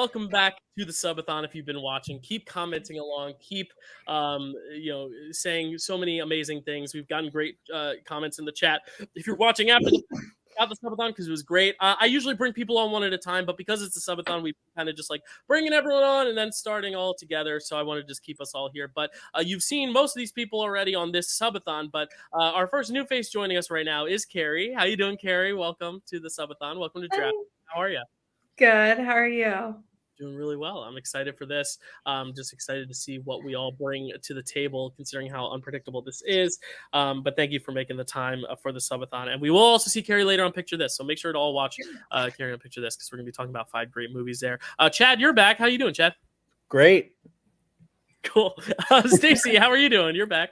welcome back to the subathon. If you've been watching, keep commenting along, keep saying so many amazing things. We've gotten great comments in the chat. If you're watching after the subathon, because it was great. I usually bring people on one at a time, but because it's a subathon, we kind of just like bringing everyone on and then starting all together. So I want to just keep us all here. But you've seen most of these people already on this subathon. But our first new face joining us right now is Kerri. How you doing, Kerri? Welcome to the subathon. Welcome to Draft. How are you? Good. How are you? Doing really well. I'm excited for this. Just excited to see what we all bring to the table, considering how unpredictable this is. But thank you for making the time for the subathon. And we will also see Kerri later on Picture This. So make sure to all watch Kerri on Picture This, because we're going to be talking about 5 great movies there. Chad, you're back. How you doing, Chad? Great. Cool. Stacy, how are you doing? You're back.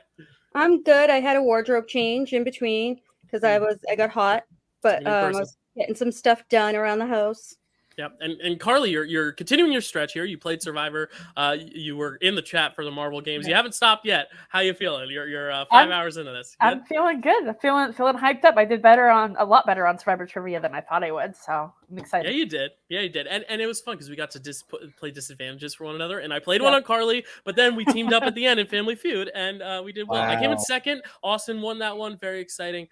I'm good. I had a wardrobe change in between because I got hot, but I was getting some stuff done around the house. Yep, and Carly, you're continuing your stretch here. You played Survivor. You were in the chat for the Marvel games. You haven't stopped yet. How you feeling? You're 5 hours into this. Good? I'm feeling good. I'm feeling hyped up. I did a lot better on Survivor trivia than I thought I would. So I'm excited. Yeah, you did. And it was fun because we got to play disadvantages for one another. And I played one on Carly, but then we teamed up at the end in Family Feud, and we did well. Wow. I came in second. Austin won that one. Very exciting,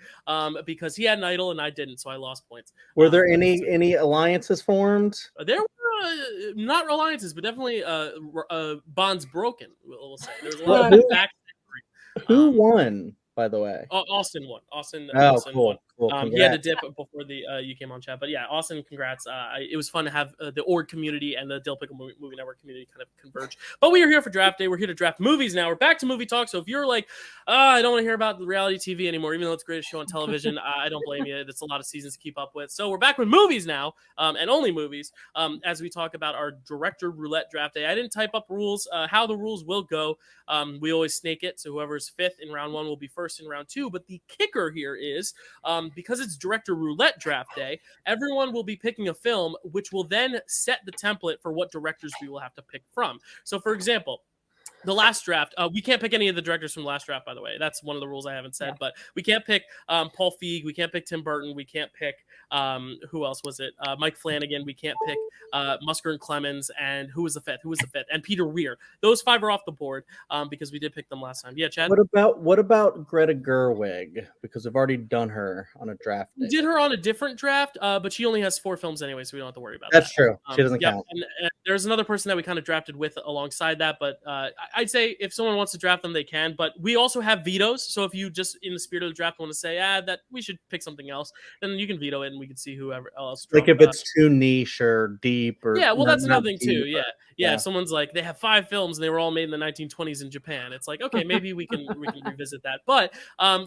because he had an idol and I didn't, so I lost points. Were there any alliances formed? There were not alliances, but definitely bonds broken. We'll say there was a lot of back. Who won, by the way? Austin won. Austin cool. won. Cool. He had to dip before you came on chat, but yeah, Austin, congrats. It was fun to have the org community and the Dyl Pickle Movie Network community kind of converge. But we are here for draft day. We're here to draft movies now. We're back to movie talk. So if you're like, I don't want to hear about the reality TV anymore, even though it's the greatest show on television, I don't blame you. It's a lot of seasons to keep up with. So we're back with movies now, and only movies, as we talk about our director roulette draft day. I didn't type up rules. How the rules will go. We always snake it, so whoever's fifth in round 1 will be first in round 2. But the kicker here is, because it's director roulette draft day, everyone will be picking a film, which will then set the template for what directors we will have to pick from. So, for example, the last draft, we can't pick any of the directors from the last draft, by the way. That's one of the rules I haven't said, but we can't pick Paul Feig. We can't pick Tim Burton. We can't pick, who else was it? Mike Flanagan. We can't pick Musker and Clemens. And who was the fifth? And Peter Weir. Those 5 are off the board because we did pick them last time. Yeah, Chad? What about Greta Gerwig? Because we've already done her on a draft. We did her on a different draft, but she only has 4 films anyway, so we don't have to worry about that. That's true. She doesn't count. And there's another person that we kind of drafted with alongside that, but I'd say if someone wants to draft them, they can. But we also have vetoes, so if you just, in the spirit of the draft, want to say that we should pick something else, then you can veto it, and we can see whoever else. Like if it's too niche or deep, or that's another thing too. Yeah. If someone's like, they have 5 films and they were all made in the 1920s in Japan, it's like, okay, maybe we can revisit that. But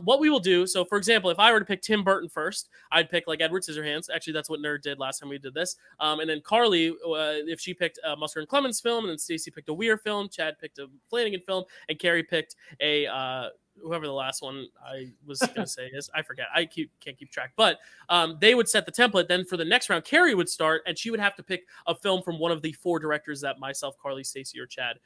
what we will do, so for example, if I were to pick Tim Burton first, I'd pick like Edward Scissorhands. Actually, that's what Nerd did last time we did this. And then Carly, if she picked a Musker and Clemens film, and then Stacy picked a Weir film, Chad picked a Flanagan film, and Kerri picked a whoever the last one I was going to say is. I forget. I can't keep track. But they would set the template. Then for the next round, Kerri would start, and she would have to pick a film from one of the 4 directors that myself, Carly, Stacy, or Chad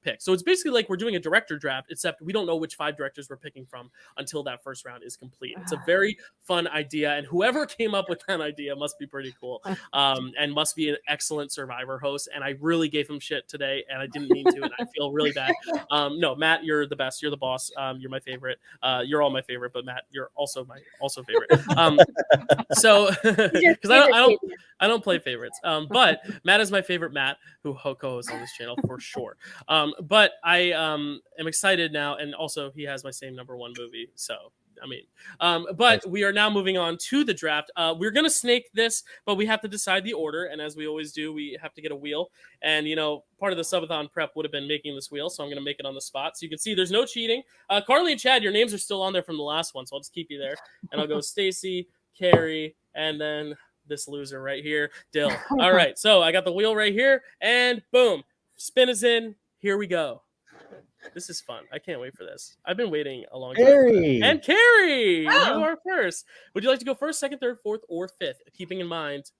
picked. So it's basically like we're doing a director draft, except we don't know which 5 directors we're picking from until that first round is complete. It's a very fun idea, and whoever came up with that idea must be pretty cool, and must be an excellent Survivor host. And I really gave him shit today, and I didn't mean to, and I feel really bad. No, Matt, you're the best. You're the boss. You're my favorite. You're all my favorite, but Matt, you're also my favorite. So because I don't play favorites. But Matt is my favorite Matt, who co-hosts on this channel for sure. But I am excited now, and also he has my same number 1 movie. So I mean, but we are now moving on to the draft. We're going to snake this, but we have to decide the order. And as we always do, we have to get a wheel. And, part of the subathon prep would have been making this wheel. So I'm going to make it on the spot. So you can see there's no cheating. Carly and Chad, your names are still on there from the last one. So I'll just keep you there. And I'll go Stacy, Kerri, and then this loser right here, Dyl. All right. So I got the wheel right here. And boom. Spin is in. Here we go. This is fun. I can't wait for this. I've been waiting a long time. And Kerri, you are first. Would you like to go first, second, third, fourth, or fifth? Keeping in mind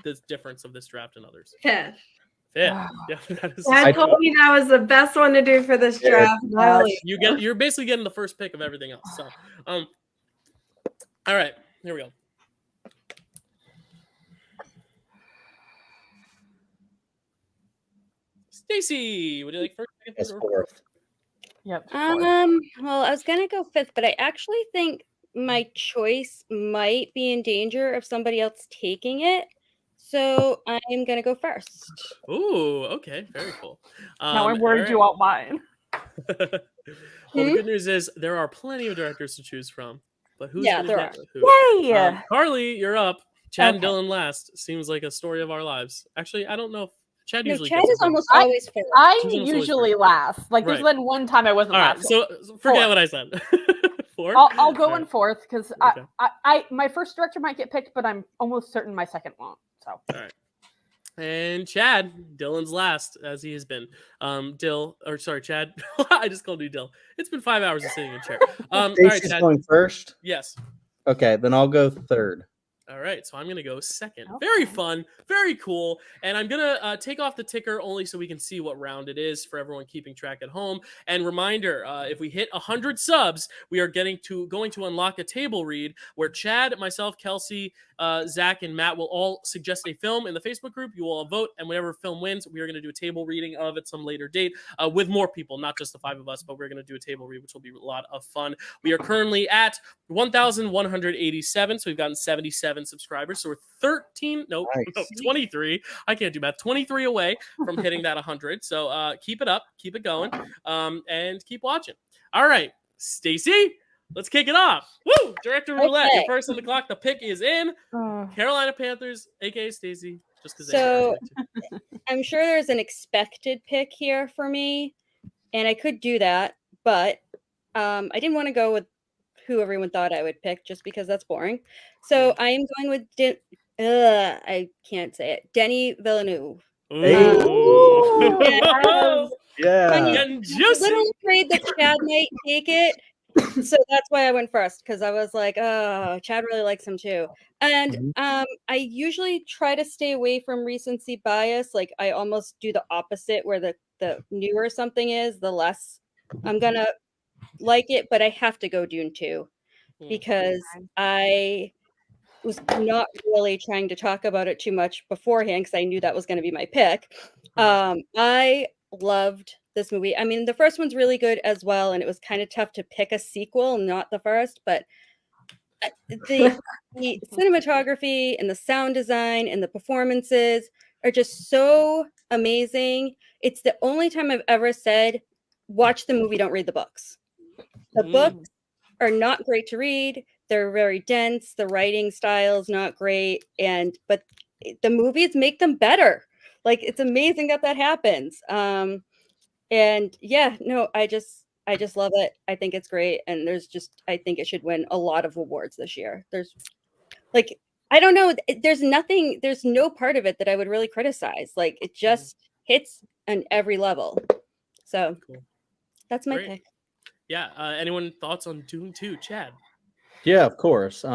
the difference of this draft and others. Fifth. Yeah, Dad told me that was the best one to do for this draft. You're basically getting the first pick of everything else. So, all right, here we go. Stacy, would you like first? Second, That's third, or fourth. Yep. Well, I was gonna go fifth, but I actually think my choice might be in danger of somebody else taking it. So I'm gonna go first. Ooh, okay, very cool. Now I'm worried you won't mine. Well, the good news is there are plenty of directors to choose from, but who's going to get who? Yay! Carly, you're up. Chad and Okay. Dylan last. Seems like a story of our lives. Actually, I don't know if Chad No, usually Chad gets is it. almost always first. I'm She's almost always usually last. Like there's Right. been one time I wasn't All right, last. so forget Fourth. what I said. Fourth? I'll go All in right. fourth because Okay. I my first director might get picked, but I'm almost certain my second won't. So All right. And Chad, Dylan's last, as he has been. Chad. I just called you Dill. It's been 5 hours of sitting in a chair. All right, Stacy's Chad. going first. Yes. Okay, then I'll go third. All right, so I'm going to go second. Okay. Very fun, very cool. And I'm going to take off the ticker only so we can see what round it is for everyone keeping track at home. And reminder, if we hit 100 subs, we are going to unlock a table read where Chad, myself, Kelsey, Zach, and Matt will all suggest a film in the Facebook group. You will all vote, and whatever film wins, we are going to do a table reading of at some later date with more people, not just the 5 of us, but we're going to do a table read, which will be a lot of fun. We are currently at 1,187, so we've gotten 77 subscribers. So we're 23. I can't do math. 23 away from hitting that 100. So keep it up, keep it going, and keep watching. All right, Stacy, let's kick it off. Woo! Director Roulette, you're first on the clock. The pick is in Carolina Panthers, aka Stacy. Just because. So I'm sure there's an expected pick here for me, and I could do that, but I didn't want to go with who everyone thought I would pick just because that's boring. So I am going with I can't say it. Denis Villeneuve. Yeah. I'm a little afraid that Chad might take it. So that's why I went first, because I was like, oh, Chad really likes him too. And I usually try to stay away from recency bias. Like I almost do the opposite, where the newer something is, the less I'm gonna like it, but I have to go Dune 2 because I was not really trying to talk about it too much beforehand because I knew that was going to be my pick. I loved this movie. I mean, the first one's really good as well, and it was kind of tough to pick a sequel, not the first, but the cinematography and the sound design and the performances are just so amazing. It's the only time I've ever said, watch the movie, don't read the books. The books are not great to read. They're very dense. The writing style is not great. But the movies make them better. Like, it's amazing that happens. And yeah, no, I just love it. I think it's great. And I think it should win a lot of awards this year. There's like, I don't know. There's no part of it that I would really criticize. Like, it just hits on every level. So that's my pick. Yeah. Anyone thoughts on Dune 2? Chad? Yeah, of course.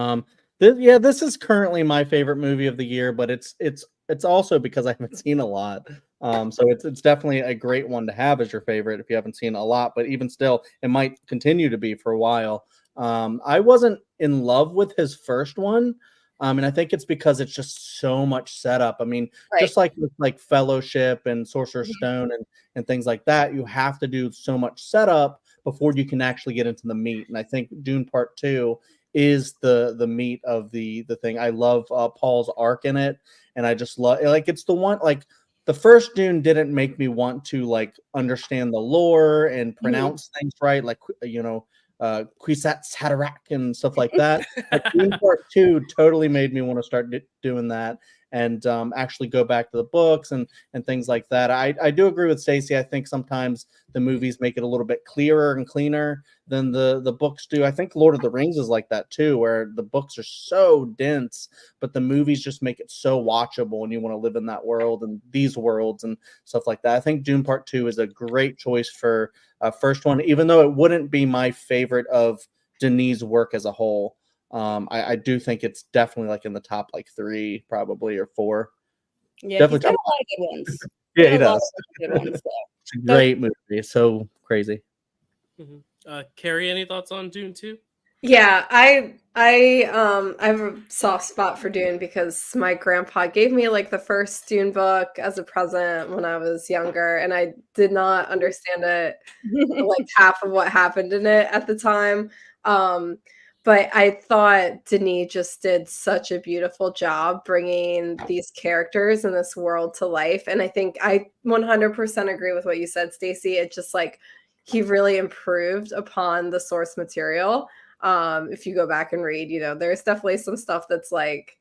This is currently my favorite movie of the year, but it's also because I haven't seen a lot. So it's definitely a great one to have as your favorite if you haven't seen a lot. But even still, it might continue to be for a while. I wasn't in love with his first one. And I think it's because it's just so much setup. I mean, just like with like Fellowship and Sorcerer's Stone and things like that, you have to do so much setup before you can actually get into the meat. And I think Dune Part 2 is the meat of the thing. I love Paul's arc in it, and I just love it's the one like the first Dune didn't make me want to like understand the lore and pronounce things right, like Kwisatz Haderach and stuff like that. Like Dune Part 2 totally made me want to start doing that and actually go back to the books and things like that. I do agree with Stacy. I think sometimes the movies make it a little bit clearer and cleaner than the books do. I think Lord of the Rings is like that too, where the books are so dense, but the movies just make it so watchable and you want to live in that world and these worlds and stuff like that. I think Dune Part 2 is a great choice for first one, even though it wouldn't be my favorite of Denis' work as a whole. I do think it's definitely like in the top like 3 probably or 4. Yeah, definitely he's got a lot of good ones. Yeah, he does. Good ones, It's a great movie. It's so crazy. Kerri, any thoughts on Dune 2? Yeah, I have a soft spot for Dune because my grandpa gave me like the first Dune book as a present when I was younger, and I did not understand it like half of what happened in it at the time. Um, but I thought Denis just did such a beautiful job bringing these characters and this world to life. And I think I 100% agree with what you said, Stacy. It just like he really improved upon the source material. If you go back and read, there's definitely some stuff that's like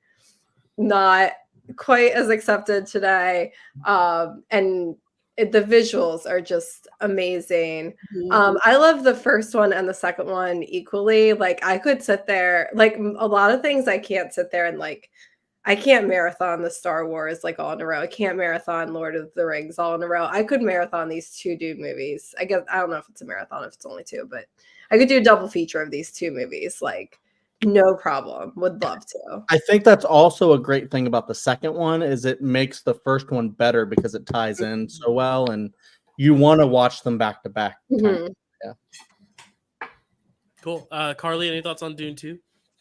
not quite as accepted today. And the visuals are just amazing. I love the first one and the second one equally. Like I could sit there, like a lot of things I can't sit there and like I can't marathon the Star Wars like all in a row. I can't marathon Lord of the Rings all in a row. I could marathon these two Dune movies. I guess I don't know if it's a marathon if it's only two, but I could do a double feature of these two movies, like no problem. Would love to. I think that's also a great thing about the second one is it makes the first one better because it ties in so well, and you want to watch them back to back. Yeah. Cool. Carly, any thoughts on Dune 2?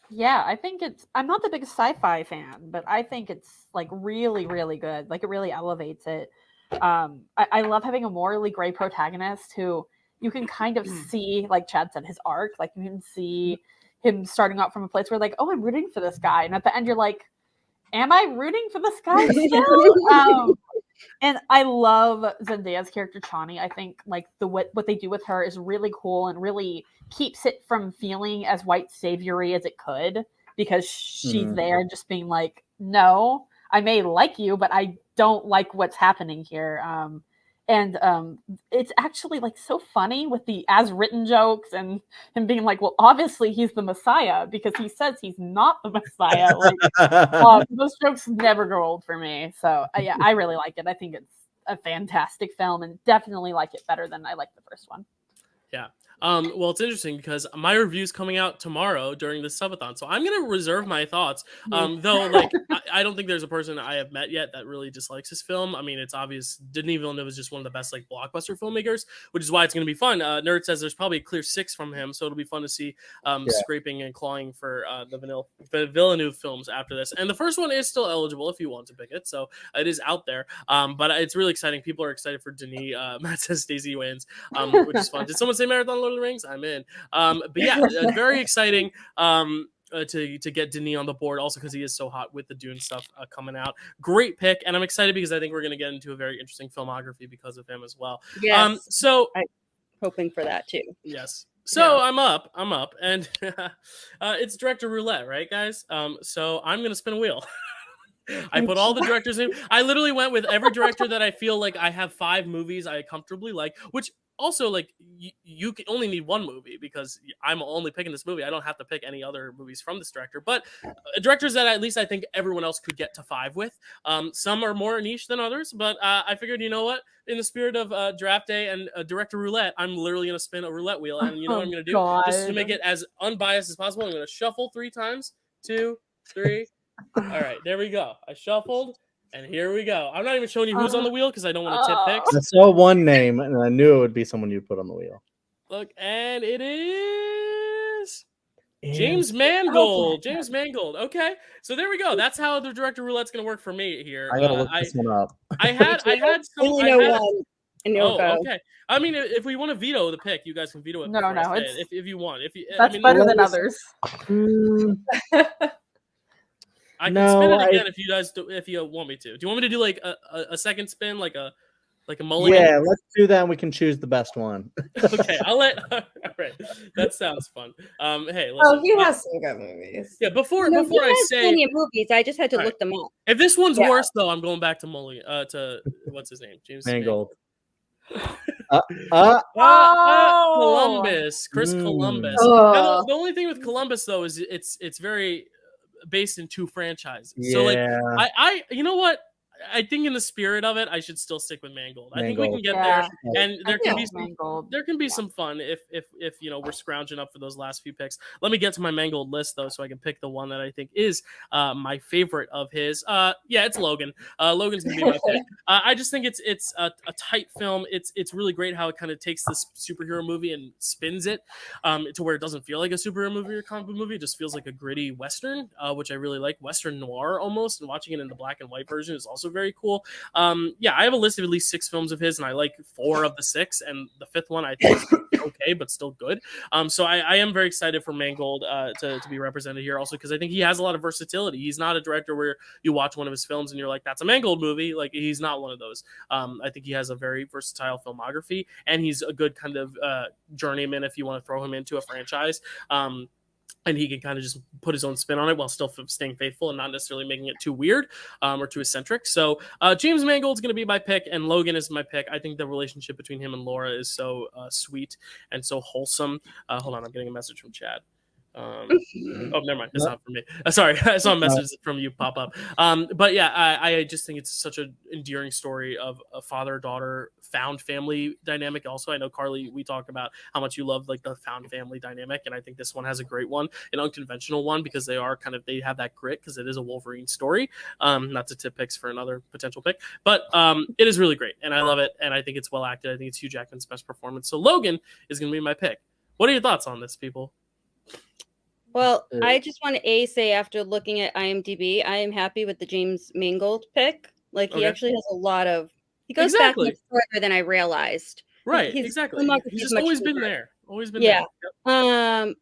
Yeah, I think I'm not the biggest sci-fi fan, but I think it's like really, really good. Like it really elevates it. I love having a morally gray protagonist who you can kind of see, like Chad said, his arc. Like you can see him starting out from a place where like, oh, I'm rooting for this guy. And at the end you're like, am I rooting for this guy still? And I love Zendaya's character Chani. I think like what they do with her is really cool and really keeps it from feeling as white saviory as it could, because she's there just being like, no, I may like you, but I don't like what's happening here. And it's actually like so funny with the as written jokes and him being like, well, obviously he's the Messiah because he says he's not the Messiah. Like those jokes never grow old for me. So yeah, I really like it. I think it's a fantastic film and definitely like it better than I like the first one. Yeah. Well, it's interesting because my review's coming out tomorrow during the subathon, so I'm gonna reserve my thoughts. Though, like, I don't think there's a person I have met yet that really dislikes this film. I mean, it's obvious Denis Villeneuve is just one of the best like blockbuster filmmakers, which is why it's gonna be fun. Nerd says there's probably a clear 6 from him, so it'll be fun to see scraping and clawing for the Villeneuve films after this. And the first one is still eligible if you want to pick it, so it is out there. But it's really exciting. People are excited for Denis. Matt says Stacey wins, which is fun. Did someone say Marathon Lord of the Rings? I'm in. But yeah, very exciting to get Denis on the board, also because he is so hot with the Dune stuff coming out. Great pick, and I'm excited because I think we're going to get into a very interesting filmography because of him as well. Yes. So I'm hoping for that too. Yes. So I'm up, and it's director roulette, right, guys? So I'm going to spin a wheel. I put all the directors in. I literally went with every director that I feel like I have 5 movies I comfortably like, which also like you can only need one movie because I'm only picking this movie. I don't have to pick any other movies from this director, but directors that at least I think everyone else could get to 5 with. Some are more niche than others, but I figured, you know what? In the spirit of draft day and director roulette, I'm literally going to spin a roulette wheel, and you know what I'm going to do? Just to make it as unbiased as possible, I'm going to shuffle 3 times. 2, 3. All right, there we go. I shuffled, and here we go. I'm not even showing you who's on the wheel because I don't want to tip picks. I saw one name, and I knew it would be someone you'd put on the wheel. Look, and it is James Mangold. James Mangold. Okay, so there we go. That's how the director roulette's going to work for me here. I gotta look this one up. I had some. Only know one. And you'll go. Okay. I mean, if we want to veto the pick, you guys can veto it. No, if you want. That's better than others. I can spin it again if you guys if you want me to. Do you want me to do like a second spin, like a mulligan? Yeah, let's do that. And we can choose the best one. Okay, I'll let. All right, that sounds fun. Hey, listen. He has some good movies. Yeah, before I say plenty of movies, I just had to look them up. If this one's worse, though, I'm going back to mulligan. To what's his name? James Mangold. Columbus, Chris Columbus. Now, the only thing with Columbus though is it's very based in 2 franchises. So like I you know what? I think in the spirit of it, I should still stick with Mangold. I think we can get Yeah. there, and there can be some Mangold. there can be some fun if we're scrounging up for those last few picks. Let me get to my Mangold list though, so I can pick the one that I think is my favorite of his. It's Logan. Logan's gonna be my pick. I just think it's a tight film. It's really great how it kind of takes this superhero movie and spins it to where it doesn't feel like a superhero movie or comic book movie. It just feels like a gritty western, which I really like, western noir almost. And watching it in the black and white version is also very cool. I have a list of at least 6 films of his, and I like 4 of the 6, and the 5th one I think is okay, but still good. So I am very excited for Mangold to be represented here, also because I think he has a lot of versatility. He's not a director where you watch one of his films and you're like, that's a Mangold movie. Like, he's not one of those. I think he has a very versatile filmography, and he's a good kind of journeyman if you want to throw him into a franchise. And he can kind of just put his own spin on it while still staying faithful and not necessarily making it too weird or too eccentric. So James Mangold's going to be my pick, and Logan is my pick. I think the relationship between him and Laura is so sweet and so wholesome. Hold on, I'm getting a message from Chad. Oh, never mind. It's not for me. Sorry, I saw a message from you pop up. But yeah, I just think it's such an endearing story of a father-daughter found family dynamic. Also, I know Carly, we talked about how much you love like the found family dynamic, and I think this one has a great one, an unconventional one, because they have that grit because it is a Wolverine story. Not to tip picks for another potential pick, but it is really great, and I love it, and I think it's well acted. I think it's Hugh Jackman's best performance. So Logan is going to be my pick. What are your thoughts on this, people? Well, I just want to say after looking at IMDb, I am happy with the James Mangold pick. Like, he actually has a lot of. He goes back much further than I realized. Right, exactly. He's just always been there. Always been there. Yep.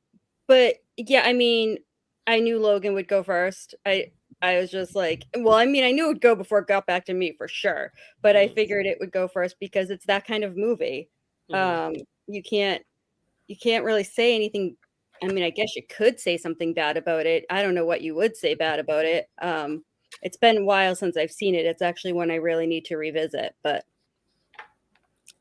But yeah, I mean, I knew Logan would go first. I was just like, well, I mean, I knew it would go before it got back to me for sure. But I figured it would go first because it's that kind of movie. You can't really say anything. I mean, I guess you could say something bad about it. I don't know what you would say bad about it. It's been a while since I've seen it. It's actually one I really need to revisit, but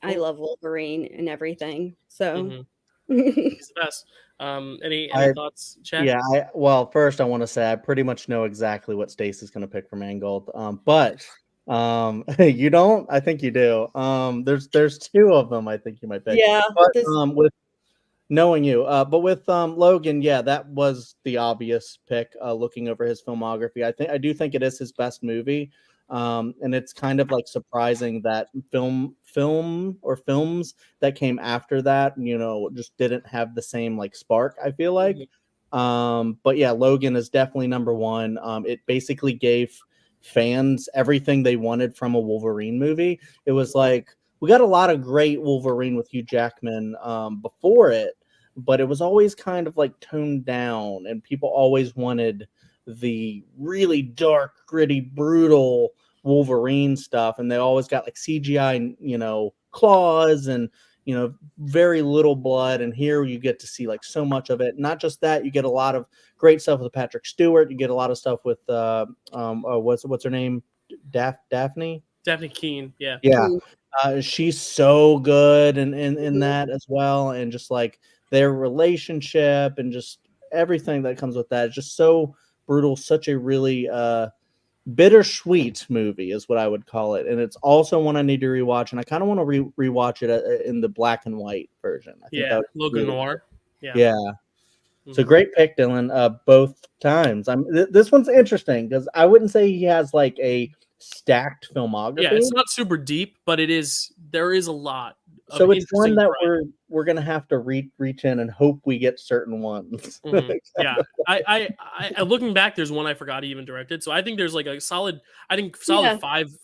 I love Wolverine and everything. So he's the best. Any thoughts, Chad? Yeah, well, first I want to say I pretty much know exactly what Stacy's going to pick for Mangold. But you don't? I think you do. There's 2 of them I think you might pick. Yeah. But with knowing you, but with Logan, yeah, that was the obvious pick. Looking over his filmography, I do think it is his best movie, and it's kind of like surprising that films that came after that, just didn't have the same like spark. I feel like, but yeah, Logan is definitely number 1. It basically gave fans everything they wanted from a Wolverine movie. It was like, we got a lot of great Wolverine with Hugh Jackman before it, but it was always kind of like toned down, and people always wanted the really dark, gritty, brutal Wolverine stuff, and they always got like CGI, claws and very little blood. And here you get to see like so much of it. Not just that, you get a lot of great stuff with Patrick Stewart. You get a lot of stuff with what's her name, Daphne Keane. Yeah. She's so good in that as well, and just like their relationship and just everything that comes with that is just so brutal. Such a really bittersweet movie is what I would call it, and it's also one I need to rewatch, and I kind of want to rewatch it in the black and white version. I think Logan Noir. So great pick, Dylan. Both times. This one's interesting because I wouldn't say he has like a stacked filmography. Yeah, it's not super deep, but there is a lot. So it's one that we're gonna have to reach in and hope we get certain ones. Yeah, I looking back, there's one I forgot he even directed. So I think there's like a solid,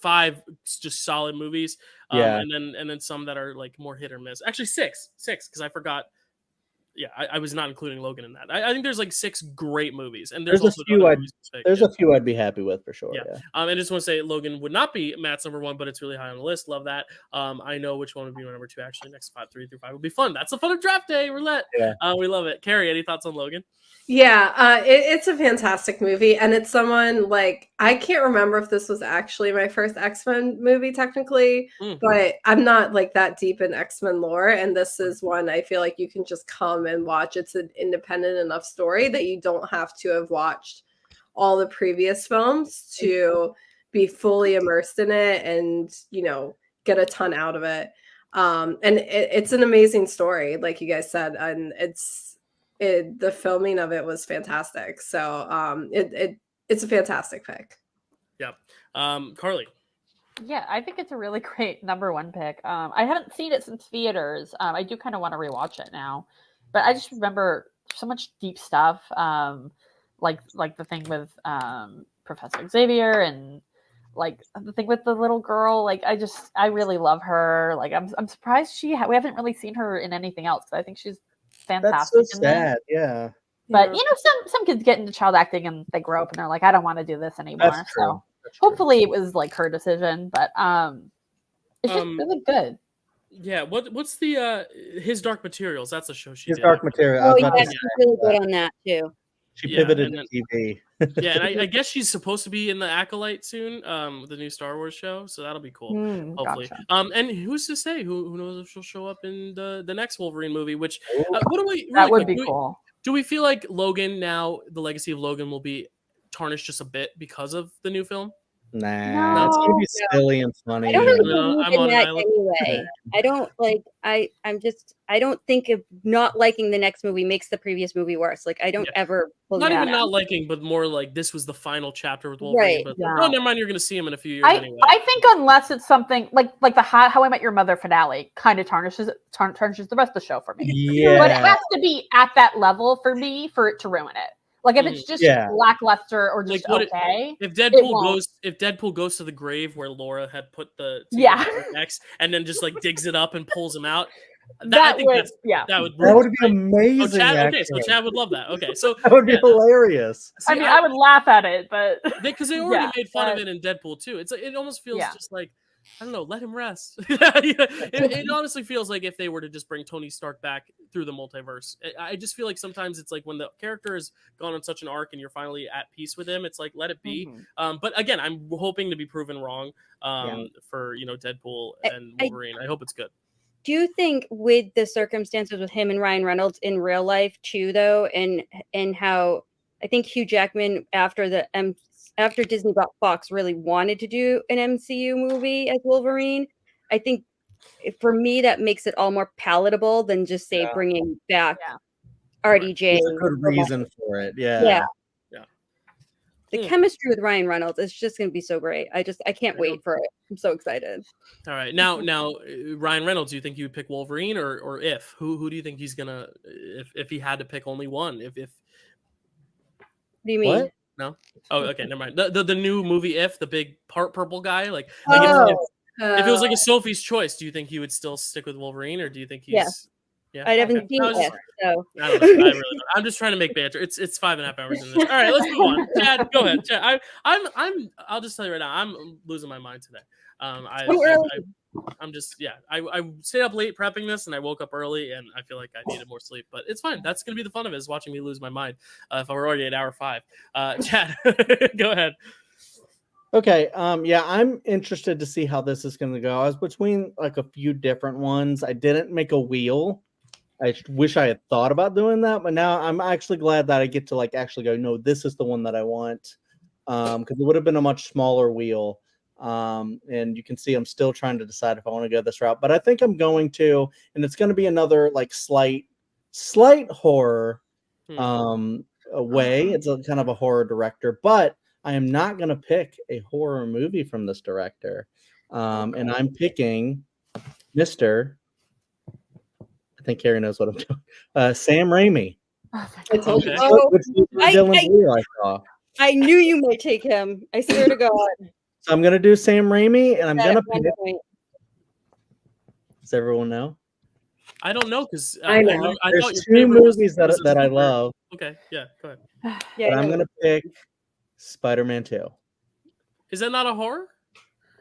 five just solid movies. And then some that are like more hit or miss. Actually, six because I forgot. Yeah, I was not including Logan in that. I think there's like 6 great movies, and there's also a few I'd be happy with for sure. Yeah. I just want to say Logan would not be Matt's number 1, but it's really high on the list. Love that. I know which one would be my number 2. Actually, next 3 through 5 will be fun. That's the fun of draft day. Roulette. Yeah. We love it. Kerri, any thoughts on Logan? Yeah, it's a fantastic movie, and it's someone like, I can't remember if this was actually my first X-Men movie technically, but I'm not like that deep in X-Men lore, and this is one I feel like you can just come and watch. It's an independent enough story that you don't have to have watched all the previous films to be fully immersed in it and, you know, get a ton out of it. And it's an amazing story, like you guys said, and the filming of it was fantastic. So it's a fantastic pick. Yep. Carly. Yeah, I think it's a really great number one pick. I haven't seen it since theaters. I do kind of want to rewatch it now, but I just remember so much deep stuff, like the thing with Professor Xavier and like the thing with the little girl. Like I really love her. Like I'm surprised we haven't really seen her in anything else. I think she's fantastic. That's so sad. Yeah. But you know, some kids get into child acting and they grow up and they're like, I don't want to do this anymore. That's true. So hopefully it was like her decision, but it's just really good. Yeah, what's the His Dark Materials? That's a show she His did. Dark Material. Oh yeah, she's really good on that too. She pivoted to TV. Yeah, and I guess she's supposed to be in the Acolyte soon, the new Star Wars show. So that'll be cool, hopefully. Gotcha. And who's to say who knows if she'll show up in the next Wolverine movie? Which what do we? Really That would quick, be cool. Do we feel like Logan now, the legacy of Logan, will be tarnished just a bit because of the new film? Nah, it's gonna be silly and funny. I don't really No, I'm believe on in an that island. anyway. I don't like. I don't think of not liking the next movie makes the previous movie worse. Like I don't ever believe Not even that. not liking, but more like this was the final chapter with Wolverine. Right, But yeah. no, never mind. You're going to see him in a few years anyway. I think unless it's something like the How I Met Your Mother finale kind of tarnishes the rest of the show for me. Yeah. But it has to be at that level for me for it to ruin it. Like if it's just lackluster or just Like, okay. If Deadpool goes to the grave where Laura had put the X and then just like digs it up and pulls him out, that would be amazing. So Chad would love that. Okay, so that would be hilarious. See, I would laugh at it, but because they already made fun of it in Deadpool too. It almost feels just like, I don't know, let him rest. It honestly feels like if they were to just bring Tony Stark back through the multiverse. I just feel like sometimes it's like when the character has gone on such an arc and you're finally at peace with him, it's like, let it be. But again, I'm hoping to be proven wrong for, Deadpool and Wolverine. I hope it's good. Do you think with the circumstances with him and Ryan Reynolds in real life too, though, and how I think Hugh Jackman after Disney bought Fox really wanted to do an MCU movie as Wolverine, I think for me that makes it all more palatable than just say bringing back RDJ. There's a good reason for it. Yeah. The chemistry with Ryan Reynolds is just going to be so great. I can't wait for it. I'm so excited. All right, now Ryan Reynolds, do you think you would pick Wolverine or if who do you think he's gonna if he had to pick only one? If What do you mean? What? No. Oh, okay, never mind. The new movie, If, the big purple guy, like if it was like a Sophie's Choice, do you think he would still stick with Wolverine, or do you think he's I haven't seen it, so I don't know. I really don't. I'm just trying to make banter. It's 5.5 hours in this. All right, let's move on. Chad, go ahead. Chad, I'll just tell you right now, I'm losing my mind today. I'm just I stayed up late prepping this and I woke up early and I feel like I needed more sleep, but it's fine. That's gonna be the fun of it, is watching me lose my mind. If I were already at hour 5. Chad, go ahead. Okay. I'm interested to see how this is gonna go. I was between like a few different ones. I didn't make a wheel. I wish I had thought about doing that, but now I'm actually glad that I get to like actually go, no, this is the one that I want. Because it would have been a much smaller wheel. And you can see I'm still trying to decide if I want to go this route, but I think I'm going to, and it's going to be another like slight horror way. It's a kind of a horror director, but I am not going to pick a horror movie from this director. And I'm picking Mr. I think Kerri knows what I'm doing. Sam Raimi. I told you. I knew you might take him. I swear to God. So I'm gonna do Sam Raimi, and I'm gonna pick. Does everyone know? I don't know because I know. There's 2 movies that I love. Okay, yeah, go ahead. But I'm gonna pick Spider-Man 2. Is that not a horror?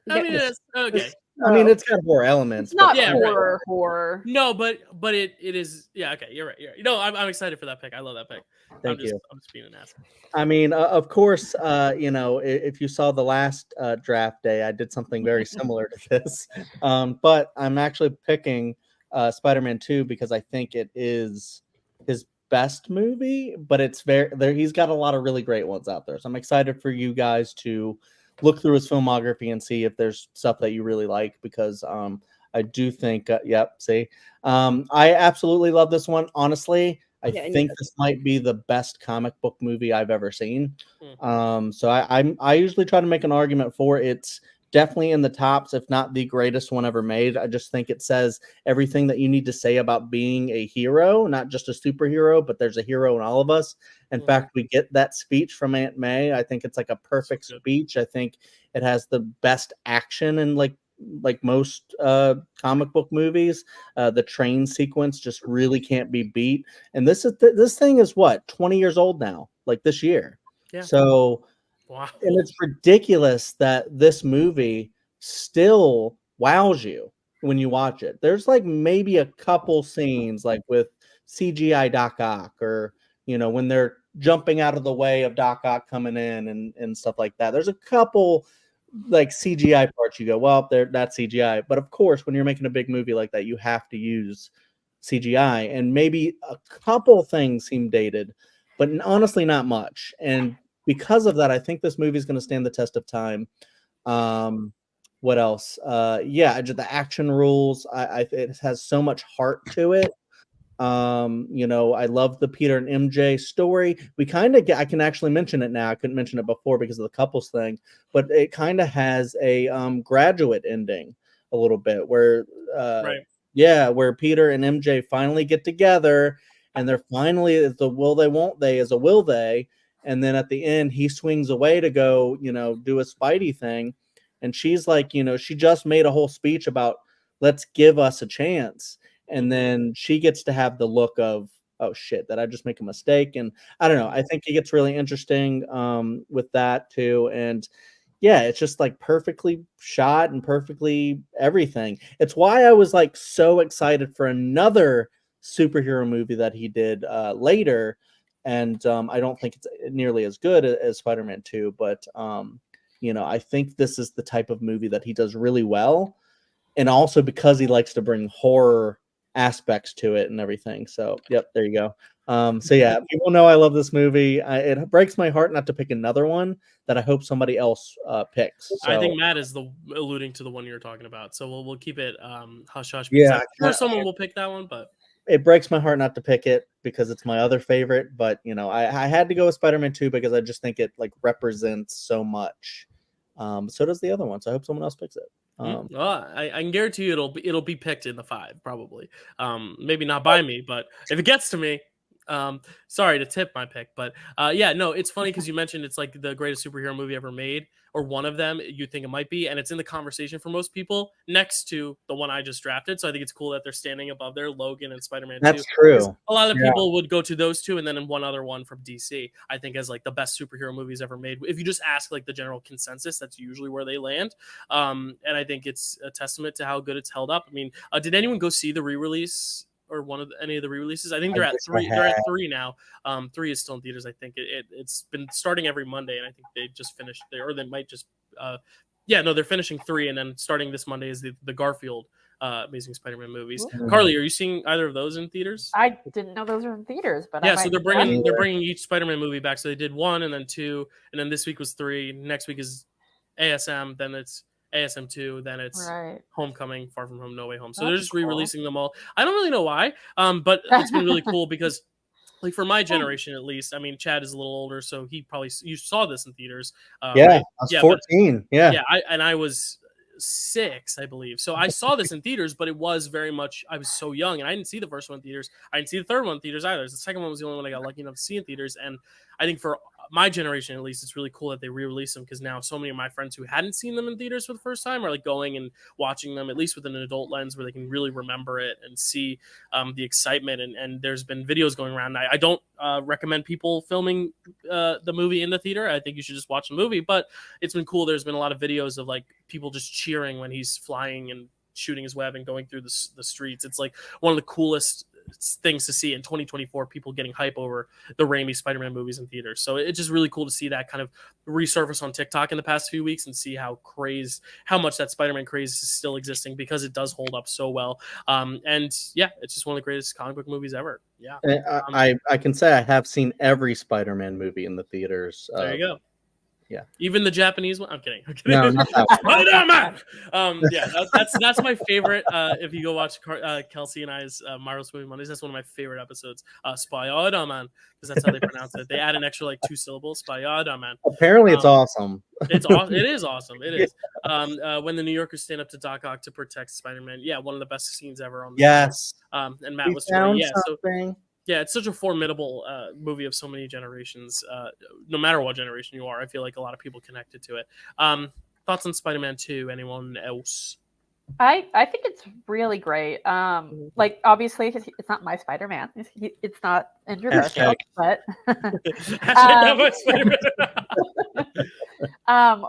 I mean, it's okay. I mean, it's got horror elements. It's not but horror. No, but it is. Yeah, okay, you're right. I'm excited for that pick. I love that pick. Thank you. I'm just being an ass. I mean, of course, if you saw the last draft day, I did something very similar to this. But I'm actually picking Spider-Man 2 because I think it is his best movie, but it's he's got a lot of really great ones out there. So I'm excited for you guys to look through his filmography and see if there's stuff that you really like, because I do think, I absolutely love this one. Honestly, I think this might be the best comic book movie I've ever seen. So I usually try to make an argument for it's definitely in the tops, if not the greatest one ever made. I just think it says everything that you need to say about being a hero, not just a superhero, but there's a hero in all of us. In fact, we get that speech from Aunt May. I think it's like a perfect speech. I think it has the best action in like most comic book movies. The train sequence just really can't be beat. And this thing is what, 20 years old now, like this year. Yeah. So wow. And it's ridiculous that this movie still wows you when you watch it. There's like maybe a couple scenes like with CGI Doc Ock, or when they're jumping out of the way of Doc Ock coming in and stuff like that. There's a couple like CGI parts you go, well, that's CGI. But of course, when you're making a big movie like that, you have to use CGI, and maybe a couple things seem dated, but honestly not much. And because of that, I think this movie is going to stand the test of time. What else? The action rules. It has so much heart to it. I love the Peter and MJ story. I can actually mention it now. I couldn't mention it before because of the couples thing, but it kind of has a graduate ending a little bit where where Peter and MJ finally get together, and they're finally, the will they won't they is a will they. And then at the end, he swings away to go, do a Spidey thing. And she's like, she just made a whole speech about let's give us a chance. And then she gets to have the look of, oh shit, did I just make a mistake? And I don't know. I think it gets really interesting with that too. And yeah, it's just like perfectly shot and perfectly everything. It's why I was like so excited for another superhero movie that he did later. And I don't think it's nearly as good as Spider-Man 2, but I think this is the type of movie that he does really well, and also because he likes to bring horror aspects to it and everything. So, yep, there you go. People know I love this movie. It breaks my heart not to pick another one that I hope somebody else picks. So, I think Matt is alluding to the one you're talking about. So we'll keep it hush hush. Yeah, I'm sure someone will pick that one, but it breaks my heart not to pick it because it's my other favorite. But I had to go with Spider-Man 2 because I just think it like represents so much. So does the other one. So I hope someone else picks it. Well, I can guarantee you it'll be picked in the 5 probably. Maybe not by me, but if it gets to me, sorry to tip my pick. But it's funny because you mentioned it's like the greatest superhero movie ever made, or one of them you think it might be, and it's in the conversation for most people next to the one I just drafted. So I think it's cool that they're standing above there, Logan and Spider-Man 2. That's true. A lot of people would go to those two, and then one other one from DC, I think, as like the best superhero movies ever made. If you just ask like the general consensus, that's usually where they land. And I think it's a testament to how good it's held up. I mean, did anyone go see the re-release or any of the re-releases? I think they're at 3. They're at 3 now. 3 is still in theaters. I think it's been starting every Monday, and I think they just finished there, or they might just they're finishing 3, and then starting this Monday is the Garfield Amazing Spider-Man movies. Ooh. Carly, are you seeing either of those in theaters? I didn't know those were in theaters, but so they're bringing each Spider-Man movie back. So they did 1 and then 2, and then this week was 3. Next week is ASM, then it's ASM 2, then it's Homecoming, Far From Home, No Way Home. So they're just re-releasing them all. I don't really know why, but it's been really cool because, like, for my generation at least, I mean, Chad is a little older, so you saw this in theaters. I was 14. I was 6, I believe. So I saw this in theaters, but it was very much, I was so young, and I didn't see the first one in theaters. I didn't see the third one in theaters either. The second one was the only one I got lucky enough to see in theaters, and I think for my generation, at least, it's really cool that they re-release them, because now so many of my friends who hadn't seen them in theaters for the first time are like going and watching them, at least with an adult lens, where they can really remember it and see the excitement. And there's been videos going around. I don't recommend people filming the movie in the theater. I think you should just watch the movie, but it's been cool. There's been a lot of videos of like people just cheering when he's flying and shooting his web and going through the streets. It's like one of the coolest things to see in 2024, people getting hype over the Raimi Spider-Man movies in theaters. So it's just really cool to see that kind of resurface on TikTok in the past few weeks and see how much that Spider-Man craze is still existing, because it does hold up so well. It's just one of the greatest comic book movies ever. I can say I have seen every Spider-Man movie in the theaters. There you go. Yeah. Even the Japanese one. I'm kidding. No, not that one. Spider-Man! Yeah, that's my favorite. If you go watch Kelsey and I's Marvelous Movie Mondays, that's one of my favorite episodes. Spider-Man, because that's how they pronounce it. They add an extra like 2 syllables. Spider-Man. Apparently, it's awesome. It is awesome. It is. When the New Yorkers stand up to Doc Ock to protect Spider-Man. Yeah, one of the best scenes ever on the show. And Matt was found yeah. something. So yeah, it's such a formidable movie of so many generations. No matter what generation you are, I feel like a lot of people connected to it. Thoughts on Spider-Man 2? Anyone else? I think it's really great. Like obviously it's not my Spider-Man. It's not Andrew Garfield, but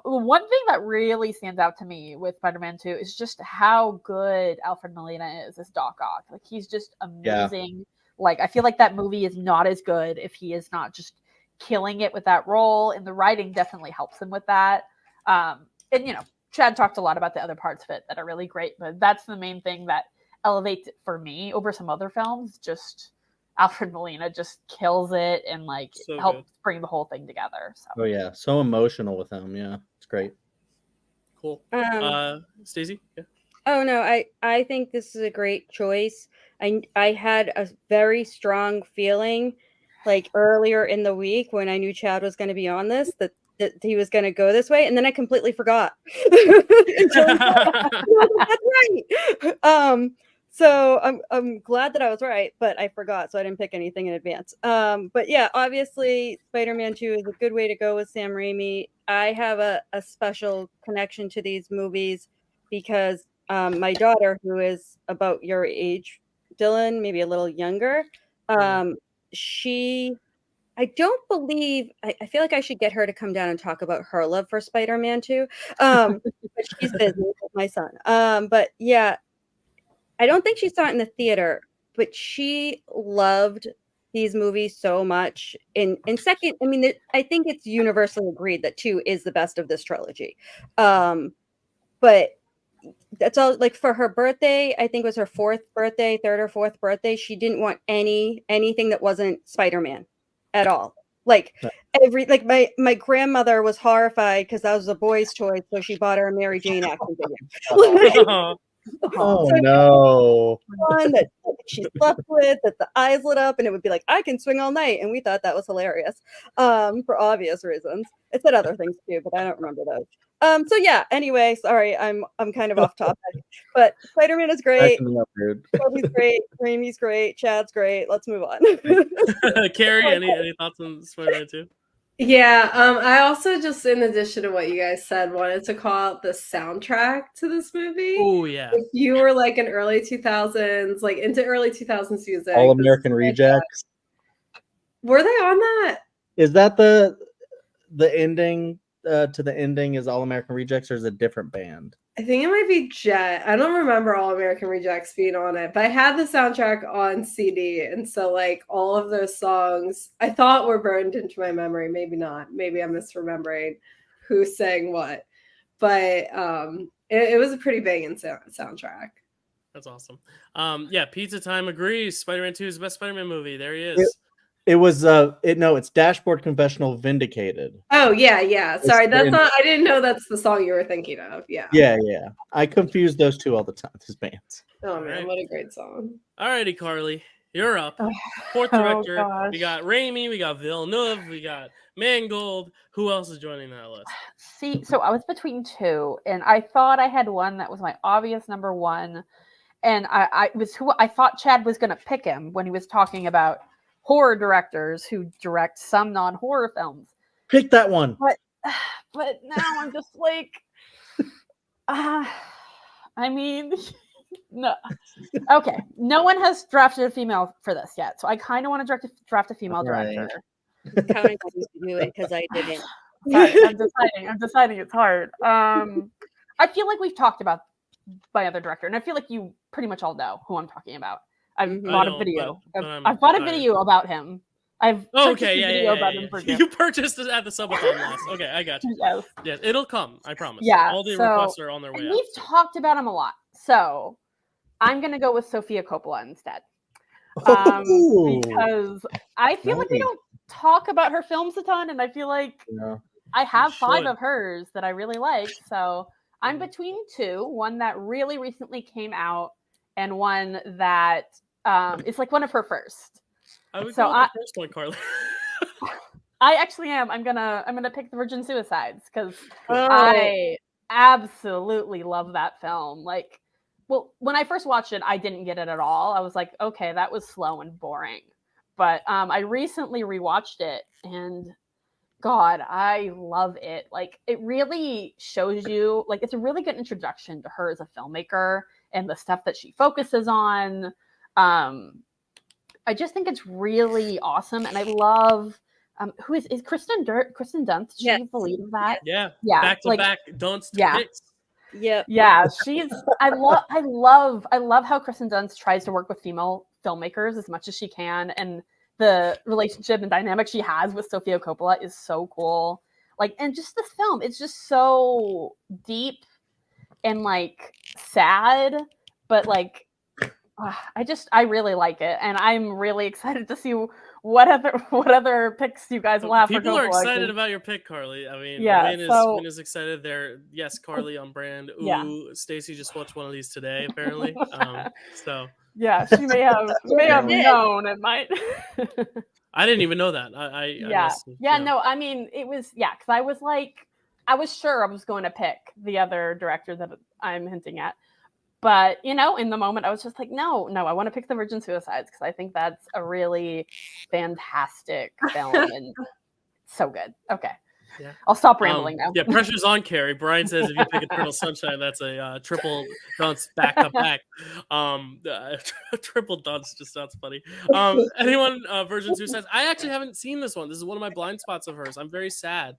one thing that really stands out to me with Spider-Man 2 is just how good Alfred Molina is as Doc Ock. Like he's just amazing. Yeah. Like I feel like that movie is not as good if he is not just killing it with that role, and the writing definitely helps him with that. And you know, Chad talked a lot about the other parts of it that are really great, but that's the main thing that elevates it for me over some other films. Just Alfred Molina just kills it and like helps bring the whole thing together. So. Oh yeah, so emotional with him. Yeah, it's great. Cool. Stacey? Yeah. Oh no, I think this is a great choice. I had a very strong feeling like earlier in the week when I knew Chad was going to be on this that he was going to go this way, and then I completely forgot. That's right. So I'm glad that I was right, but I forgot, so I didn't pick anything in advance. But yeah, obviously Spider-Man 2 is a good way to go with Sam Raimi. I have a special connection to these movies because my daughter, who is about your age, Dylan, maybe a little younger, I feel like I should get her to come down and talk about her love for Spider-Man 2. But she's busy with my son. But yeah, I don't think she saw it in the theater, but she loved these movies so much. And second, I mean, I think it's universally agreed that 2 is the best of this trilogy. But that's all. Like for her birthday, I think it was her 3rd or 4th birthday. She didn't want anything that wasn't Spider-Man at all. Like my grandmother was horrified because that was a boy's choice, so she bought her a Mary Jane action figure. Oh no! One that she slept with, that the eyes lit up, and it would be like, I can swing all night, and we thought that was hilarious, for obvious reasons. It said other things too, but I don't remember those. So yeah. Anyway, sorry, I'm kind of off topic, but Spider-Man is great. Toby's great. Raimi's great. Chad's great. Let's move on. Kerri, any thoughts on Spider-Man 2? Yeah, I also just, in addition to what you guys said, wanted to call out the soundtrack to this movie. Oh yeah. If you were like in early 2000s, like into early 2000s music, All American Rejects. Were they on that? Is that the ending to the ending is All American Rejects, or is it a different band? I think it might be Jet. I don't remember All American Rejects being on it, but I had the soundtrack on CD. And so like all of those songs I thought were burned into my memory. Maybe not. Maybe I'm misremembering who sang what. But it was a pretty banging soundtrack. That's awesome. Yeah, Pizza Time agrees. Spider-Man 2 is the best Spider-Man movie. There he is. It's Dashboard Confessional Vindicated. Oh yeah. Sorry, that's not. I didn't know that's the song you were thinking of. Yeah. I confuse those two all the time. These bands. Oh man, what a great song! Alrighty, Carly, you're up. 4th director. We got Raimi. We got Villeneuve. We got Mangold. Who else is joining that list? See, so I was between 2, and I thought I had one that was my obvious number 1, and I was who I thought Chad was going to pick him when he was talking about horror directors who direct some non-horror films. Pick that one. But now I'm just like, I mean, no. Okay, no one has drafted a female for this yet, so I kind of want to draft a female director. Counting on you to do it because I didn't. Sorry, I'm deciding. It's hard. I feel like we've talked about my other director, and I feel like you pretty much all know who I'm talking about. I've bought a video. I've bought a video about him. About him for you purchased it at the subathon last. Okay, I got you. Yes, it'll come. I promise. Yeah, all the requests are on their way. And we've talked about him a lot, so I'm gonna go with Sofia Coppola instead, because I feel like we don't talk about her films a ton, and I feel like I have You 5 should. of hers that I really like. So I'm between 2, one that really recently came out and one that is like one of her first. I would So go with the first one, Carly. I actually am. I'm gonna pick the Virgin Suicides because Oh. I absolutely love that film. Like, well, when I first watched it, I didn't get it at all. I was like, okay, that was slow and boring. But I recently rewatched it, and God, I love it. Like, it really shows you, like, it's a really good introduction to her as a filmmaker and the stuff that she focuses on. I just think it's really awesome, and I love who is Kristen Dunst? She Yes. the lead of that? Yeah. Yeah, Back to like, back Dunst yeah. picks. Yep. Yeah, she's I love how Kristen Dunst tries to work with female filmmakers as much as she can, and the relationship and dynamic she has with Sofia Coppola is so cool. Like, and just this film, it's just so deep and like sad, but like I really like it, and I'm really excited to see what other picks you guys will have. People for are Coppola, excited 'cause- about your pick, Carly. I mean, Yeah, Win is excited. There, yes, Carly on brand. Ooh, Yeah. Stacy just watched one of these today, apparently. So Yeah, she may have known it might. I didn't even know that. I Yeah. guess, Yeah, no, I mean, it was, because I was like, I was sure I was going to pick the other director that I'm hinting at. But, in the moment, I was just like, no, I want to pick the Virgin Suicides because I think that's a really fantastic film and so good. Okay. Yeah. I'll stop rambling now. Yeah, pressure's on, Kerri. Brian says if you pick Eternal Sunshine, that's a triple dunce back to back. Triple dunce just sounds funny. Anyone Virgin Suicides? I actually haven't seen this one. This is one of my blind spots of hers. I'm very sad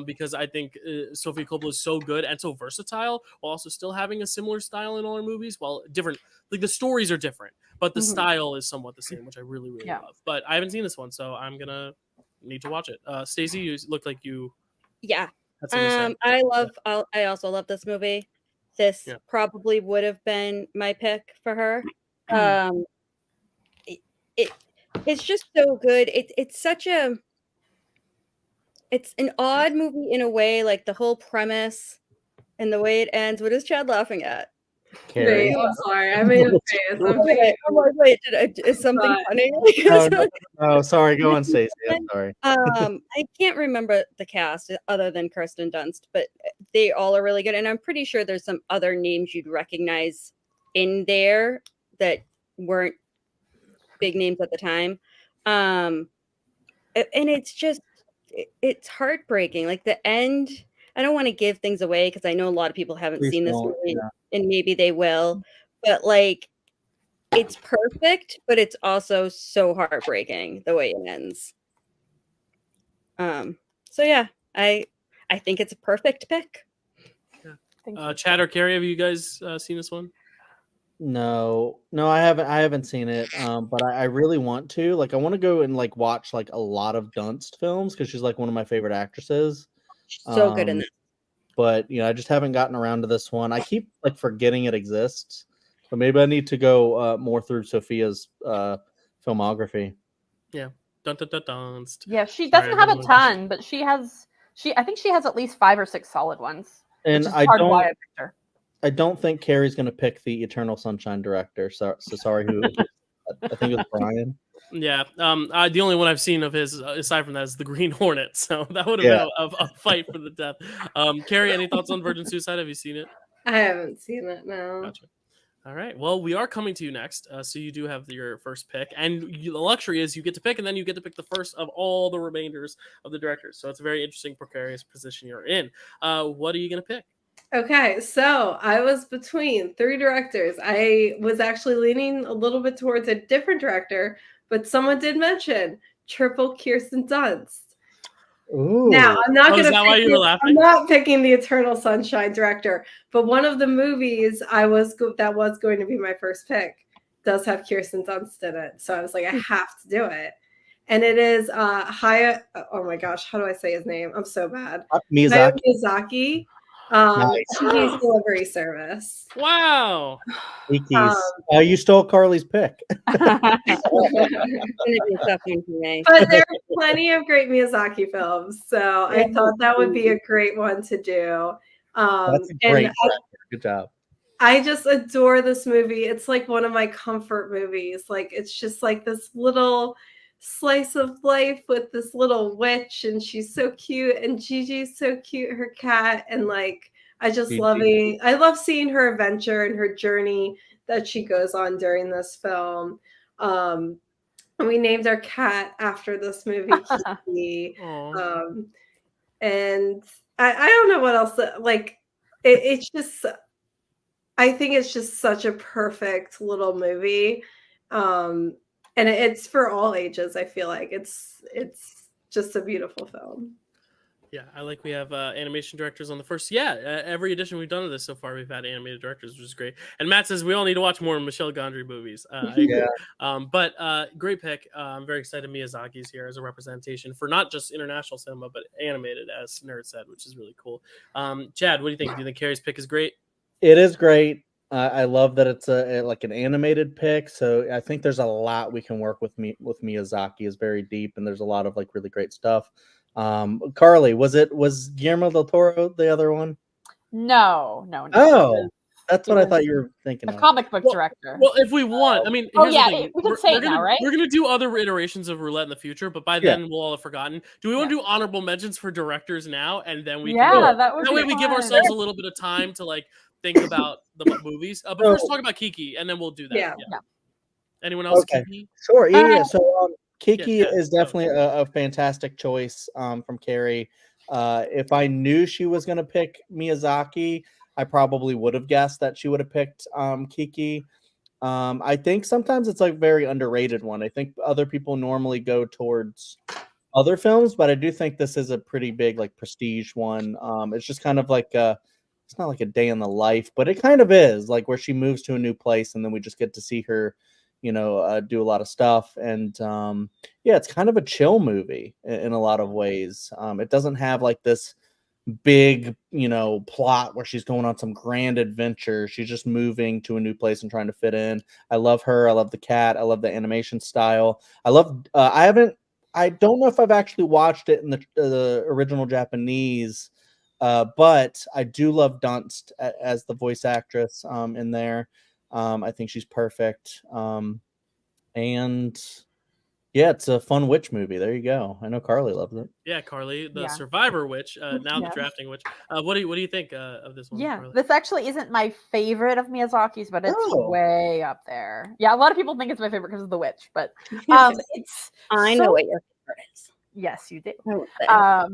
because I think Sofia Coppola is so good and so versatile while also still having a similar style in all her movies. While different, like the stories are different, but the style is somewhat the same, which I really, really love. But I haven't seen this one, so I'm gonna need to watch it. Stacy, you look like you. Yeah. That's what you said. I also love this movie. This probably would have been my pick for her. It's just so good. It's an odd movie in a way, like the whole premise and the way it ends. What is Chad laughing at? Carrie. I'm sorry, I made a face. Wait, is something funny? No, sorry, go on, Stacey. I'm sorry. I can't remember the cast other than Kirsten Dunst, but they all are really good, and I'm pretty sure there's some other names you'd recognize in there that weren't big names at the time. And it's heartbreaking. Like the end, I don't want to give things away because I know a lot of people haven't seen this movie, and maybe they will, but like it's perfect, but it's also so heartbreaking the way it ends. So yeah, I think it's a perfect pick. Yeah. Chad or Kerri, have you guys seen this one? No, I haven't seen it. But I really want to. Like, I want to go and like watch like a lot of Dunst films because she's like one of my favorite actresses. So good in this. But I just haven't gotten around to this one. I keep like forgetting it exists. But maybe I need to go more through Sophia's filmography. Yeah. Dunst. Yeah, she doesn't have a ton, but I think she has at least 5 or 6 solid ones. And I picked her. I don't think Kerri's going to pick the Eternal Sunshine director. So sorry, who? I think it was Brian. Yeah. The only one I've seen of his, aside from that, is the Green Hornet. So that would have been a fight for the death. Kerri, any thoughts on Virgin Suicide? Have you seen it? I haven't seen it. No. Gotcha. All right. Well, we are coming to you next. So you do have your first pick. And the luxury is you get to pick, and then you get to pick the first of all the remainders of the directors. So it's a very interesting, precarious position you're in. What are you going to pick? Okay, so I was between 3 directors. I was actually leaning a little bit towards a different director, but someone did mention triple Kirsten Dunst. Ooh. Now, I'm not going to I'm not picking the Eternal Sunshine director, but one of the movies that was going to be my first pick does have Kirsten Dunst in it. So I was like, I have to do it. And it is oh my gosh, how do I say his name? I'm so bad. Miyazaki. Miyazaki. Nice. Kiki's delivery service. Wow. Kiki's. You stole Carly's pick. It's gonna be a tough one for me. But there are plenty of great Miyazaki films, so I thought that would be a great one to do. That's a great Good job. I just adore this movie. It's like one of my comfort movies. Like, it's just like this little slice of life with this little witch, and she's so cute, and Gigi's so cute, her cat, and like I just I love seeing her adventure and her journey that she goes on during this film. And we named our cat after this movie, Kiki. And I don't know what else. Like, it's just, I think it's just such a perfect little movie. And it's for all ages. I feel like it's just a beautiful film. Yeah, I like we have animation directors on the first. Yeah, every edition we've done of this so far, we've had animated directors, which is great. And Matt says we all need to watch more Michel Gondry movies. But great pick. I'm very excited Miyazaki's here as a representation for not just international cinema, but animated, as Nerd said, which is really cool. Chad, what do you think? Do you think Kerri's pick is great? It is great. I love that it's like an animated pick. So I think there's a lot we can work with Miyazaki. Is very deep, and there's a lot of like really great stuff. Carly, was Guillermo del Toro the other one? No. Oh, that's what I thought you were thinking of. A comic book director. Well, if we want, I mean, we can say it now, right? We're gonna do other iterations of Roulette in the future, but by then we'll all have forgotten. Do we want to do honorable mentions for directors now, and then we can that would that way be we fun. give ourselves a little bit of time to like think about the movies. But first, talk about Kiki, and then we'll do that. Yeah. Anyone else? Okay. Kiki? Sure. Yeah. So Kiki is definitely a fantastic choice from Kerri. If I knew she was going to pick Miyazaki, I probably would have guessed that she would have picked Kiki. I think sometimes it's like a very underrated one. I think other people normally go towards other films, but I do think this is a pretty big like prestige one. It's just kind of like it's not like a day in the life, but it kind of is like where she moves to a new place and then we just get to see her do a lot of stuff. And it's kind of a chill movie in a lot of ways. It doesn't have like this big, plot where she's going on some grand adventure. She's just moving to a new place and trying to fit in. I love her. I love the cat. I love the animation style. I love, I don't know if I've actually watched it in the original Japanese, but I do love Dunst as the voice actress in there. I think she's perfect. And yeah, it's a fun witch movie. There you go. I know Carly loves it. Yeah, Carly, the survivor witch, now the drafting witch. What do you think of this one? Yeah, Carly? this actually isn't my favorite of Miyazaki's, but it's way up there. Yeah, a lot of people think it's my favorite because of the witch, but it's I know what your favorite is. Yes, you do. I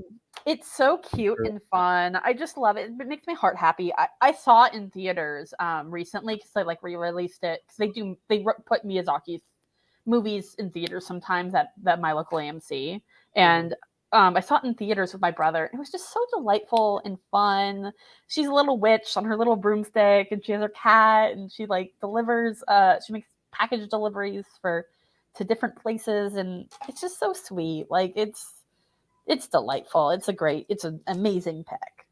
It's so cute and fun. I just love it. It makes my heart happy. I saw it in theaters recently because they like re-released it because they put Miyazaki's movies in theaters sometimes at my local AMC, and I saw it in theaters with my brother. It was just so delightful and fun. She's a little witch on her little broomstick, and she has her cat, and she like delivers. She makes package deliveries to different places, and it's just so sweet. Like it's delightful. It's an amazing pick.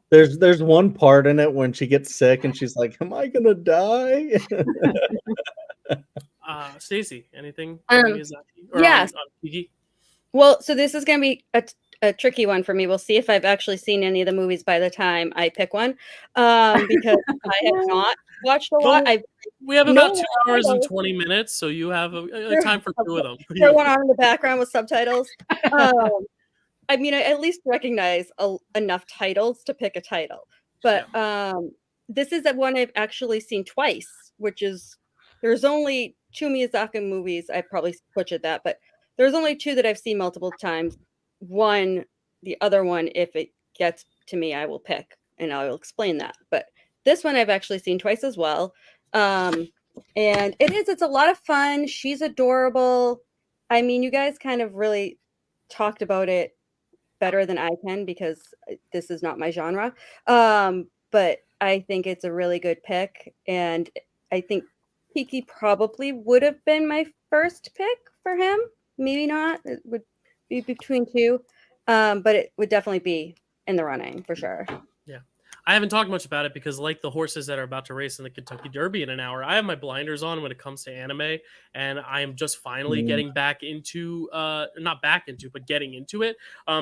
There's one part in it when she gets sick and she's like, "Am I gonna die?" Stacy, anything? Yes. On Kiki? Well, so this is going to be a tricky one for me. We'll see if I've actually seen any of the movies by the time I pick one, because I have not watched a lot. We have about 2 hours and 20 minutes, so you have a time for 2 of them. Throw one on in the background with subtitles. I mean, I at least recognize enough titles to pick a title, but this is the one I've actually seen twice, which is there's only 2 Miyazaki movies. I probably butchered that, but there's only 2 that I've seen multiple times. The other one, if it gets to me, I will pick and I will explain that. But this one I've actually seen twice as well. And it's a lot of fun. She's adorable. I mean, you guys kind of really talked about it better than I can because this is not my genre. But I think it's a really good pick. And I think Kiki probably would have been my first pick for him. Maybe not. It would be between 2. But it would definitely be in the running for sure. Yeah. I haven't talked much about it because, like the horses that are about to race in the Kentucky Derby in an hour, I have my blinders on when it comes to anime, and I am just finally getting back into, not back into, but getting into it.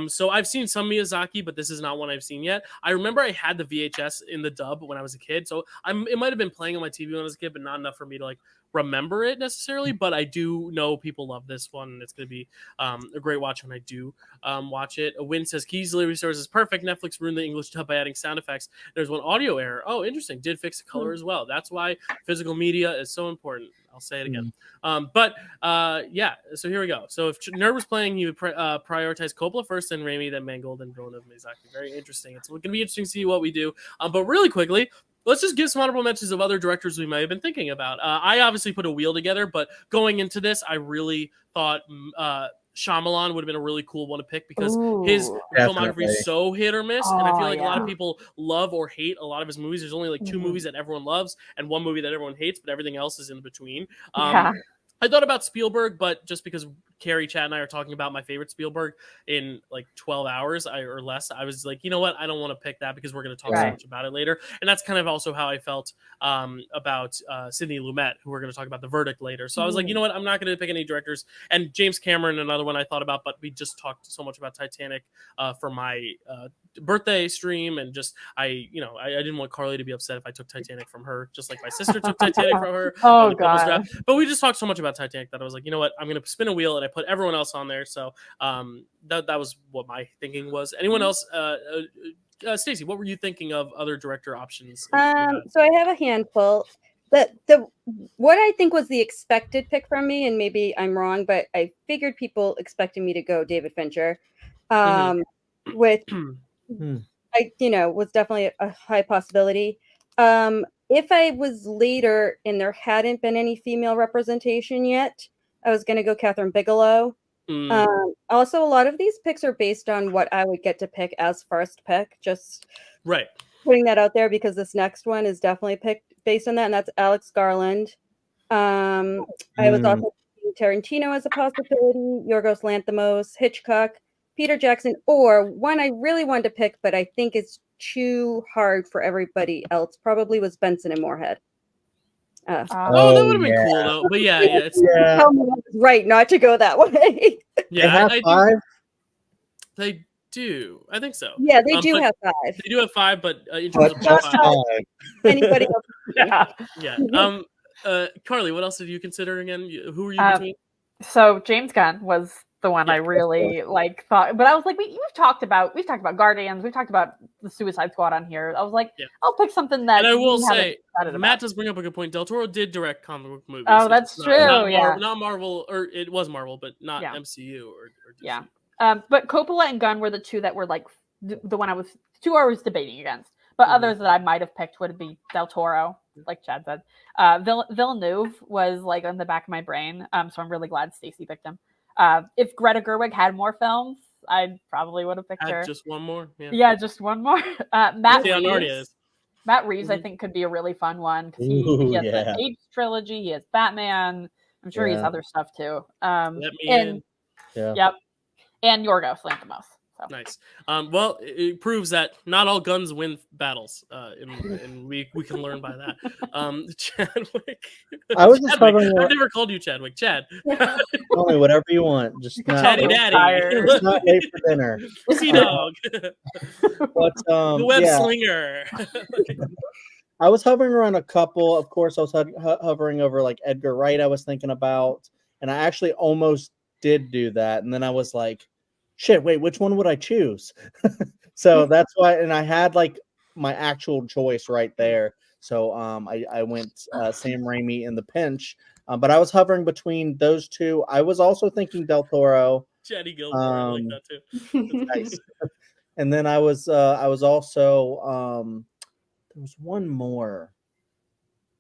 So I've seen some Miyazaki, but this is not one I've seen yet. I remember I had the VHS in the dub when I was a kid, so it might have been playing on my TV when I was a kid, but not enough for me to like remember it necessarily. But I do know people love this one, and it's going to be a great watch when I do watch it. Win says Keys Delivery Stores is perfect. Netflix ruined the English dub by adding sound effects. There's one audio error. Oh, interesting. Did fix the color as well. That's why physical media is so important. I'll say it again. Yeah, so here we go. So if Nerd was playing, he would prioritize Coppola first, then Raimi, then Mangold, then Villeneuve, Miyazaki. Very interesting. It's going to be interesting to see what we do. But really quickly, let's just give some honorable mentions of other directors we might have been thinking about. I obviously put a wheel together, but going into this, I really thought Shyamalan would have been a really cool one to pick because his filmography is so hit or miss, and I feel like a lot of people love or hate a lot of his movies. There's only like 2 movies that everyone loves and 1 movie that everyone hates, but everything else is in between. I thought about Spielberg, but just because Kerri, Chad, and I are talking about my favorite Spielberg in like 12 hours or less, I was like, you know what? I don't want to pick that because we're going to talk so much about it later. And that's kind of also how I felt about Sidney Lumet, who we're going to talk about The Verdict later. So I was like, you know what? I'm not going to pick any directors. And James Cameron, another one I thought about, but we just talked so much about Titanic for my birthday stream, and just I didn't want Carly to be upset if I took Titanic from her, just like my sister took Titanic from her. Oh god! But we just talked so much about Titanic that I was like, you know what, I'm gonna spin a wheel, and I put everyone else on there. So that was what my thinking was. Anyone else? Stacy, what were you thinking of other director options? So I have a handful. What I think was the expected pick from me, and maybe I'm wrong, but I figured people expected me to go David Fincher, with I was definitely a high possibility. If I was later and there hadn't been any female representation yet, I was going to go Catherine Bigelow. Also, a lot of these picks are based on what I would get to pick as first pick. Just putting that out there because this next one is definitely picked based on that, and that's Alex Garland. I was also thinking Tarantino as a possibility, Yorgos Lanthimos, Hitchcock, Peter Jackson, or one I really wanted to pick, but I think it's too hard for everybody else. Probably was Benson and Moorhead. That would have been cool though. But it's right not to go that way. They do. I think so. Yeah, they do have 5. They do have 5, but in terms of just 5. Anybody else? Carly, what else did you consider again? Who were you between? So James Gunn was the one I really thought, but I was like, we've talked about Guardians, we've talked about the Suicide Squad on here. I was like, I'll pick something that. And I will say, Matt does bring up a good point. Del Toro did direct comic book movies. Oh, that's true. Not Marvel, or it was Marvel, but not MCU or DC. But Coppola and Gunn were the 2 that were like the one I was 2 hours debating against. But others that I might have picked would be Del Toro, like Chad said. Villeneuve was like on the back of my brain, so I'm really glad Stacy picked him. If Greta Gerwig had more films, I probably would have picked her. Just one more? Yeah, just one more. Matt Reeves. Matt Reeves, Mm-hmm. I think, could be a really fun one because he has the Apes trilogy, he has Batman. I'm sure he has other stuff too. And Yorgos Lanthimos. So. Nice. Well, it proves that not all guns win battles, and we can learn by that. Chadwick. I was just I've never called you Chadwick. Chad. Call me whatever you want. Just not, Chatty Daddy. Just not late for dinner. Sea Dog. But the Web Slinger. I was hovering around a couple. Of course, I was hovering over like Edgar Wright. I was thinking about, and I actually almost did do that, and then I was like, shit, wait, which one would I choose? So that's why, and I had like my actual choice right there. So I went Sam Raimi in the pinch, but I was hovering between those 2. I was also thinking Del Toro. Chatty Gilmore, I like that too. Nice. And then I was also there was one more.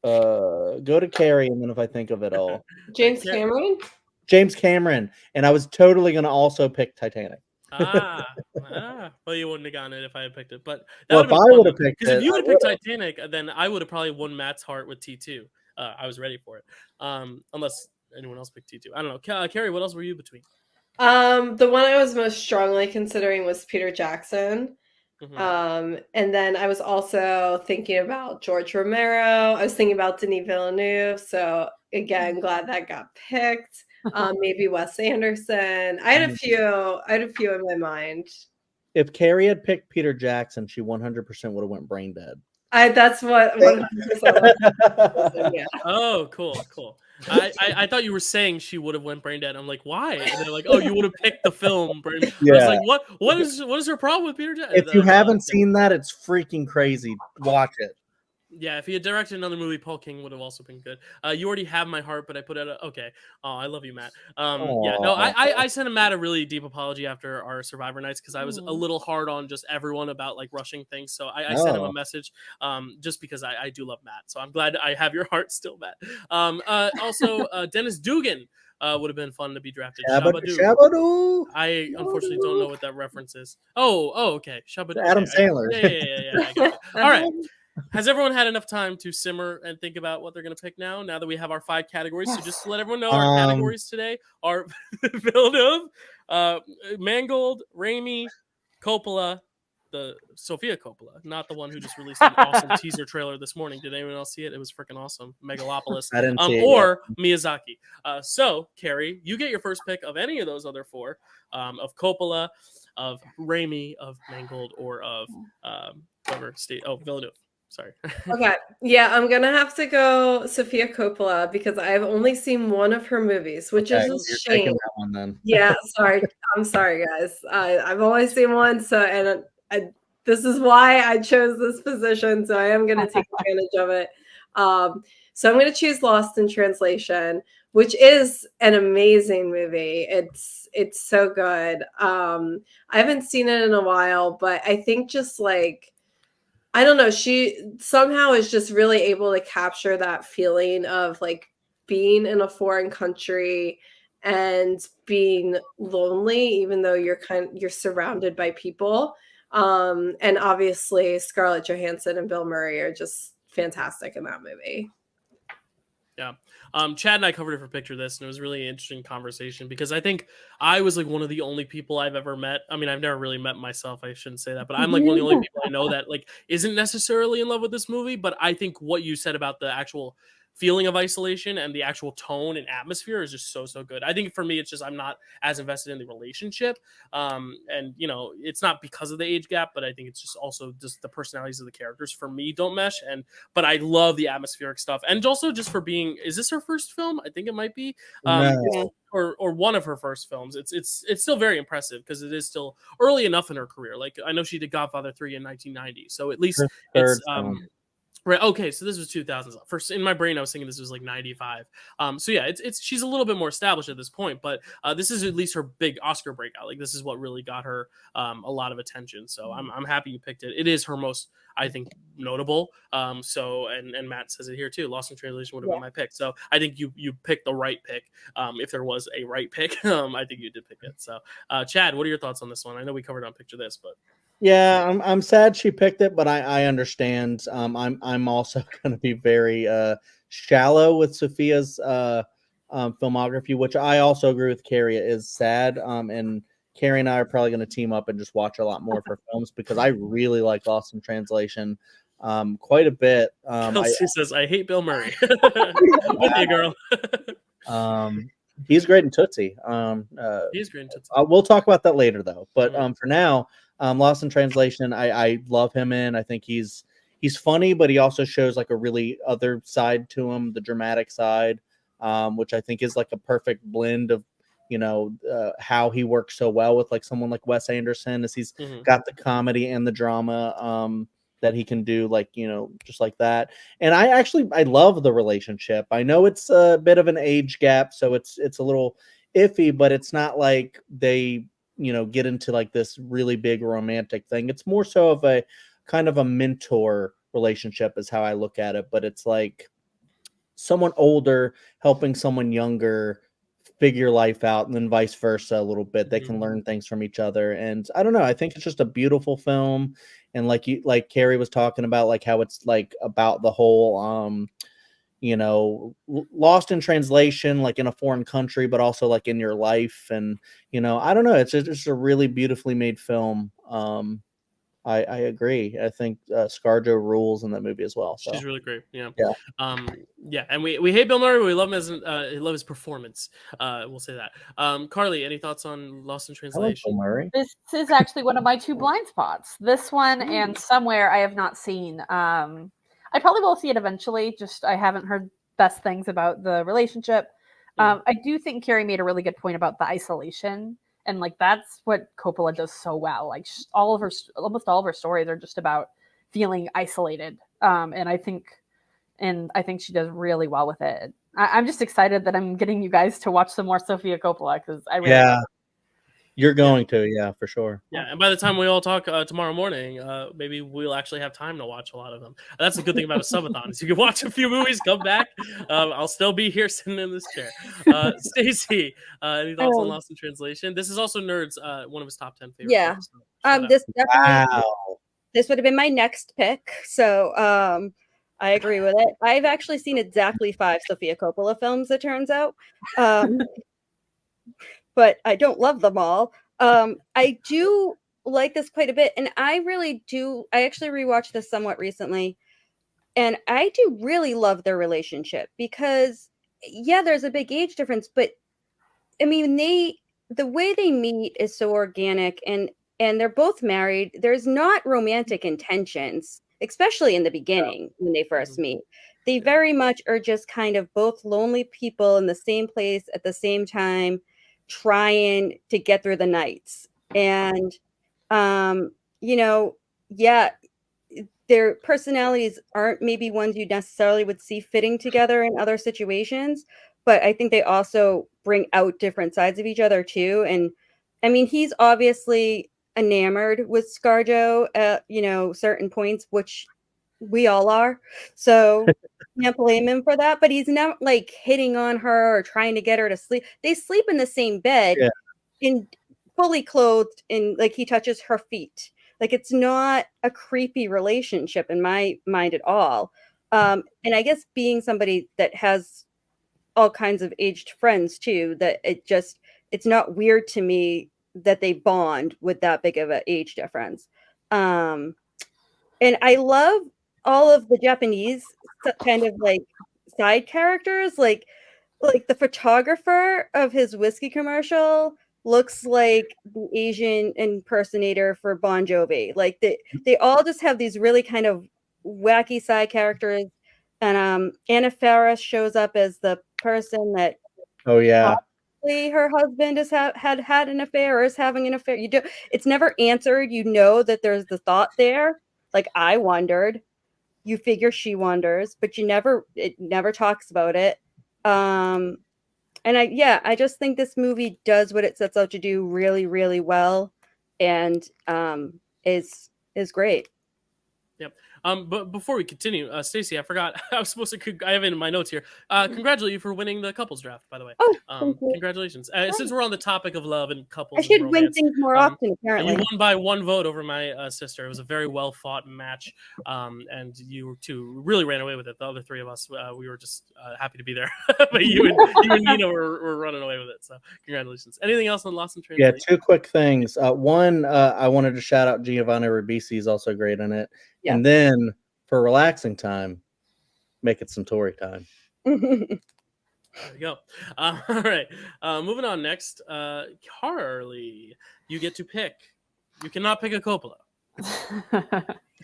Go to Kerri, and then if I think of it all. James Cameron? James Cameron, and I was totally going to also pick Titanic. Well, you wouldn't have gotten it if I had picked it, but if I would have picked it, because if you would have picked Titanic, then I would have probably won Matt's heart with T2. I was ready for it, unless anyone else picked T2. I don't know. Kerri, what else were you between? The one I was most strongly considering was Peter Jackson. And then I was also thinking about George Romero. I was thinking about Denis Villeneuve. So again, glad that got picked. Maybe Wes Anderson. I had a few in my mind. If Kerri had picked Peter Jackson, she 100% would have went brain dead. That's what 100%. Yeah. Oh, cool. I thought you were saying she would have went brain dead. I'm like, why? And they're like, oh, you would have picked the film. Yeah. I was like, what is her problem with Peter Jackson? If you haven't seen that, it's freaking crazy. Watch it. Yeah, if he had directed another movie, Paul King would have also been good. You already have my heart, but I put it okay. Oh, I love you, Matt. Yeah, no, I sent Matt a really deep apology after our Survivor nights because I was a little hard on just everyone about like rushing things. So I sent him a message just because I do love Matt. So I'm glad I have your heart still, Matt. Also, Dennis Dugan would have been fun to be drafted. Shabba-doo. I unfortunately don't know what that reference is. Oh, okay. Shabba-doo. Adam Sandler. Yeah. All right. Has everyone had enough time to simmer and think about what they're going to pick now that we have our 5 categories? So just to let everyone know, our categories today are Villeneuve, Mangold, Raimi, Coppola, the Sofia Coppola, not the one who just released an awesome teaser trailer this morning. Did anyone else see it? It was freaking awesome. Megalopolis. I didn't see it or yet. Miyazaki. So, Kerri, you get your first pick of any of those other 4, of Coppola, of Raimi, of Mangold, or of Villeneuve. Sorry. Okay. Yeah, I'm going to have to go Sofia Coppola because I've only seen one of her movies, which is a shame. That one, then. Yeah, sorry. I'm sorry, guys. I've only seen one, so this is why I chose this position, so I am going to take advantage of it. So I'm going to choose Lost in Translation, which is an amazing movie. It's so good. I haven't seen it in a while, but I think just like I don't know. She somehow is just really able to capture that feeling of like being in a foreign country and being lonely, even though you're surrounded by people. And obviously Scarlett Johansson and Bill Murray are just fantastic in that movie. Yeah. Chad and I covered it for Picture This, and it was a really interesting conversation because I think I was like one of the only people I've ever met. I mean, I've never really met myself. I shouldn't say that, but I'm like one of the only people I know that like isn't necessarily in love with this movie. But I think what you said about the actual feeling of isolation and the actual tone and atmosphere is just so good. I think for me, it's just I'm not as invested in the relationship, and you know, it's not because of the age gap, but I think it's just also just the personalities of the characters for me don't mesh. But I love the atmospheric stuff, and also just for being. Is this her first film? I think it might be. No. Or one of her first films. It's still very impressive because it is still early enough in her career. Like I know she did Godfather 3 in 1990, so at least it's right. Okay, so this was 2000s. First, in my brain, I was thinking this was like 95. So yeah, it's she's a little bit more established at this point, but this is at least her big Oscar breakout. Like this is what really got her a lot of attention. So I'm happy you picked it. It is her most, I think, notable. So and Matt says it here too. Lost in Translation would have been my pick. So I think you picked the right pick. If there was a right pick, I think you did pick it. So Chad, what are your thoughts on this one? I know we covered on Picture This, but. Yeah, I'm sad she picked it, but I understand. I'm also going to be very shallow with Sophia's filmography, which I also agree with Kerri is sad. And Kerri and I are probably going to team up and just watch a lot more of her films because I really like Lost in Translation quite a bit. Kelsey says, "I hate Bill Murray." With you, girl. He's great in Tootsie. He's great in Tootsie. We'll talk about that later, though. But for now. Lost in Translation, I love him in. I think he's funny, but he also shows like a really other side to him, the dramatic side, which I think is like a perfect blend of, you know, how he works so well with like someone like Wes Anderson, as he's got the comedy and the drama that he can do, like, you know, just like that. And I love the relationship. I know it's a bit of an age gap, so it's a little iffy, but it's not like they, you know, get into like this really big romantic thing. It's more so of a kind of a mentor relationship is how I look at it. But it's like someone older helping someone younger figure life out, and then vice versa a little bit. They can learn things from each other. And I don't know, I think it's just a beautiful film. And like Kerri was talking about, like how it's like about the whole you know, lost in translation, like in a foreign country, but also like in your life. And, you know, I don't know. It's just a really beautifully made film. I agree. I think ScarJo rules in that movie as well. So She's really great. Yeah. Yeah. Yeah. And we hate Bill Murray, but we love him as we love his performance. We'll say that. Carly, any thoughts on Lost in I like Translation? Bill Murray. This is actually one of my 2 blind spots. This one and Somewhere I have not seen. I probably will see it eventually. Just I haven't heard best things about the relationship. I do think Kerri made a really good point about the isolation, and like that's what Coppola does so well. Like almost all of her stories are just about feeling isolated, and I think she does really well with it. I'm just excited that I'm getting you guys to watch some more Sofia Coppola because I really You're going to, for sure. Yeah, and by the time we all talk tomorrow morning, maybe we'll actually have time to watch a lot of them. That's the good thing about a subathon is you can watch a few movies, come back. I'll still be here sitting in this chair. Stacy, any thoughts on Lost in Translation? This is also Nerd's one of his top 10 favorite. Yeah. Films, so This definitely Wow. this would have been my next pick. So I agree with it. I've actually seen exactly 5 Sofia Coppola films, it turns out. But I don't love them all. I do like this quite a bit. And I really do. I actually rewatched this somewhat recently. And I do really love their relationship because, yeah, there's a big age difference. But, I mean, the way they meet is so organic. And they're both married. There's not romantic intentions, especially in the beginning when they first meet. They very much are just kind of both lonely people in the same place at the same time, trying to get through the nights. And their personalities aren't maybe ones you necessarily would see fitting together in other situations, but I think they also bring out different sides of each other too. And I mean, he's obviously enamored with ScarJo at certain points, which we all are. So can't blame him for that, but he's not like hitting on her or trying to get her to sleep. They sleep in the same bed, in fully clothed, and like he touches her feet. Like it's not a creepy relationship in my mind at all. And I guess being somebody that has all kinds of aged friends too, that it's not weird to me that they bond with that big of an age difference. And I love all of the Japanese kind of like side characters, like the photographer of his whiskey commercial looks like the Asian impersonator for Bon Jovi. Like they all just have these really kind of wacky side characters. And Anna Faris shows up as the person that her husband has had an affair or is having an affair. It's never answered. You know that there's the thought there. Like I wondered. You figure she wonders, but it never talks about it. And I just think this movie does what it sets out to do really, really well, and is great. Yep. But before we continue, Stacy, I forgot. I was supposed to. I have it in my notes here. Congratulate you for winning the couples draft, by the way. Oh, congratulations! Since we're on the topic of love and couples, I should and win romance, things more often. Apparently, you won by 1 vote over my sister. It was a very well fought match, and you two really ran away with it. The other 3 of us, we were just happy to be there, but you and Nina were running away with it. So congratulations! Anything else on Lost in Translation? Yeah, 2 quick things. One, I wanted to shout out Giovanni Ribisi. Is also great in it. Yeah. And then for relaxing time, make it some Tory time. There you go. All right. Moving on next. Carly, you get to pick. You cannot pick a Coppola.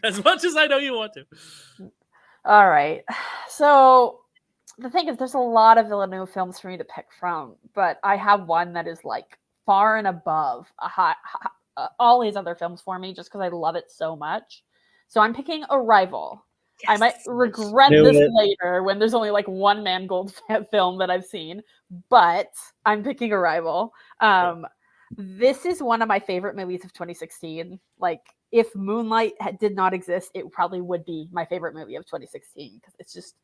As much as I know you want to. All right. So the thing is, there's a lot of Villeneuve films for me to pick from, but I have one that is like far and above all his other films for me just because I love it so much. So I'm picking Arrival. Yes. I might regret this later when there's only like one Mangold film that I've seen, but I'm picking Arrival. This is one of my favorite movies of 2016. Like, if Moonlight did not exist, it probably would be my favorite movie of 2016 because it's just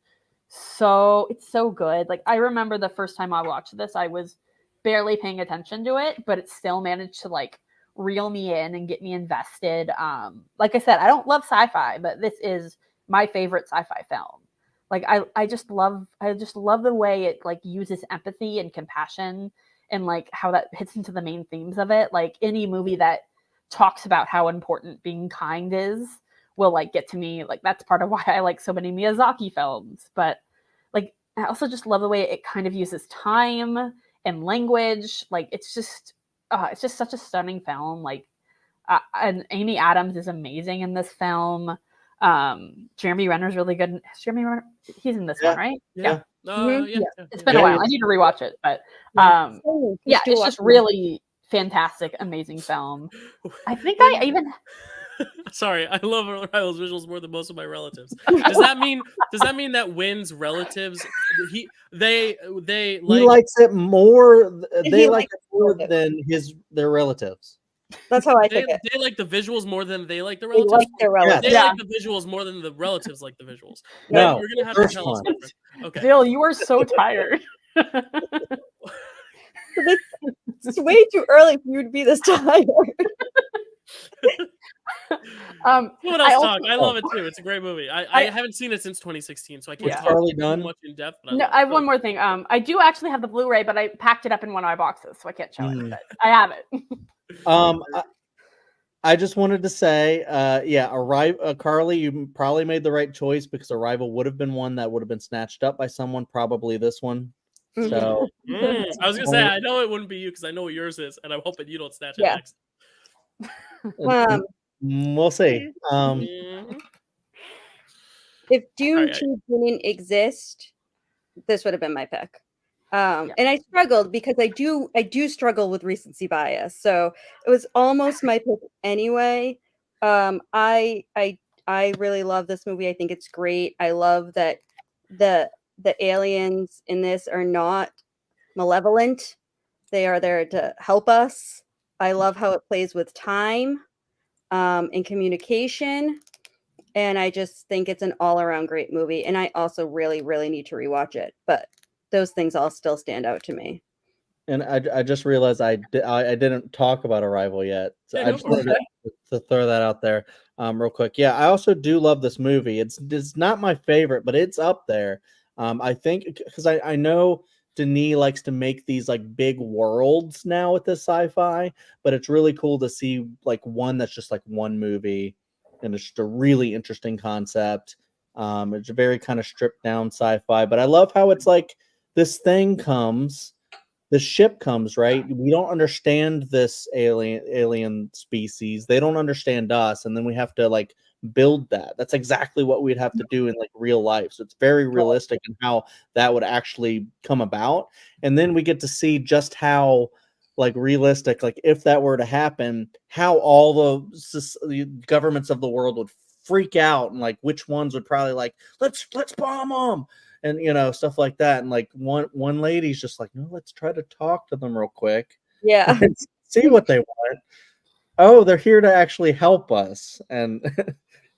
it's so good. Like, I remember the first time I watched this, I was barely paying attention to it, but it still managed to like reel me in and get me invested. Like I said, I don't love sci-fi, but this is my favorite sci-fi film. Like I just love the way it like uses empathy and compassion and like how that hits into the main themes of it. Like any movie that talks about how important being kind is will like get to me. Like that's part of why I like so many Miyazaki films. But like I also just love the way it kind of uses time and language. Like it's just such a stunning film. Like and Amy Adams is amazing in this film. Jeremy Renner's really good. Jeremy Renner, he's in this one, right? Yeah. It's been a while. I need to rewatch it, but it's just really fantastic, amazing film. I think I even. Sorry, I love Arrival's visuals more than most of my relatives. Does that mean that Wynn's relatives he likes it more? They like it more than their relatives. That's how I take it. They like the visuals more than they like the They relatives. like their relatives. They like the visuals more than the relatives like the visuals. No, you're gonna have to tell us different. Okay. Dyl, you are so tired. It's way too early for you to be this tired. What else talk? I love it too. It's a great movie. I haven't seen it since 2016, so I can't talk too much in depth. No, I have one more thing. I do actually have the Blu-ray, but I packed it up in one of my boxes, so I can't show it. But I have it. I just wanted to say, Carly, you probably made the right choice because Arrival would have been one that would have been snatched up by someone, probably this one. So I was gonna say, I know it wouldn't be you because I know what yours is, and I'm hoping you don't snatch it next. We'll see. If Dune 2 didn't exist, this would have been my pick. And I struggled because I do struggle with recency bias. So it was almost my pick anyway. I really love this movie. I think it's great. I love that the aliens in this are not malevolent. They are there to help us. I love how it plays with time and communication. And I just think it's an all-around great movie. And I also really, really need to rewatch it. But those things all still stand out to me. And I just realized I didn't talk about Arrival yet. So I just wanted to throw that out there real quick. Yeah, I also do love this movie. It's not my favorite, but it's up there. I think because I know Denis likes to make these like big worlds now with this sci-fi, but it's really cool to see like one that's just like one movie and it's just a really interesting concept. It's a very kind of stripped down sci-fi, but I love how it's like this ship comes, right? We don't understand this alien species. They don't understand us. And then we have to like build that. That's exactly what we'd have to do in like real life. So it's very realistic in how that would actually come about. And then we get to see just how like realistic, like if that were to happen, how all the governments of the world would freak out and like which ones would probably like, let's bomb them. And stuff like that. And like one lady's just like, no, let's try to talk to them real quick. Yeah. And see what they want. Oh, they're here to actually help us. And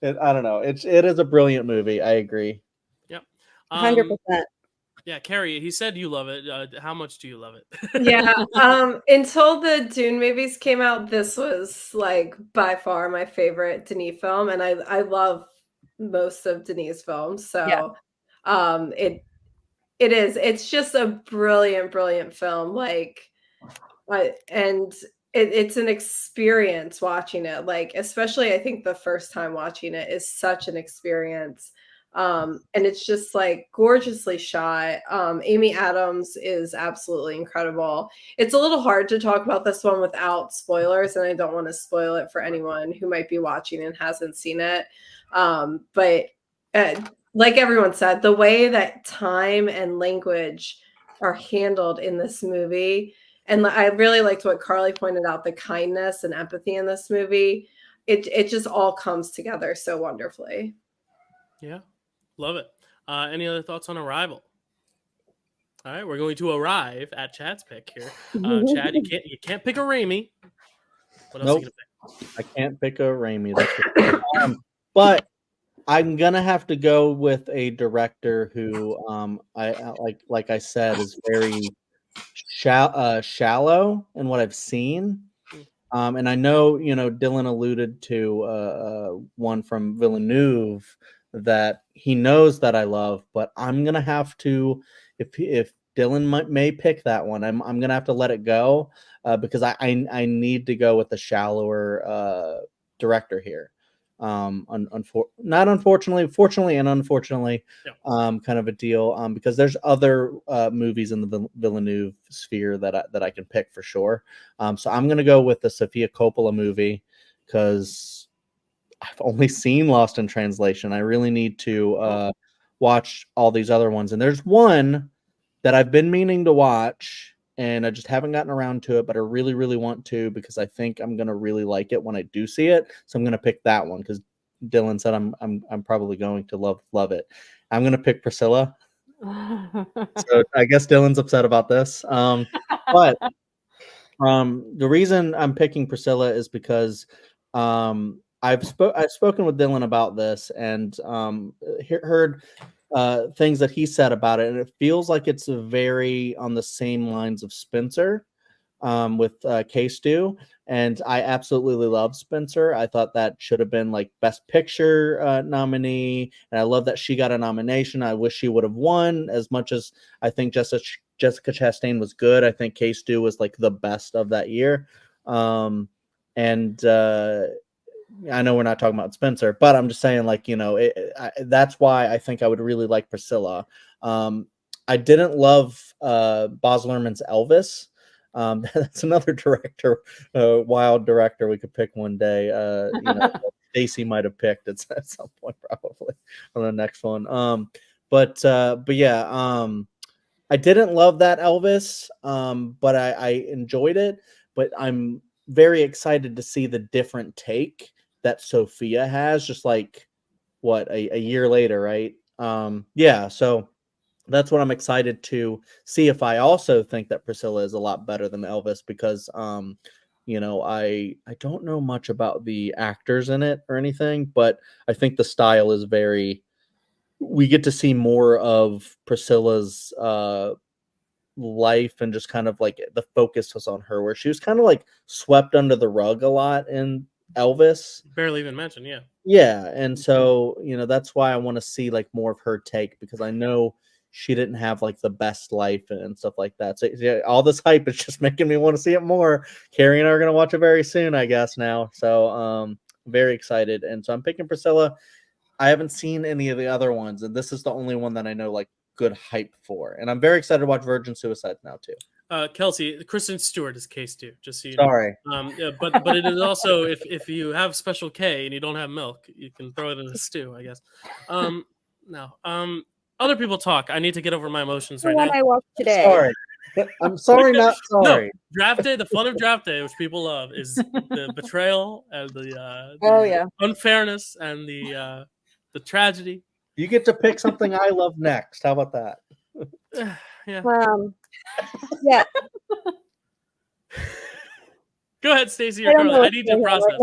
I don't know. It is a brilliant movie. I agree. Yep. 100%. Yeah, Kerri, he said you love it. How much do you love it? Yeah. Until the Dune movies came out, this was like by far my favorite Denis film. And I love most of Denis' films. So it's just a brilliant film. Like, and it's an experience watching it. Like, especially I think the first time watching it is such an experience. And it's just like gorgeously shot. Amy Adams is absolutely incredible. It's a little hard to talk about this one without spoilers, and I don't want to spoil it for anyone who might be watching and hasn't seen it. But like everyone said, the way that time and language are handled in this movie, and I really liked what Carly pointed out, the kindness and empathy in this movie. It just all comes together so wonderfully. Yeah, love it. Any other thoughts on Arrival? All right, we're going to arrive at Chad's pick here. Chad, you can't pick a Raimi. What else are you gonna pick? I can't pick a Raimi. That's but I'm gonna have to go with a director who I like I said is very shallow in what I've seen. And I know Dylan alluded to one from Villeneuve that he knows that I love, but I'm gonna have to if Dylan may pick that one, I'm gonna have to let it go. because I need to go with the shallower director here. Not unfortunately, fortunately and unfortunately, kind of a deal. Because there's other movies in the Villeneuve sphere that I can pick for sure. So I'm gonna go with the Sofia Coppola movie because I've only seen Lost in Translation. I really need to watch all these other ones, and there's one that I've been meaning to watch, and I just haven't gotten around to it, but I really, really want to because I think I'm gonna really like it when I do see it. So I'm gonna pick that one because Dylan said I'm probably going to love it. I'm gonna pick Priscilla. So I guess Dylan's upset about this. But the reason I'm picking Priscilla is because I've spoken with Dylan about this and heard things that he said about it, and it feels like it's very on the same lines of Spencer with K-Stew, and I absolutely love Spencer. I thought that should have been like Best Picture nominee, and I love that she got a nomination. I wish she would have won. As much as I think Jessica Chastain was good, I think K-Stew was like the best of that year. And I know we're not talking about Spencer, but I'm just saying, like, that's why I think I would really like Priscilla. I didn't love Baz Luhrmann's Elvis. That's another director, wild director we could pick one day. Stacy might have picked at some point, probably on the next one. But yeah, I didn't love that Elvis, but I enjoyed it. But I'm very excited to see the different take that Sophia has, just like a year later, right? Yeah, so that's what I'm excited to see. If I also think that Priscilla is a lot better than Elvis, because I don't know much about the actors in it or anything, but I think the style is we get to see more of Priscilla's life, and just kind of like the focus was on her, where she was kind of like swept under the rug a lot in Elvis. Barely even mentioned, yeah. Yeah, and so that's why I want to see like more of her take, because I know she didn't have like the best life and stuff like that. So yeah, all this hype is just making me want to see it more. Kerri and I are gonna watch it very soon, I guess now. So very excited, and so I'm picking Priscilla. I haven't seen any of the other ones, and this is the only one that I know like good hype for, and I'm very excited to watch Virgin Suicides now too. Kelsey, Kristen Stewart is K-Stew, just so you Sorry. know. Yeah, but it is also, if you have Special K and you don't have milk, you can throw it in a stew, I guess. Other people talk. I need to get over my emotions right now. I watched today. Sorry. I'm sorry, not sorry. No, draft day, the fun of draft day, which people love, is the betrayal and the unfairness and the tragedy. You get to pick something I love next. How about that? Yeah. Yeah. Go ahead, Stacy or Carly. I need to process.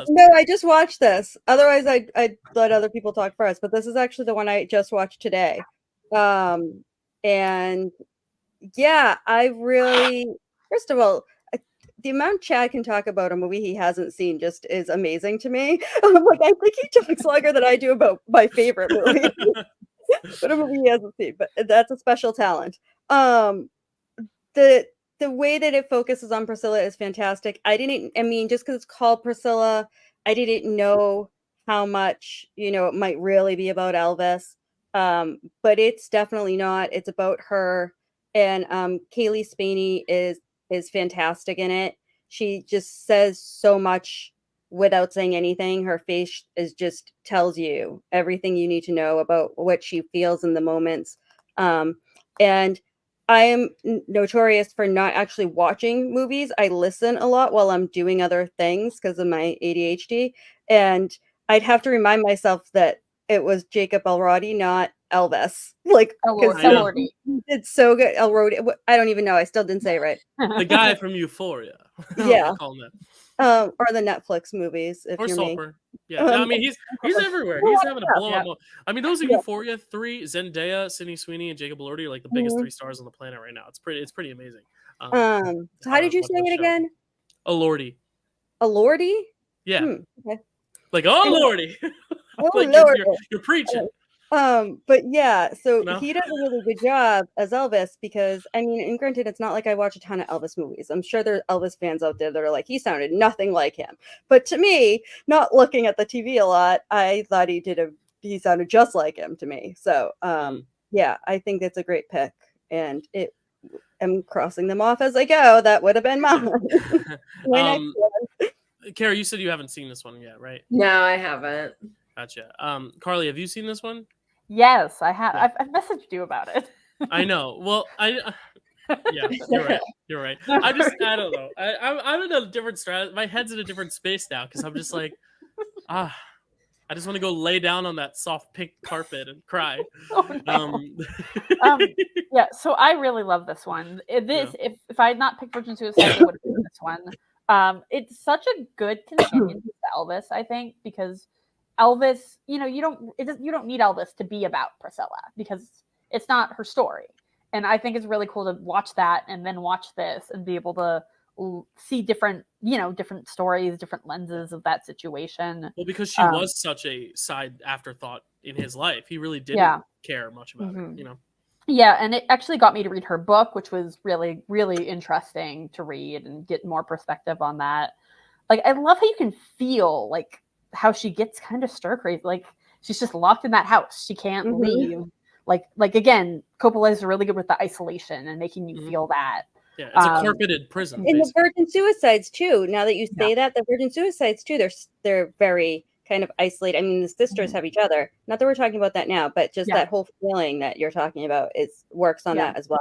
No, I just watched this. Otherwise, I'd let other people talk first. But this is actually the one I just watched today. And yeah, I really, first of all, the amount Chad can talk about a movie he hasn't seen just is amazing to me. Like, I think he talks longer than I do about my favorite movie. But a movie he hasn't seen, but that's a special talent. The way that it focuses on Priscilla is fantastic. Just because it's called Priscilla, I didn't know how much, it might really be about Elvis. But it's definitely not. It's about her. And Kaylee Spaney is fantastic in it. She just says so much without saying anything. Her face just tells you everything you need to know about what she feels in the moments. And I am notorious for not actually watching movies. I listen a lot while I'm doing other things because of my ADHD. And I'd have to remind myself that it was Jacob Elordi, not Elvis. Like, Elordi. It's so good. Elordi. I don't even know. I still didn't say it right. The guy from Euphoria. Yeah. Call him that. Or the Netflix movies. If or you're Sulper. Me. Yeah. I mean, he's everywhere. He's having a blow up. Yeah. I mean, those are Euphoria 3, Zendaya, Sydney Sweeney, and Jacob Elordi are like the biggest 3 stars on the planet right now. It's pretty amazing. So how did you say it again? Elordi. Elordi? Yeah. Okay. Like, oh Lordy. Oh, like Lord. You're preaching. But yeah, so No? he does a really good job as Elvis because I mean, and granted, it's not like I watch a ton of Elvis movies. I'm sure there are Elvis fans out there that are like, he sounded nothing like him. But to me, not looking at the TV a lot, I thought he sounded just like him to me. So yeah, I think that's a great pick, and I'm crossing them off as I go. That would have been mine. My next one. Kerri, you said you haven't seen this one yet, right? No, I haven't. Gotcha. Carly, have you seen this one? Yes, I have. Yeah. I've messaged you about it. I know. Well, yeah, you're right. You're right. I don't know. I'm in a different my head's in a different space now because I'm just like, I just want to go lay down on that soft pink carpet and cry. Oh, no. Yeah, so I really love this one. If I had not picked Virgin Suicide, I would have picked this one. It's such a good companion to Elvis, I think, because Elvis, you don't need Elvis to be about Priscilla because it's not her story. And I think it's really cool to watch that and then watch this and be able to see different stories, different lenses of that situation. Well, because she was such a side afterthought in his life, he really didn't care much about her, Yeah, and it actually got me to read her book, which was really, really interesting to read and get more perspective on that. Like, I love how you can feel like how she gets kind of stir crazy. Like, she's just locked in that house. She can't leave. Like again, Coppola is really good with the isolation and making you feel that. Yeah, it's a carpeted prison. In the Virgin Suicides too. Now that you say that, the Virgin Suicides too, they're very kind of isolated. I mean, the sisters have each other. Not that we're talking about that now, but just that whole feeling that you're talking about works on that as well.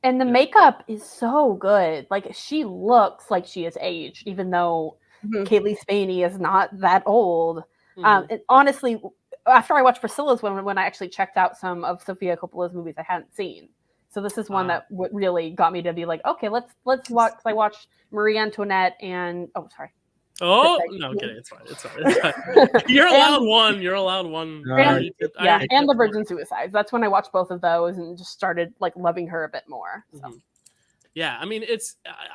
And the makeup is so good. Like, she looks like she is aged, even though Kaylee Spaney is not that old. And honestly, after I watched Priscilla's when I actually checked out some of Sofia Coppola's movies I hadn't seen. So this is one that really got me to be like, okay, let's watch. I watched Marie Antoinette and no, I'm kidding. It's fine. You're allowed one. And the Virgin Suicides. That's when I watched both of those and just started like loving her a bit more. So. Yeah, I mean,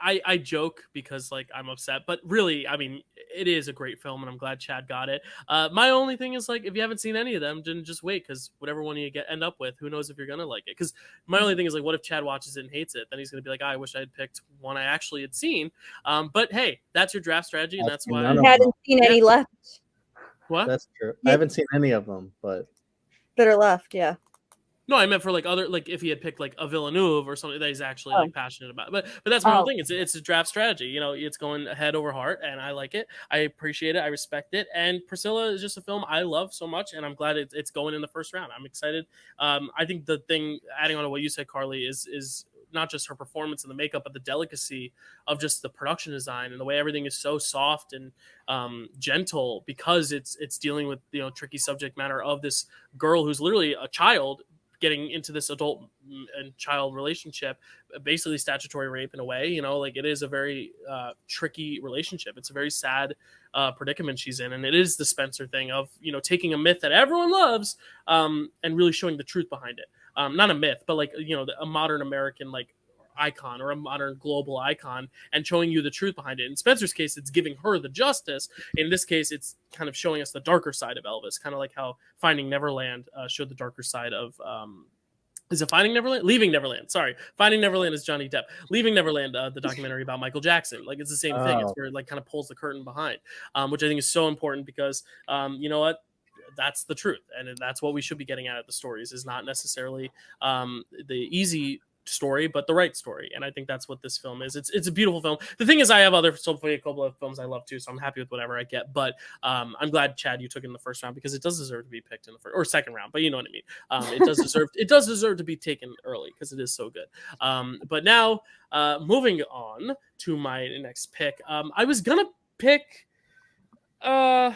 I joke because like I'm upset, but really, I mean, it is a great film, and I'm glad Chad got it. My only thing is like, if you haven't seen any of them, then just wait, because whatever one you end up with, who knows if you're gonna like it? Because my only thing is like, what if Chad watches it and hates it? Then he's gonna be like, I wish I had picked one I actually had seen. But hey, that's your draft strategy, and that's why I hadn't seen any left. What? That's true. I haven't seen any of them, but that are left. Yeah. No, I meant for like other, like if he had picked like a Villeneuve or something that he's actually like passionate about. But that's my whole thing. It's a draft strategy. It's going head over heart, and I like it. I appreciate it. I respect it. And Priscilla is just a film I love so much, and I'm glad it's going in the first round. I'm excited. I think the thing, adding on to what you said, Carly, is not just her performance and the makeup, but the delicacy of just the production design and the way everything is so soft and gentle, because it's dealing with tricky subject matter of this girl who's literally a child getting into this adult and child relationship, basically statutory rape in a way. Like, it is a very tricky relationship. It's a very sad predicament she's in, and it is the Spencer thing of taking a myth that everyone loves and really showing the truth behind it. Not a myth, but like a modern American like icon or a modern global icon, and showing you the truth behind it. In Spencer's case, it's giving her the justice. In this case, it's kind of showing us the darker side of Elvis, kind of like how Finding Neverland showed the darker side of is it Finding Neverland? Leaving Neverland. Sorry. Finding Neverland is Johnny Depp. Leaving Neverland, the documentary about Michael Jackson. Like, it's the same thing. It's where it like kind of pulls the curtain behind, which I think is so important, because you know what? That's the truth. And that's what we should be getting at the stories, is not necessarily the easy story, but the right story. And I think that's what this film is. It's a beautiful film. The thing is, I have other Sofia Coppola films I love too, so I'm happy with whatever I get. But I'm glad, Chad, you took it in the first round, because it does deserve to be picked in the first or second round. But you know what I mean. It does deserve to be taken early, because it is so good. But now, moving on to my next pick, I was gonna pick, kind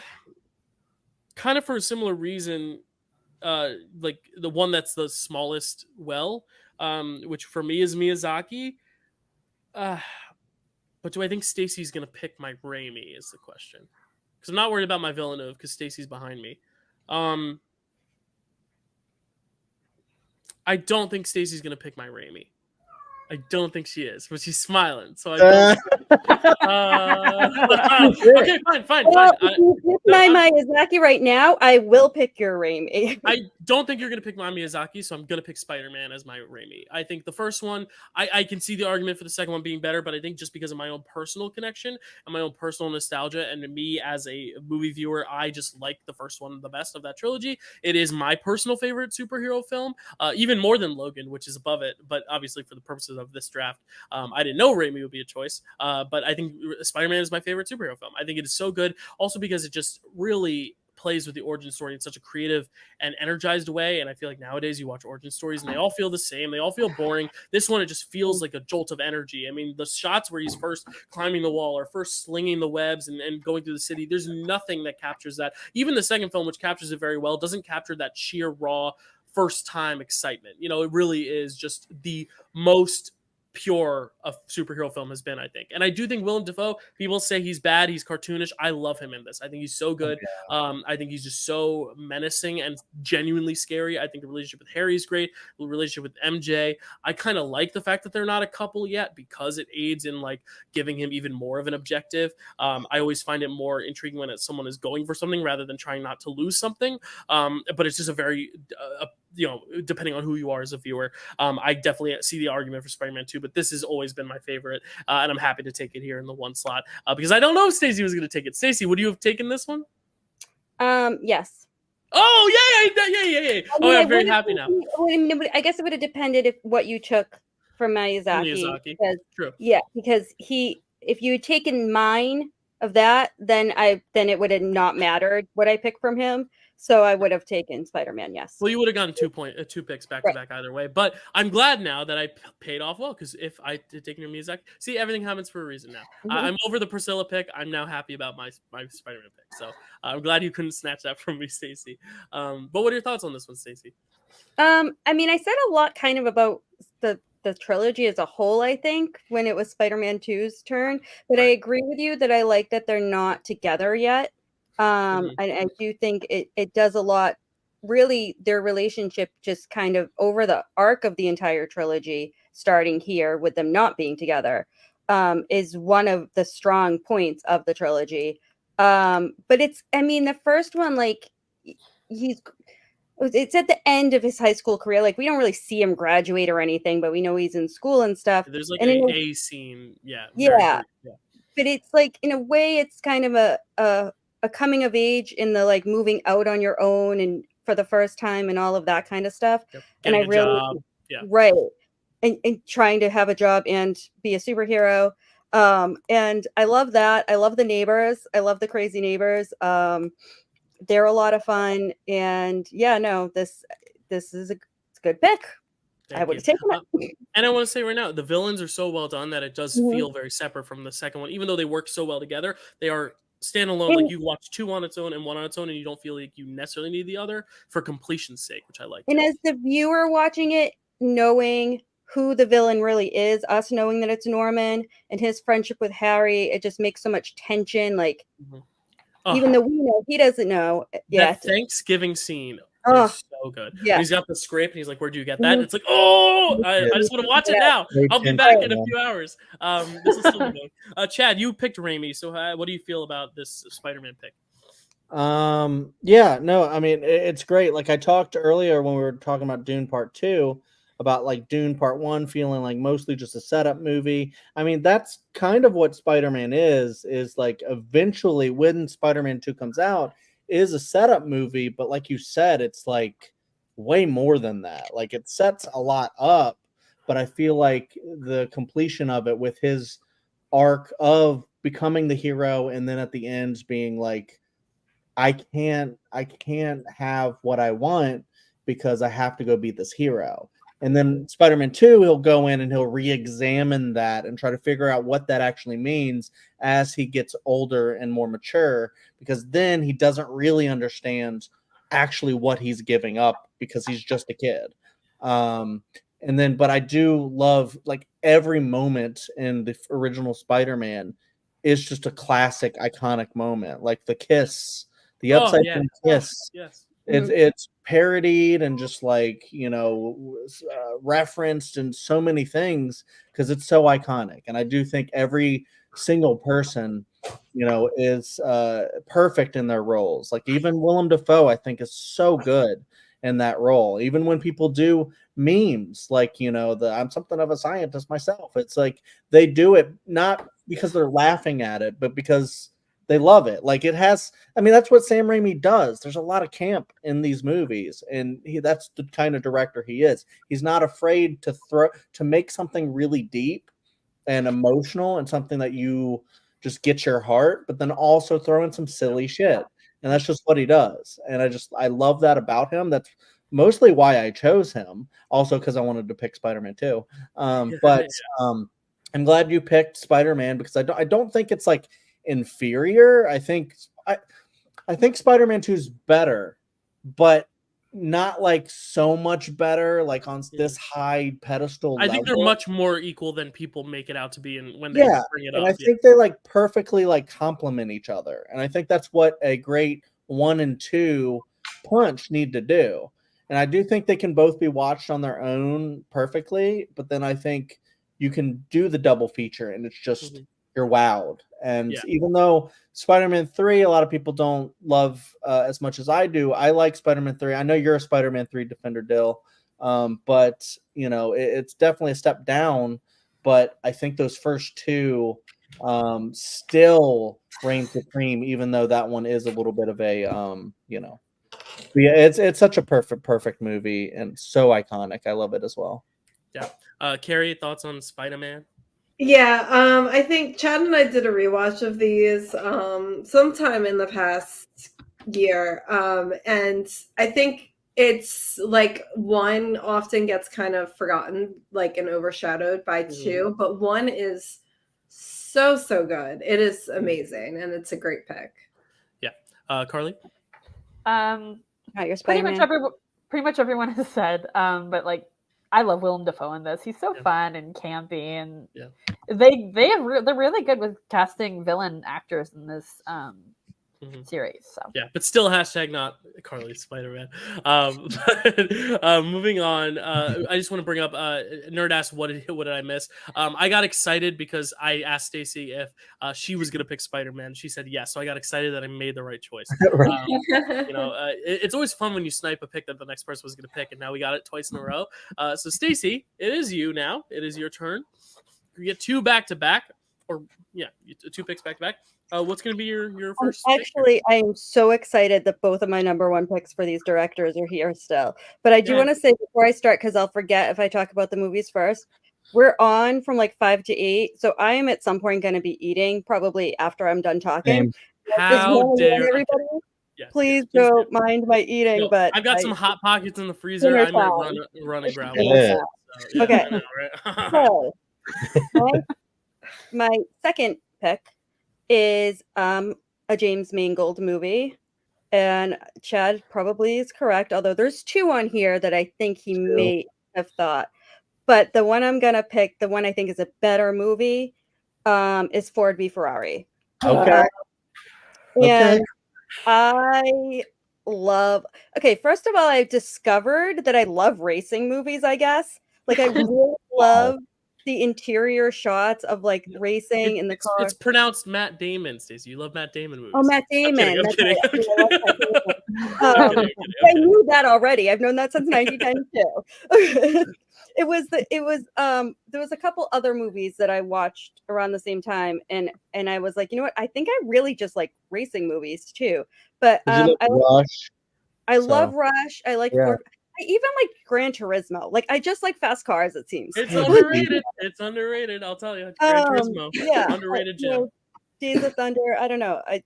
of for a similar reason, like the one that's the smallest which for me is Miyazaki. But do I think Stacy's going to pick my Raimi is the question. Because I'm not worried about my Villeneuve, because Stacy's behind me. I don't think Stacy's going to pick my Raimi. I don't think she is, but she's smiling. So I don't. Okay, fine. Well, if you pick my Miyazaki right now, I will pick your Raimi. don't think you're going to pick my Miyazaki, so I'm going to pick Spider-Man as my Raimi. I think the first one, I can see the argument for the second one being better, but I think just because of my own personal connection and my own personal nostalgia, and me as a movie viewer, I just like the first one the best of that trilogy. It is my personal favorite superhero film, even more than Logan, which is above it. But obviously, for the purposes of this draft, I didn't know Raimi would be a choice. But I think Spider-Man is my favorite superhero film. I think it is so good, also because it just really plays with the origin story in such a creative and energized way. And I feel like nowadays you watch origin stories and they all feel the same. They all feel boring. This one, it just feels like a jolt of energy. I mean, the shots where he's first climbing the wall or first slinging the webs and going through the city, there's nothing that captures that. Even the second film, which captures it very well, doesn't capture that sheer raw first time excitement. You know, it really is just the most pure a superhero film has been, I think. And I do think Willem Dafoe, people say he's bad, he's cartoonish. I love him in this. I think he's so good. I think he's just so menacing and genuinely scary. I think the relationship with Harry is great. The relationship with MJ, I kind of like the fact that they're not a couple yet, because it aids in like giving him even more of an objective. I always find it more intriguing when someone is going for something rather than trying not to lose something. But it's just a very you know, depending on who you are as a viewer, I definitely see the argument for Spider-Man 2, but this has always been my favorite, and I'm happy to take it here in the one slot, because I don't know if Stacy was going to take it. Stacy, would you have taken this one? Yes. Oh, yeah. Oh, I'm very happy now. I guess it would have depended if what you took from Miyazaki. Because, true. Yeah, because if you had taken mine of that, then it would have not mattered what I picked from him. So I would have taken Spider-Man, yes. Well, you would have gotten 2 picks back to back either way. But I'm glad now that I paid off well, because if I had taken your Miyazaki, see, everything happens for a reason now. I'm over the Priscilla pick. I'm now happy about my Spider-Man pick. So I'm glad you couldn't snatch that from me, Stacy. But what are your thoughts on this one, Stacy? I mean, I said a lot kind of about the trilogy as a whole, I think, when it was Spider-Man 2's turn. But I agree with you that I like that they're not together yet. I do think it does a lot. Really, their relationship just kind of over the arc of the entire trilogy, starting here with them not being together, is one of the strong points of the trilogy. But the first one, like, it's at the end of his high school career. Like, we don't really see him graduate or anything, but we know he's in school and stuff. There's like a scene. Yeah. But it's like, in a way, it's kind of a coming of age in the like moving out on your own and for the first time and all of that kind of stuff. Yep. And I really, right. And trying to have a job and be a superhero. And I love that. I love the neighbors. I love the crazy neighbors. They're a lot of fun. And this is a good pick. I would have taken it. And I want to say right now, the villains are so well done that it does feel very separate from the second one. Even though they work so well together, they are standalone. Like, you watch 2 on its own and 1 on its own, and you don't feel like you necessarily need the other for completion's sake, which I like. And as the viewer watching it, knowing who the villain really is, us knowing that it's Norman and his friendship with Harry, it just makes so much tension. Like, even though we know, he doesn't know yet. That Thanksgiving scene is so good. Yeah. He's got the script and he's like, "Where'd you get that?" And it's like, I just want to watch it now. I'll be back in a few hours. This is so good. Chad, you picked Raimi, so what do you feel about this Spider-Man pick? I mean, it's great. Like, I talked earlier when we were talking about Dune Part 2 about like Dune Part 1 feeling like mostly just a setup movie. I mean, that's kind of what Spider-Man is like, eventually when Spider-Man 2 comes out, is a setup movie, but like you said, it's like way more than that. Like, it sets a lot up, but I feel like the completion of it with his arc of becoming the hero, and then at the end being like, I can't have what I want because I have to go beat this hero. And then Spider-Man 2, he'll go in and he'll re-examine that and try to figure out what that actually means as he gets older and more mature, because then he doesn't really understand actually what he's giving up because he's just a kid. But I do love, like, every moment in the original Spider-Man is just a classic, iconic moment. Like the kiss, the upside down kiss. Yes. It's parodied and just like, referenced in so many things because it's so iconic. And I do think every single person, is perfect in their roles. Like, even Willem Dafoe, I think, is so good in that role. Even when people do memes, like, you know, I'm something of a scientist myself. It's like they do it not because they're laughing at it, but because they love it. Like it has, I mean, that's what Sam Raimi does. There's a lot of camp in these movies, and that's the kind of director he is. He's not afraid to make something really deep and emotional and something that you just get your heart, but then also throw in some silly shit. And that's just what he does. And I love that about him. That's mostly why I chose him. Also because I wanted to pick Spider-Man 2. But I'm glad you picked Spider-Man because I don't think it's like inferior. I think Spider-Man 2 is better, but not like so much better, like on this high pedestal I level. think they're much more equal than people make it out to be, and when they bring it up. I think they like perfectly like complement each other, and I think that's what a great 1 and 2 punch need to do. And I do think they can both be watched on their own perfectly, but then I think you can do the double feature, and it's just you're wowed. And even though Spider-Man 3, a lot of people don't love as much as I do, I like Spider-Man 3. I know you're a Spider-Man 3 defender, Dyl, but you know it's definitely a step down. But I think those first 2 still reign supreme, even though that one is a little bit of a you know. But yeah, it's such a perfect movie and so iconic. I love it as well. Yeah, Kerri, thoughts on Spider-Man? Yeah, I think Chad and I did a rewatch of these sometime in the past year, and I think it's like 1 often gets kind of forgotten, like and overshadowed by 2, but 1 is so good. It is amazing, and it's a great pick. Yeah, Carly. Pretty much everyone has said, but like I love Willem Dafoe in this. He's so fun and campy, and they're really good with casting villain actors in this series. So but still hashtag not Carly Spider-Man. Moving on, I just want to bring up Nerd asked what did I miss. I got excited because I asked Stacy if she was gonna pick Spider-Man. She said yes, so I got excited that I made the right choice. You know, it's always fun when you snipe a pick that the next person was gonna pick, and now we got it twice in a row. So Stacy, it is you now. It is your turn. You get 2 back to back, or 2 picks back to back. What's going to be your first? Actually, I am so excited that both of my number 1 picks for these directors are here still. But I do want to say before I start, because I'll forget if I talk about the movies first, we're on from like 5 to 8. So I am at some point going to be eating, probably after I'm done talking. How dare everybody? Please don't mind my eating, but I've got some Hot Pockets in the freezer. I might run and grab one. So, okay. So my second pick is a James Mangold movie, and Chad probably is correct, although there's 2 on here that I think he may have thought. But the one I'm gonna pick, the one I think is a better movie, is Ford v Ferrari. Okay. And I love. Okay, first of all, I've discovered that I love racing movies. I guess like I really love the interior shots of like racing in the car. It's pronounced Matt Damon, Stacey. You love Matt Damon movies. Oh, Matt Damon. I'm kidding. I knew that already. I've known that since 1992. There was a couple other movies that I watched around the same time, and I was like, you know what? I think I really just like racing movies too. But I love Rush. I like Ford. I even like Gran Turismo. Like I just like fast cars. It seems it's underrated. It's underrated. I'll tell you, Gran Turismo. Underrated gem. Days of Thunder. I don't know. I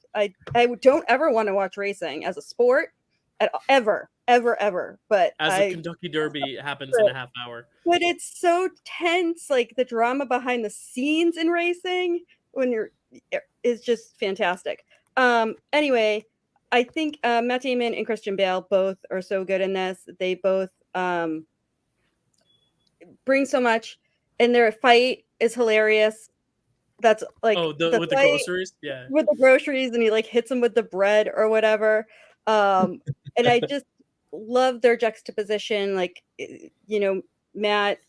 don't ever want to watch racing as a sport, ever. But as a Kentucky Derby happens in a half hour. But it's so tense. Like the drama behind the scenes in racing is just fantastic. Anyway. I think Matt Damon and Christian Bale both are so good in this. They both bring so much, and their fight is hilarious. That's like with the groceries, with the groceries, and he like hits him with the bread or whatever. And I just love their juxtaposition. Like, you know, Matt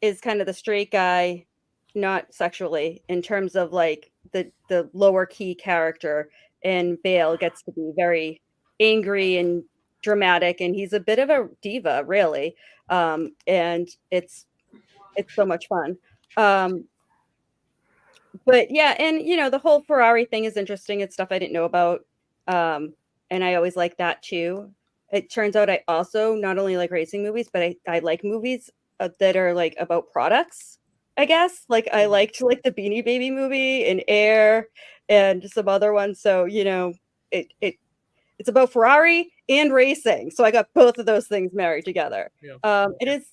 is kind of the straight guy, not sexually, in terms of like the lower key character. And Bale gets to be very angry and dramatic, and he's a bit of a diva, really. And it's so much fun. But yeah, and the whole Ferrari thing is interesting. It's stuff I didn't know about. And I always like that too. It turns out I also not only like racing movies, but I like movies that are like about products, I guess. Like I liked like the Beanie Baby movie and Air and some other ones. So, it's about Ferrari and racing. So I got both of those things married together. Yeah. It is,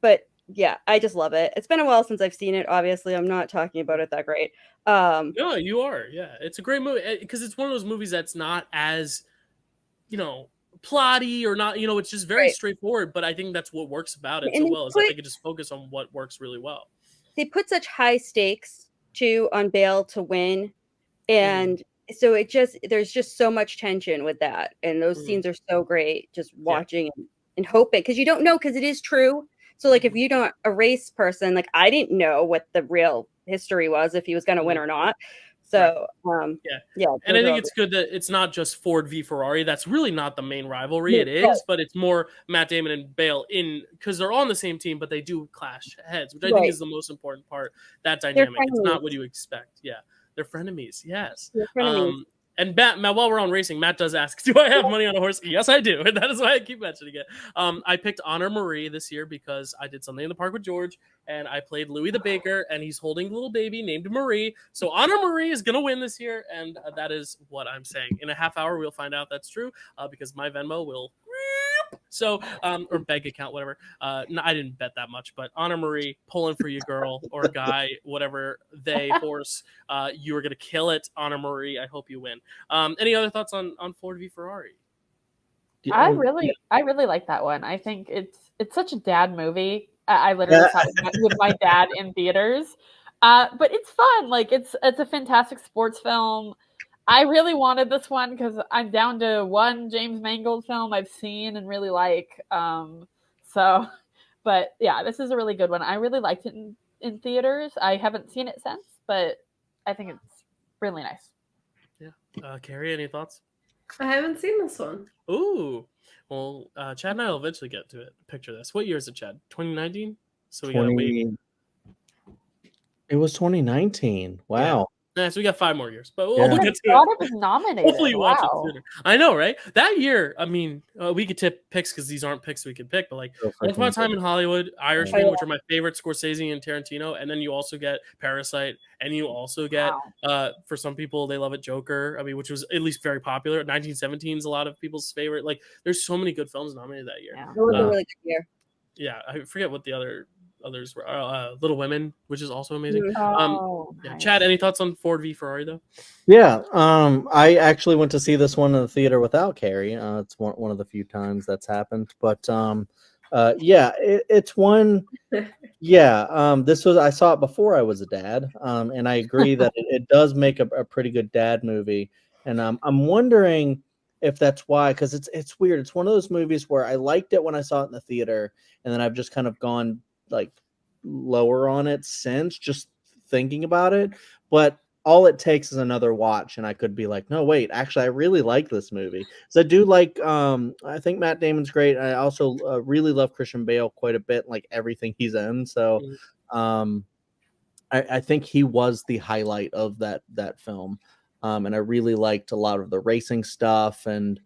but yeah, I just love it. It's been a while since I've seen it. Obviously, I'm not talking about it that great. No, you are. Yeah, it's a great movie because it's one of those movies that's not as, plotty or not. It's just very straightforward. But I think that's what works about it so well is that they can just focus on what works really well. They put such high stakes too on Bale to win, and so there's just so much tension with that, and those scenes are so great. Just watching and hoping because you don't know because it is true. So like if you don't a race person, like I didn't know what the real history was if he was going to win or not. So yeah, and I think it's good that it's not just Ford v Ferrari. That's really not the main rivalry. It is, but it's more Matt Damon and Bale because they're on the same team, but they do clash heads, which I think is the most important part. That dynamic. It's not what you expect. Yeah, they're frenemies. Yes. They're frenemies. And Matt, while we're on racing, Matt does ask, do I have money on a horse? Yes, I do. And that is why I keep mentioning it. I picked Honor Marie this year because I did something in the park with George, and I played Louis the Baker, and he's holding a little baby named Marie. So Honor Marie is going to win this year, and that is what I'm saying. In a half hour, we'll find out that's true because my Venmo will... So, or bank account, whatever. No, I didn't bet that much, but Honor Marie, pulling for you, girl or guy, whatever horse. You are gonna kill it, Honor Marie. I hope you win. Any other thoughts on Ford v Ferrari? I really like that one. I think it's such a dad movie. I literally saw it with my dad in theaters. But it's fun. Like it's a fantastic sports film. I really wanted this one because I'm down to one James Mangold film I've seen and really like. But yeah, this is a really good one. I really liked it in theaters. I haven't seen it since, but I think it's really nice. Yeah. Kerri, any thoughts? I haven't seen this one. Ooh. Well, Chad and I will eventually get to it. Picture this. What year is it, Chad? 2019? So we gotta wait. It was 2019. Wow. Yeah, so we got 5 more years, but we'll get to it. God, it was nominated. Hopefully you watch it sooner. I know, right? That year, I mean, we could tip picks because these aren't picks we could pick, but like Once Upon a Time in Hollywood, Irishman, which are my favorite, Scorsese and Tarantino, and then you also get Parasite, and you also get, for some people, they love it, Joker, I mean, which was at least very popular. 1917 is a lot of people's favorite. Like, there's so many good films nominated that year. Yeah, it was a really good year. Yeah, I forget what the others were. Little Women, which is also amazing. Nice. Chad, any thoughts on Ford v Ferrari though? Yeah, I actually went to see this one in the theater without Kerri. It's one of the few times that's happened, but it's one. Yeah, this was I saw it before I was a dad, and I agree that it does make a pretty good dad movie, and I'm wondering if that's why, because it's weird. It's one of those movies where I liked it when I saw it in the theater, and then I've just kind of gone like lower on it since, just thinking about it. But all it takes is another watch, and I could be like, no, wait, actually, I really like this movie. So I do like. I think Matt Damon's great. I also really love Christian Bale quite a bit, like everything he's in. So, I think he was the highlight of that film. And I really liked a lot of the racing stuff and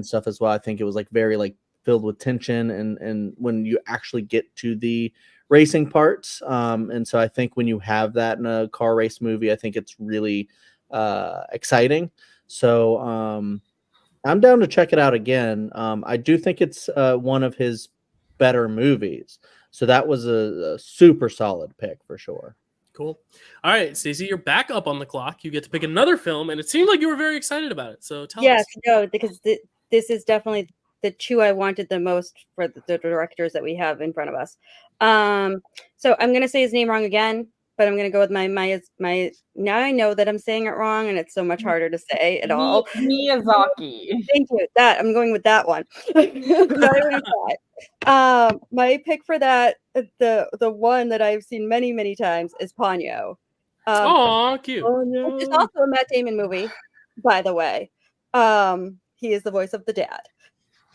stuff as well. I think it was like very like filled with tension and when you actually get to the racing parts. And so I think when you have that in a car race movie, I think it's really exciting. So I'm down to check it out again. I do think it's one of his better movies. So that was a super solid pick for sure. Cool. All right, Stacey, you're back up on the clock. You get to pick another film, and it seemed like you were very excited about it. So tell us. Yes, no, because this is definitely the two I wanted the most for the directors that we have in front of us. So I'm gonna say his name wrong again, but I'm gonna go with my. Now I know that I'm saying it wrong, and it's so much harder to say at all. Miyazaki. Thank you. That I'm going with that one. Not even that. My pick for that, the one that I've seen many times is Ponyo. Cute. Which is also a Matt Damon movie, by the way. He is the voice of the dad.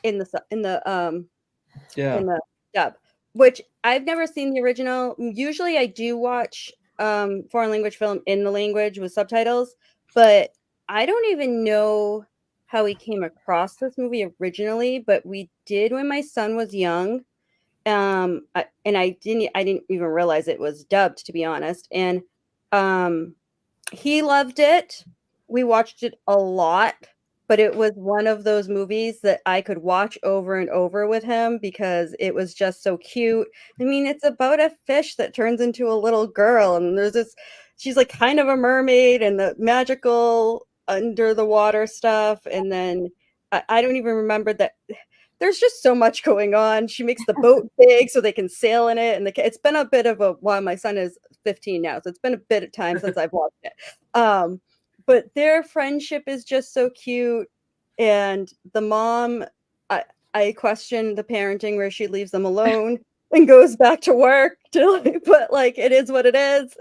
in the Yeah. in the dub, which I've never seen the original. Usually I do watch foreign language film in the language with subtitles, but I don't even know how we came across this movie originally, but we did when my son was young. And I didn't even realize it was dubbed, to be honest. And he loved it. We watched it a lot, but it was one of those movies that I could watch over and over with him because it was just so cute. I mean, it's about a fish that turns into a little girl, and she's like kind of a mermaid, and the magical under the water stuff. And then I don't even remember that. There's just so much going on. She makes the boat big so they can sail in it, and it's been a bit of a while. My son is 15 now, so it's been a bit of time since I've watched it. But their friendship is just so cute, and the mom, I question the parenting where she leaves them alone and goes back to work but like it is what it is.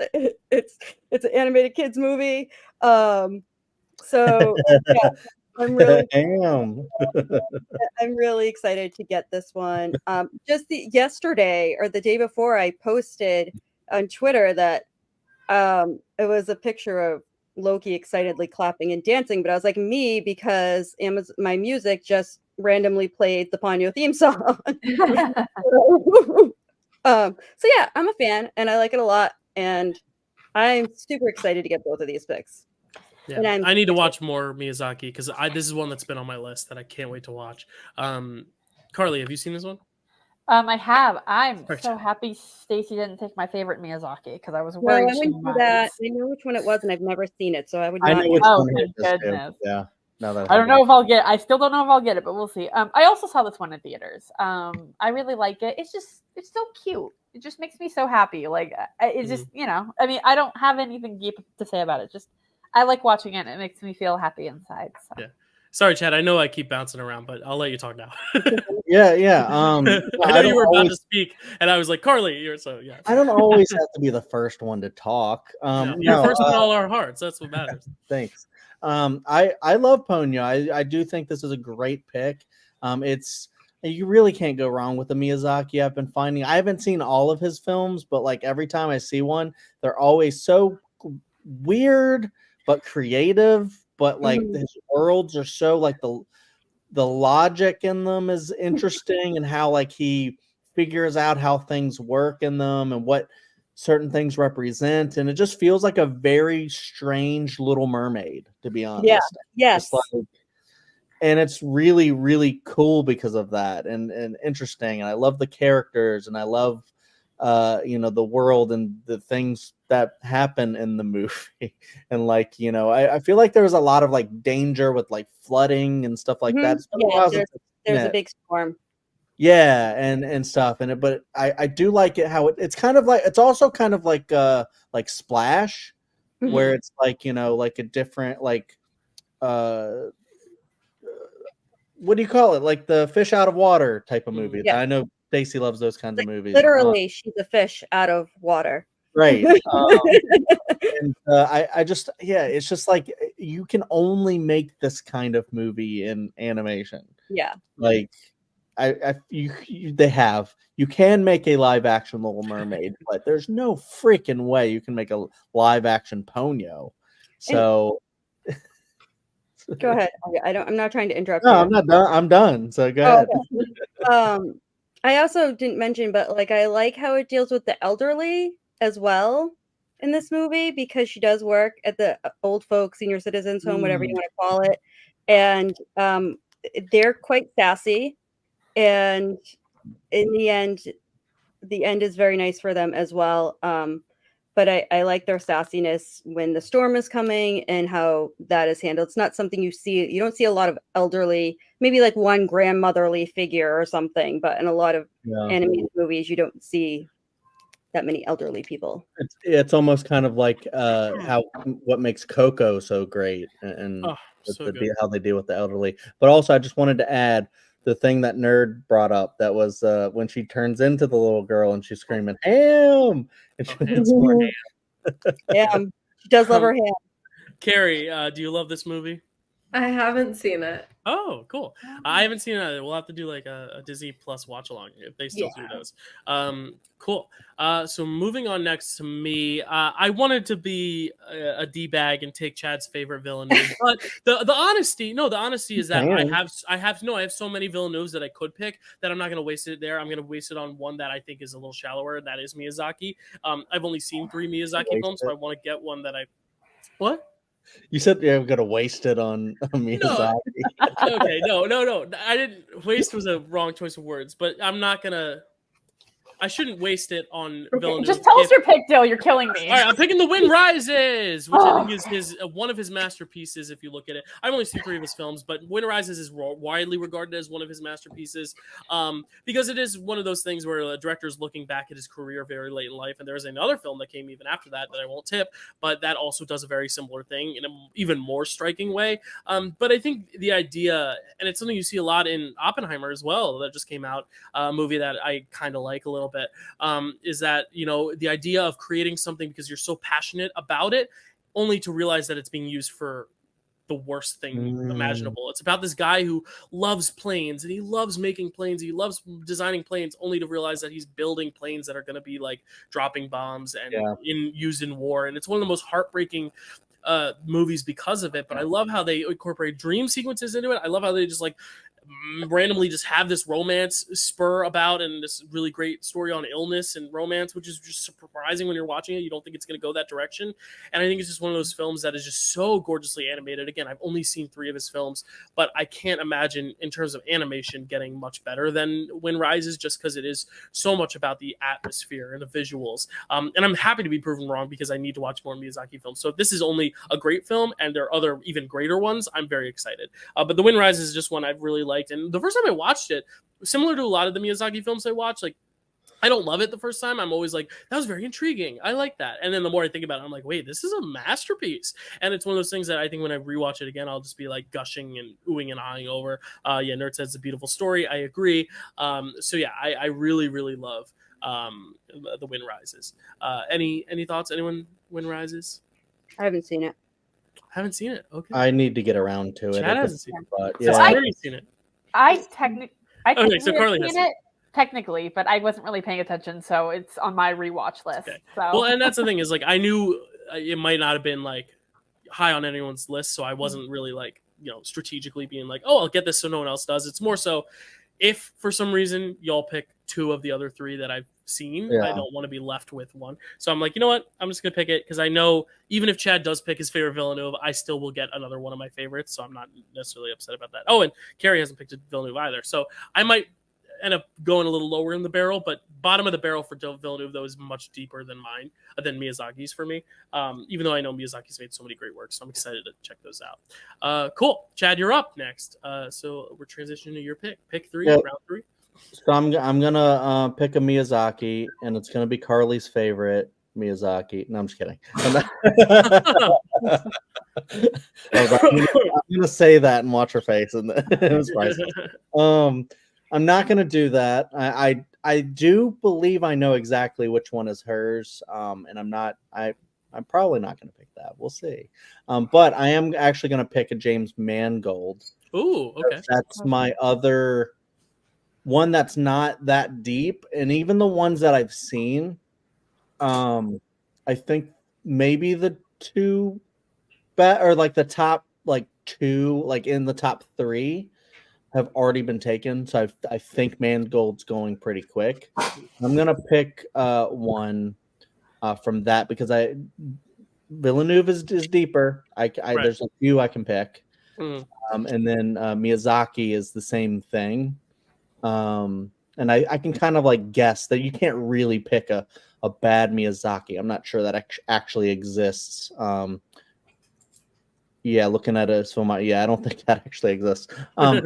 It's an animated kids movie. So yeah, I'm really I'm really excited to get this one. Just yesterday or the day before, I posted on Twitter that it was a picture of Loki excitedly clapping and dancing, but I was like, me, because my music just randomly played the Ponyo theme song. So yeah, I'm a fan and I like it a lot, and I'm super excited to get both of these picks. Yeah, I need to watch more Miyazaki because this is one that's been on my list that I can't wait to watch. Carly, have you seen this one? I have. I'm so happy Stacy didn't take my favorite Miyazaki because I was worried. No, I wouldn't do that. I know which one it was, and I've never seen it, so I would not. I know which one it is. Goodness. Yeah. I don't know if I'll get it. I still don't know if I'll get it, but we'll see. I also saw this one in theaters. I really like it. It's so cute. It just makes me so happy. Like it's just, I mean, I don't have anything deep to say about it. Just I like watching it. It makes me feel happy inside. So. Yeah. Sorry, Chad. I know I keep bouncing around, but I'll let you talk now. Yeah. I know you were about to speak, and I was like, Carly, you're so yeah. I don't always have to be the first one to talk. You're first in all our hearts. That's what matters. Thanks. I love Ponyo. I do think this is a great pick. You really can't go wrong with the Miyazaki. I haven't seen all of his films, but like every time I see one, they're always so weird but creative. But like his worlds are so like the logic in them is interesting, and how like he figures out how things work in them and what certain things represent, and it just feels like a very strange Little Mermaid, to be honest. Yeah. Yes. And it's really, really cool because of that, and interesting. And I love the characters, and I love the world and the things that happen in the movie. And like, I feel like there was a lot of like danger with like flooding and stuff like that. Yeah, there's a big storm. Yeah, and stuff. But I do like it how it's kind of like, it's also kind of like Splash, where it's like, like a different like what do you call it? Like the fish out of water type of movie. Yeah. I know Stacy loves those kinds of movies. Literally, she's a fish out of water. Right. And it's just like you can only make this kind of movie in animation. Yeah. Like you can make a live action Little Mermaid, but there's no freaking way you can make a live action Ponyo. So go ahead. I'm not trying to interrupt. No, I'm not done. I'm done. So go ahead. Okay. I also didn't mention, but like I like how it deals with the elderly as well in this movie, because she does work at the old folks, senior citizens home, whatever you want to call it, and they're quite sassy, and in the end is very nice for them as well. But I like their sassiness when the storm is coming and how that is handled. It's not something you don't see a lot of elderly, maybe like one grandmotherly figure or something, but in a lot of animated movies, you don't see that many elderly people. It's almost kind of like what makes Coco so great, and how they deal with the elderly. But also, I just wanted to add the thing that Nerd brought up, that was when she turns into the little girl and she's screaming ham, and she wants more ham. Yeah, she does love her ham. Kerri, do you love this movie? I haven't seen it. Oh, cool. I haven't seen it either. We'll have to do like a Disney Plus watch along if they still do those. Cool. So moving on next to me, I wanted to be a D-bag and take Chad's favorite Villeneuve, but the honesty is that I have so many Villeneuves that I could pick that I'm not going to waste it there. I'm going to waste it on one that I think is a little shallower, and that is Miyazaki. I've only seen 3 Miyazaki films, so I want to get one that What? You said you're gonna waste it on Miyazaki. No. Okay, no. I didn't. Waste was a wrong choice of words, but I'm not gonna. I shouldn't waste it on Villeneuve. Just tell us your pick, Dyl. You're killing me. All right, I'm picking The Wind Rises, which I think is one of his masterpieces. If you look at it, I've only seen 3 of his films, but Wind Rises is widely regarded as one of his masterpieces because it is one of those things where a director is looking back at his career very late in life. And there is another film that came even after that I won't tip, but that also does a very similar thing in an even more striking way. But I think the idea, and it's something you see a lot in Oppenheimer as well, that just came out, a movie that I kind of like a little bit, is that, the idea of creating something because you're so passionate about it only to realize that it's being used for the worst thing imaginable. It's about this guy who loves planes and he loves making planes. He loves designing planes only to realize that he's building planes that are going to be like dropping bombs and used in war. And it's one of the most heartbreaking movies because of it. But I love how they incorporate dream sequences into it. I love how they just like randomly just have this romance spur about and this really great story on illness and romance, which is just surprising when you're watching it. You don't think it's going to go that direction. And I think it's just one of those films that is just so gorgeously animated. Again, I've only seen 3 of his films, but I can't imagine in terms of animation getting much better than Wind Rises, just because it is so much about the atmosphere and the visuals. And I'm happy to be proven wrong because I need to watch more Miyazaki films. So if this is only a great film and there are other even greater ones, I'm very excited. But The Wind Rises is just one I've really liked. And the first time I watched it, similar to a lot of the Miyazaki films I watch, like I don't love it the first time. I'm always like, that was very intriguing. I like that. And then the more I think about it, I'm like, wait, this is a masterpiece. And it's one of those things that I think when I rewatch it again, I'll just be like gushing and oohing and ahhing over. Nerd says it's a beautiful story. I agree. I really, really love The Wind Rises. Any thoughts? Anyone? Wind Rises? I haven't seen it. Haven't seen it. Okay. I need to get around to it. Chad hasn't seen it. But, yeah. So I've already seen it. I technically so Carly has seen it technically, but I wasn't really paying attention, so it's on my rewatch list. Okay. So. Well, and that's the thing is like I knew it might not have been like high on anyone's list, so I wasn't really like strategically being like, oh, I'll get this so no one else does. It's more so if for some reason y'all pick 2 of the other 3 that I've seen, I don't want to be left with one. So I'm like, you know what? I'm just going to pick it because I know even if Chad does pick his favorite Villeneuve, I still will get another one of my favorites. So I'm not necessarily upset about that. Oh, and Kerri hasn't picked a Villeneuve either. So I might end up going a little lower in the barrel, but bottom of the barrel for Villeneuve, though, is much deeper than Miyazaki's for me. Even though I know Miyazaki's made so many great works, so I'm excited to check those out. Cool. Chad, you're up next. So we're transitioning to your pick. Pick 3, round 3. So I'm gonna pick a Miyazaki, and it's gonna be Carly's favorite Miyazaki. No, I'm just kidding. I'm gonna say that and watch her face, and it was fine. I'm not gonna do that. I do believe I know exactly which one is hers, and I'm probably not gonna pick that. We'll see. But I am actually gonna pick a James Mangold. Ooh, okay. That's my other one that's not that deep, and even the ones that I've seen, I think maybe the 2 or like the top 2, like in the top 3 have already been taken. So I think Mangold's going pretty quick. I'm gonna pick one from that because Villeneuve is deeper. Right. There's a few I can pick, and then Miyazaki is the same thing. And I can kind of like guess that you can't really pick a bad Miyazaki. I'm not sure that actually exists. Looking at it, so I don't think that actually exists. But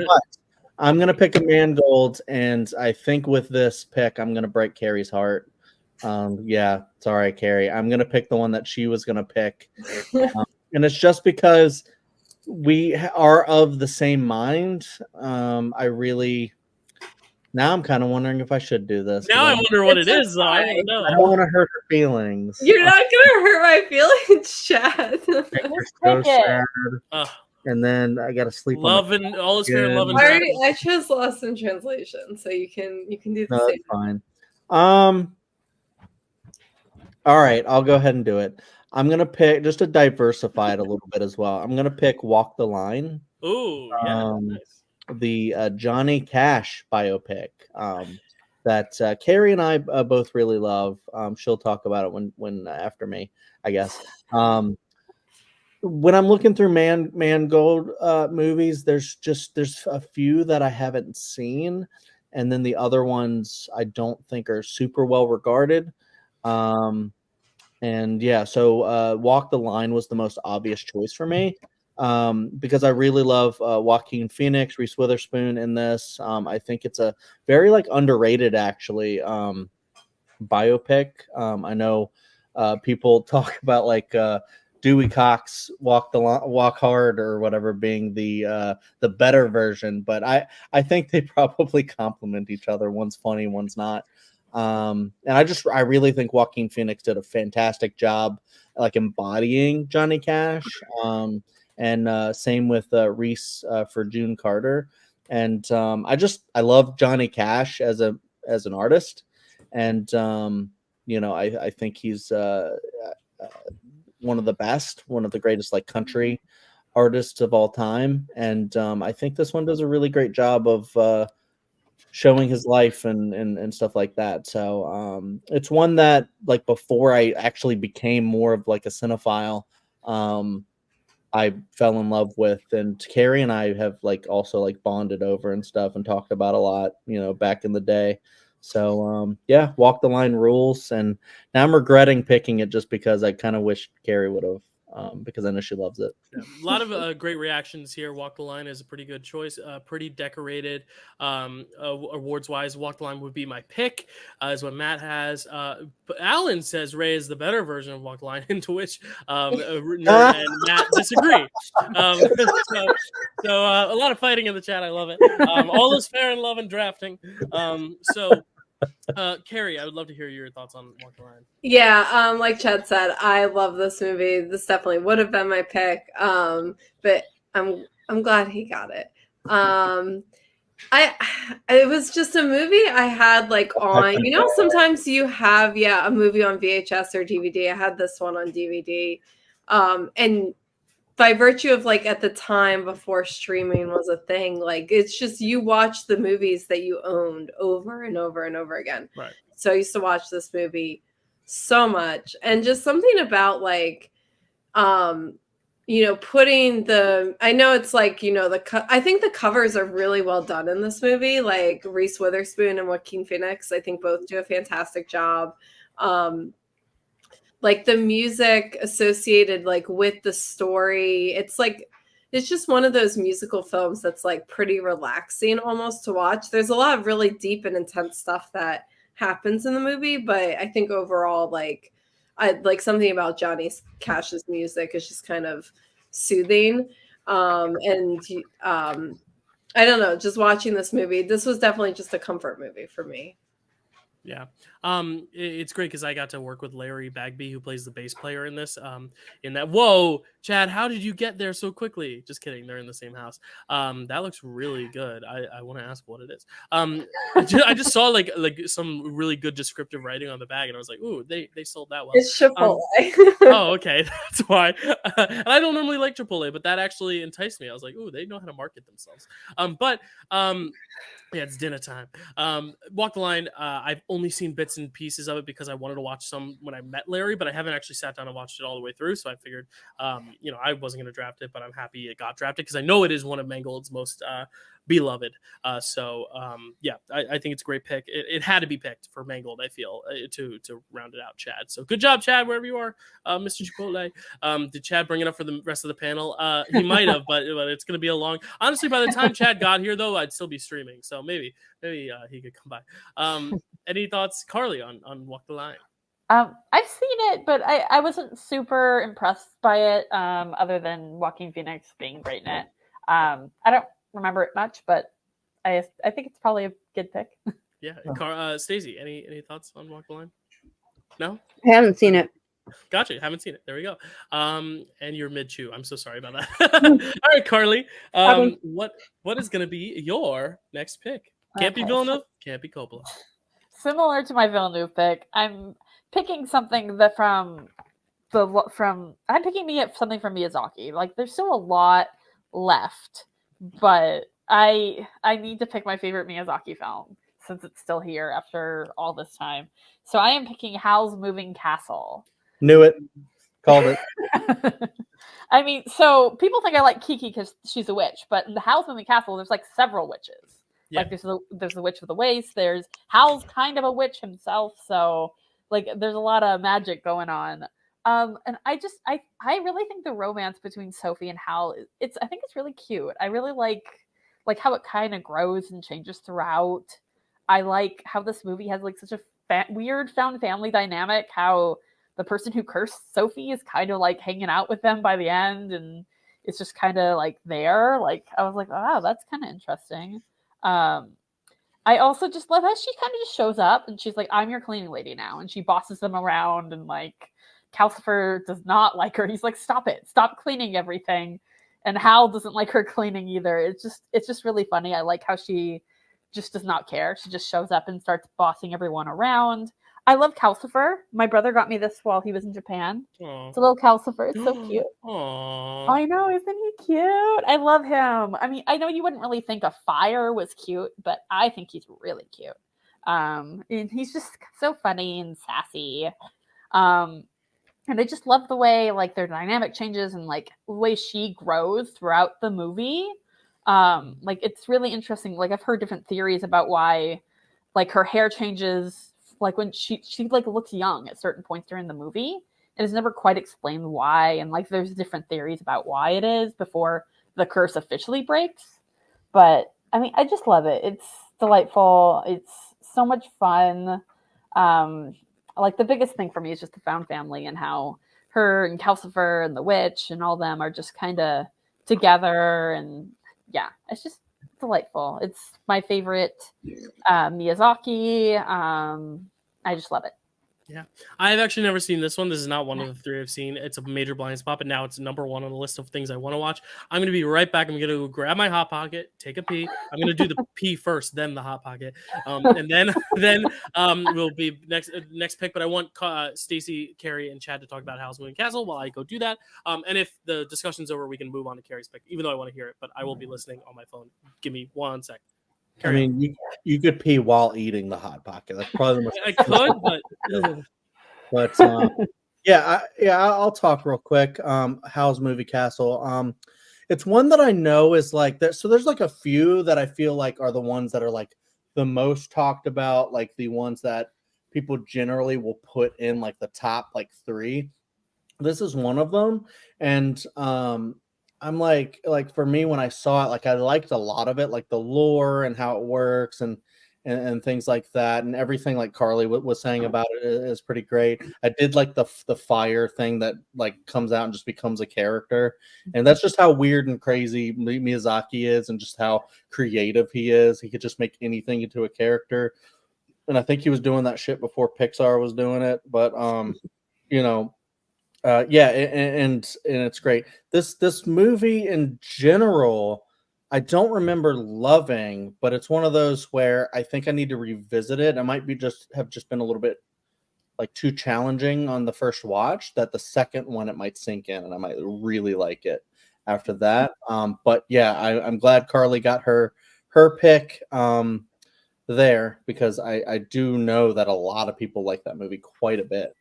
I'm gonna pick a Mangold, and I think with this pick, I'm gonna break Kerri's heart. It's all right, Kerri. I'm gonna pick the one that she was gonna pick, and it's just because we are of the same mind. Now I'm kind of wondering if I should do this. Now I wonder what it is, though. I don't know. I don't want to hurt her feelings. You're not gonna hurt my feelings, Chad. So sad. and then I got to sleep Love on and all is fair in love and again. drafting. I chose Lost in Translation, so you can do the No, same. that's fine. All right, I'll go ahead and do it. I'm gonna pick just to diversify it a little bit as well. I'm gonna pick Walk the Line. Ooh, yeah, nice. The Johnny Cash biopic that Kerri and I both really love. She'll talk about it when after me, I guess. When I'm looking through Mangold movies, there's a few that I haven't seen, and then the other ones I don't think are super well regarded. And yeah, so Walk the Line was the most obvious choice for me because I really love Joaquin Phoenix, Reese Witherspoon in this. I think it's a very like underrated actually biopic. I know people talk about like Dewey Cox Walk Hard or whatever being the better version, but I think they probably complement each other. One's funny, one's not. And I really think Joaquin Phoenix did a fantastic job like embodying Johnny Cash. And same with Reese for June Carter. And I love Johnny Cash as an artist. And I think he's one of the best, one of the greatest like country artists of all time. And I think this one does a really great job of showing his life and stuff like that. So it's one that like before I actually became more of like a cinephile, I fell in love with, and Kerri and I have like also like bonded over and stuff and talked about a lot, back in the day. So yeah, Walk the Line rules, and now I'm regretting picking it just because I kind of wish Kerri would have, because I know she loves it. Yeah, a lot of great reactions here. Walk the Line is a pretty good choice. Pretty decorated awards wise. Walk the Line would be my pick, is what Matt has. But Alan says Ray is the better version of Walk the Line, into which Nerd and Matt disagree. So a lot of fighting in the chat. I love it. All is fair in love and drafting. Kerri, I would love to hear your thoughts on Walk the Line. Yeah, like Chad said, I love this movie. This definitely would have been my pick. But I'm glad he got it. It was just a movie I had like on, sometimes you have a movie on VHS or DVD. I had this one on DVD. And by virtue of like at the time before streaming was a thing, like it's just you watch the movies that you owned over and over and over again. Right. So I used to watch this movie so much, and just something about like, putting I know it's like, I think the covers are really well done in this movie. Like Reese Witherspoon and Joaquin Phoenix, I think both do a fantastic job. Like the music associated like with the story, it's just one of those musical films that's like pretty relaxing almost to watch. There's a lot of really deep and intense stuff that happens in the movie, but I think overall, like I like something about Johnny Cash's music is just kind of soothing. I don't know, just watching this movie, this was definitely just a comfort movie for me. Yeah. It's great because I got to work with Larry Bagby, who plays the bass player in this. In that, whoa, Chad, how did you get there so quickly? Just kidding, they're in the same house. That looks really good. I want to ask what it is. I just saw like some really good descriptive writing on the bag, and I was like, ooh, they sold that well. It's Chipotle. Oh, okay, that's why. And I don't normally like Chipotle, but that actually enticed me. I was like, ooh, they know how to market themselves. Yeah, it's dinner time. Walk the Line, I've only seen bits and pieces of it because I wanted to watch some when I met Larry, but I haven't actually sat down and watched it all the way through. So I figured, I wasn't going to draft it, but I'm happy it got drafted because I know it is one of Mangold's most beloved. I think it's a great pick. It had to be picked for Mangold, I feel, to round it out, Chad. So good job, Chad, wherever you are, Mr. Chipotle. Did Chad bring it up for the rest of the panel? He might have, but it's going to be a long. Honestly, by the time Chad got here, though, I'd still be streaming. So maybe he could come by. Any thoughts, Carly, on Walk the Line? I've seen it, but I wasn't super impressed by it, other than Joaquin Phoenix being great in it. I don't remember it much, but I think it's probably a good pick. Yeah. Stacey, any thoughts on Walk the Line? No? I haven't seen it. Gotcha. Haven't seen it. There we go. And you're mid chew. I'm so sorry about that. All right, Carly. What is going to be your next pick? Can't be Villeneuve. Can't be Coppola. Similar to my Villeneuve pick, I'm picking something that I'm picking something from Miyazaki. Like, there's still a lot left, but I need to pick my favorite Miyazaki film since it's still here after all this time. So I am picking Howl's Moving Castle. Knew it. Called it. I mean, so people think I like Kiki because she's a witch, but in the Howl's Moving Castle, there's like several witches. Yeah. Like there's the Witch of the Waste. There's Howl's kind of a witch himself, so like there's a lot of magic going on. And I really think the romance between Sophie and Howl I think it's really cute. I really like how it kind of grows and changes throughout. I like how this movie has like such a weird found family dynamic. How the person who cursed Sophie is kind of like hanging out with them by the end, and it's just kind of like there. Like I was like, wow, that's kind of interesting. I also just love how she kind of just shows up and she's like, I'm your cleaning lady now, and she bosses them around, and like Calcifer does not like her. He's like, stop it, stop cleaning everything. And Hal doesn't like her cleaning either. It's just really funny. I like how she just does not care. She just shows up and starts bossing everyone around. I love Calcifer. My brother got me this while he was in Japan. Aww. It's a little Calcifer. It's so cute. Aww. I know, isn't he cute? I love him. I mean, I know you wouldn't really think a fire was cute, but I think he's really cute. And he's just so funny and sassy. And I just love the way like their dynamic changes and like the way she grows throughout the movie. Like it's really interesting. Like I've heard different theories about why like her hair changes. Like when she like looks young at certain points during the movie, and it's never quite explained why. And like there's different theories about why it is before the curse officially breaks. But I mean, I just love it. It's delightful. It's so much fun. Like the biggest thing for me is just the found family and how her and Calcifer and the witch and all them are just kind of together. And yeah, it's just delightful. It's my favorite Miyazaki. I just love it. Yeah, I've actually never seen this one. This is not one of the three I've seen. It's a major blind spot, but now it's number one on the list of things I want to watch. I'm going to be right back. I'm going to grab my Hot Pocket, take a pee. I'm going to do the pee first, then the Hot Pocket, and then we'll be next pick. But I want Stacy, Kerri, and Chad to talk about Howl's Moving Castle while I go do that. And if the discussion's over, we can move on to Kerri's pick, even though I want to hear it. But I will be listening on my phone. Give me 1 sec. I mean, you could pee while eating the Hot Pocket. That's probably the most. I could, but I'll talk real quick. Howl's Movie Castle. It's one that I know is like that. So there's like a few that I feel like are the ones that are like the most talked about, like the ones that people generally will put in like the top like 3. This is one of them, and I'm like for me when I saw it, like I liked a lot of it, like the lore and how it works and things like that, and everything like Carly was saying about it is pretty great. I did like the fire thing that like comes out and just becomes a character, and that's just how weird and crazy Miyazaki is, and just how creative he is. He could just make anything into a character, and I think he was doing that shit before Pixar was doing it. But and it's great. This movie in general, I don't remember loving, but it's one of those where I think I need to revisit it. It might be have been a little bit like too challenging on the first watch, that the second one it might sink in and I might really like it after that. But yeah, I'm glad Carly got her pick there, because I do know that a lot of people like that movie quite a bit.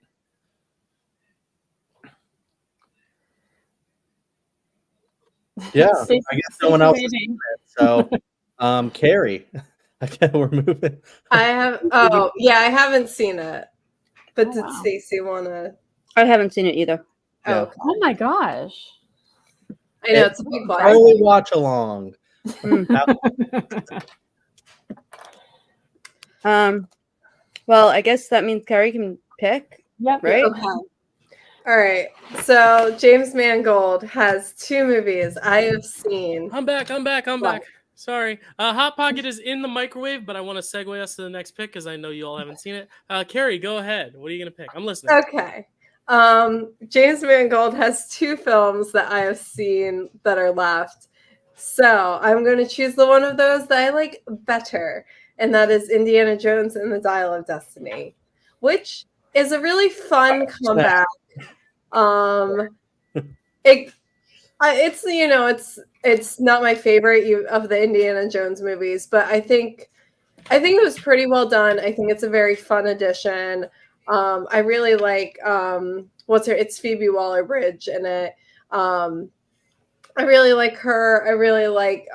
Yeah, I guess no one else is doing it. So, Kerri, okay, we're moving. I haven't seen it. But did Stacy want to? I haven't seen it either. Yeah. Okay. Oh my gosh. I know it's a big one. Only watch along. Well, I guess that means Kerri can pick. Yep. Right? Okay. All right. So James Mangold has 2 movies I have seen. I'm back. Sorry. Hot Pocket is in the microwave, but I want to segue us to the next pick because I know you all haven't seen it. Kerri, go ahead. What are you going to pick? I'm listening. Okay. James Mangold has 2 films that I have seen that are left. So I'm going to choose the one of those that I like better, and that is Indiana Jones and the Dial of Destiny, which is a really fun comeback. It's not my favorite of the Indiana Jones movies, but I think it was pretty well done. I think it's a very fun addition. I really like it's Phoebe Waller-Bridge in it. I really like her. I really like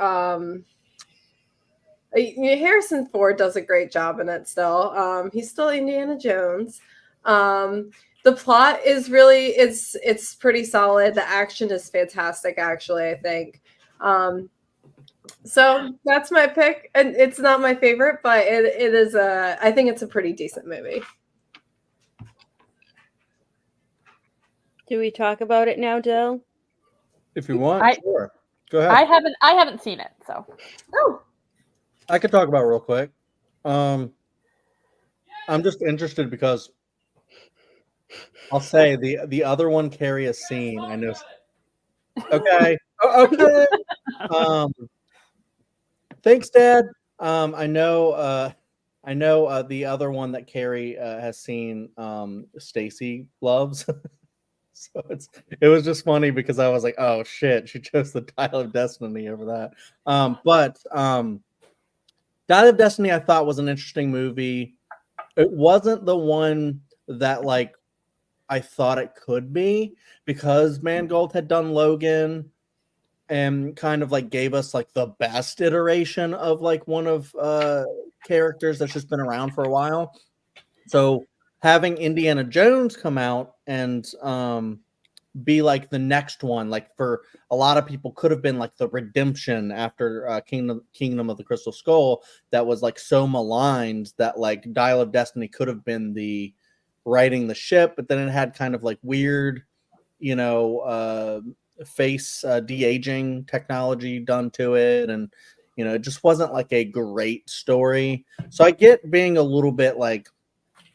Harrison Ford does a great job in it still. He's still Indiana Jones. The plot is really it's pretty solid. The action is fantastic, actually, I think. So that's my pick. And it's not my favorite, but it is I think it's a pretty decent movie. Do we talk about it now, Dyl? If you want, sure. Go ahead. I haven't seen it, so. Oh. I could talk about it real quick. I'm just interested because I'll say the other one Kerri has seen. I know. Okay. Okay. Thanks, Dad. I know the other one that Kerri has seen. Stacy loves. So it was just funny because I was like, oh shit, she chose the Dial of Destiny over that. But Dial of Destiny I thought was an interesting movie. It wasn't the one that like I thought it could be, because Mangold had done Logan and kind of like gave us like the best iteration of like one of characters that's just been around for a while. So having Indiana Jones come out and be like the next one, like for a lot of people could have been like the redemption after Kingdom of the Crystal Skull, that was like so maligned that like Dial of Destiny could have been the righting the ship, but then it had kind of like weird, face de-aging technology done to it, and it just wasn't like a great story. So I get being a little bit like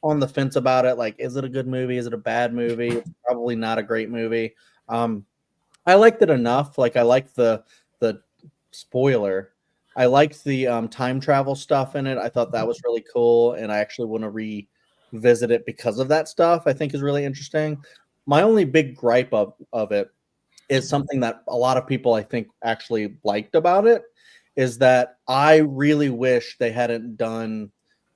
on the fence about it. Like, is it a good movie? Is it a bad movie? It's probably not a great movie. I liked it enough. Like, I liked the spoiler. I liked the time travel stuff in it. I thought that was really cool, and I actually want to revisit it because of that stuff. I think is really interesting. My only big gripe of it is something that a lot of people I think actually liked about it, is that I really wish they hadn't done.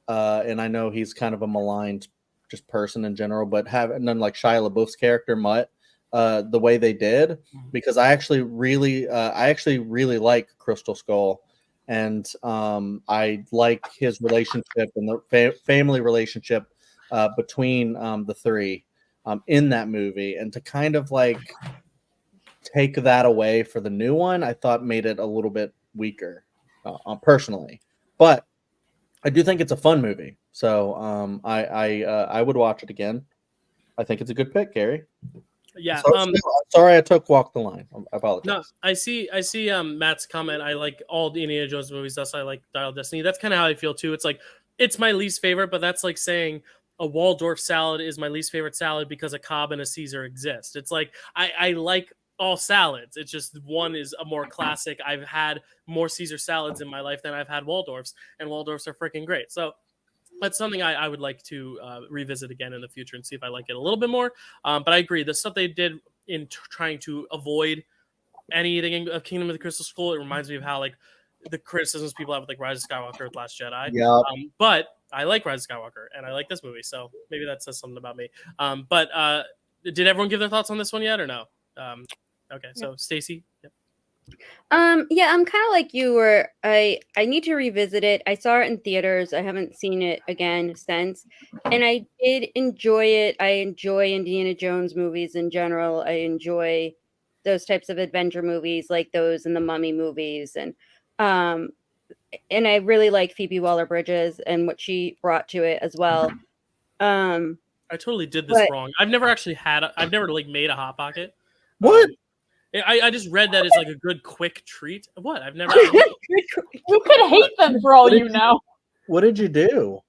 And I know he's kind of a maligned just person in general, but having done like Shia LaBeouf's character Mutt the way they did, because I actually really like Crystal Skull, and I like his relationship and the family relationship between the three in that movie, and to kind of like take that away for the new one, I thought made it a little bit weaker personally, but I do think it's a fun movie, so I would watch it again. I think it's a good pick, Kerri. Yeah. Sorry, I took Walk the Line. I apologize. No, I see. Matt's comment. I like all the Indiana Jones movies. Thus, I like Dial of Destiny. That's kind of how I feel too. It's like it's my least favorite, but that's like saying a Waldorf salad is my least favorite salad because a Cobb and a Caesar exist. It's like I like all salads. It's just one is a more classic. I've had more Caesar salads in my life than I've had Waldorfs, and Waldorfs are freaking great. So that's something I would like to revisit again in the future and see if I like it a little bit more. But I agree. The stuff they did in trying to avoid anything of Kingdom of the Crystal Skull, it reminds me of how like the criticisms people have with like Rise of Skywalker with Last Jedi. Yeah. But I like Rise of Skywalker, and I like this movie, so maybe that says something about me. But did everyone give their thoughts on this one yet, or no? Okay, so Stacy. Yep. Yeah, I'm kind of like you, where I need to revisit it. I saw it in theaters. I haven't seen it again since, and I did enjoy it. I enjoy Indiana Jones movies in general. I enjoy those types of adventure movies, like those and the Mummy movies, and I really like Phoebe Waller-Bridges and what she brought to it as well. I totally did this wrong. I've never like made a Hot Pocket. What? I just read that it's like a good quick treat. What? I've never. You could hate them for all you know. What did you do?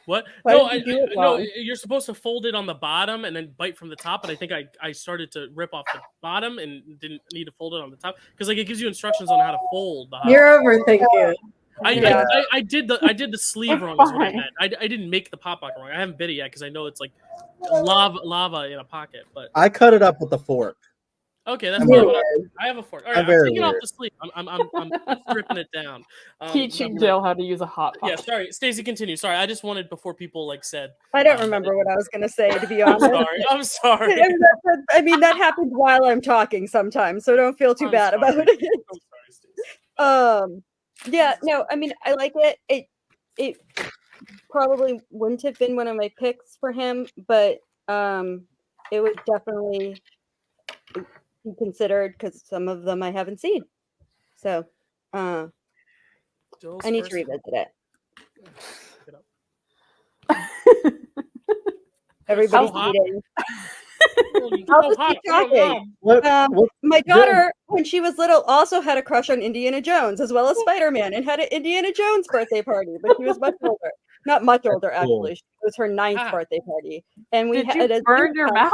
What? Why No, did you do it no. wrong? You're supposed to fold it on the bottom and then bite from the top. But I think I started to rip off the bottom and didn't need to fold it on the top because like it gives you instructions on how to fold the hot You're pocket. overthinking it. Yeah. I did the sleeve wrong is what I meant. I didn't make the pop pocket wrong. I haven't bit it yet because I know it's like lava in a pocket. But I cut it up with a fork. okay, that's I'm fine. weird. I have a fork. All I'm right, I'm very taking off weird. the sleeve. I'm stripping it down. Teaching number- Dyl how to use a hot pot. Yeah, sorry, Stacey, continue. Sorry, I just wanted before people like said. I don't remember what I was going to say, to be honest. I'm sorry. I mean, that happens while I'm talking sometimes, so don't feel too I'm bad sorry. about it. I'm sorry, Stacey. Yeah, no, I mean, I like it. It probably wouldn't have been one of my picks for him, but it would definitely be considered because some of them I haven't seen. So Dill's I need to first- revisit it. Get up. Everybody's hot. eating. Oh, I'll just hot. keep talking. What? My daughter, when she was little, also had a crush on Indiana Jones as well as Spider-Man and had an Indiana Jones birthday party, but she was much older. Not much older, That's cool. actually. It was her 9th Ah. birthday party. And we Did you had a burn your mouth?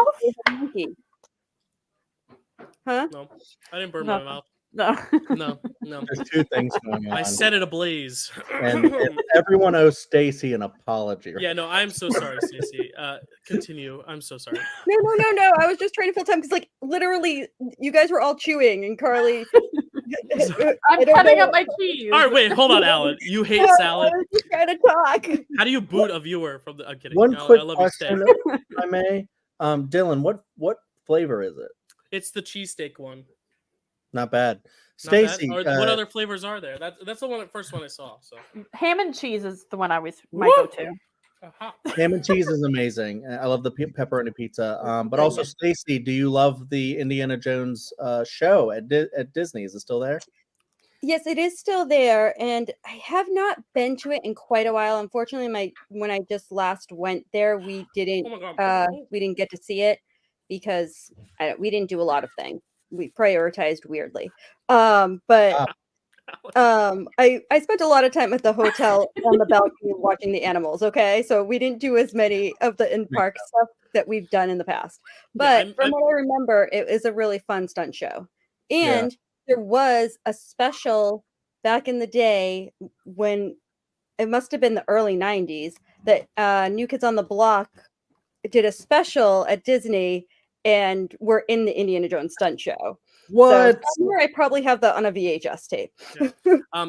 Huh? No, I didn't burn No. my mouth. No. No. There's two things going on. I set it ablaze. and everyone owes Stacy an apology. Yeah, no, I'm so sorry, Stacey. Continue. I'm so sorry. No. I was just trying to fill time because, like, literally, you guys were all chewing and Carly. I'm cutting up my cheese. All right, wait, hold on, Alan. You hate salad. I was just trying to talk. How do you boot a viewer from the? I'm kidding. One Alan, quick I love you, Stay. question, if I may. Dylan, what flavor is it? It's the cheesesteak one. Not bad. Not bad. Stacy, Or what other flavors are there? That's the first one I saw. So Ham and cheese is the one I always my Woo! go-to. Aha. ham and cheese is amazing. I love the pepperoni pizza. But also, Stacy, do you love the Indiana Jones show at Disney? Is it still there? Yes, it is still there, and I have not been to it in quite a while. Unfortunately, when I just last went there, we didn't Oh my God. we didn't get to see it because we didn't do a lot of things. We prioritized weirdly. But I spent a lot of time at the hotel on the balcony watching the animals. Okay, so we didn't do as many of the in-park stuff that we've done in the past. But from what I remember, it was a really fun stunt show, and there was a special back in the day when it must have been the early 90s that New Kids on the Block did a special at Disney and we're in the Indiana Jones stunt show. What? So somewhere I probably have that on a VHS tape.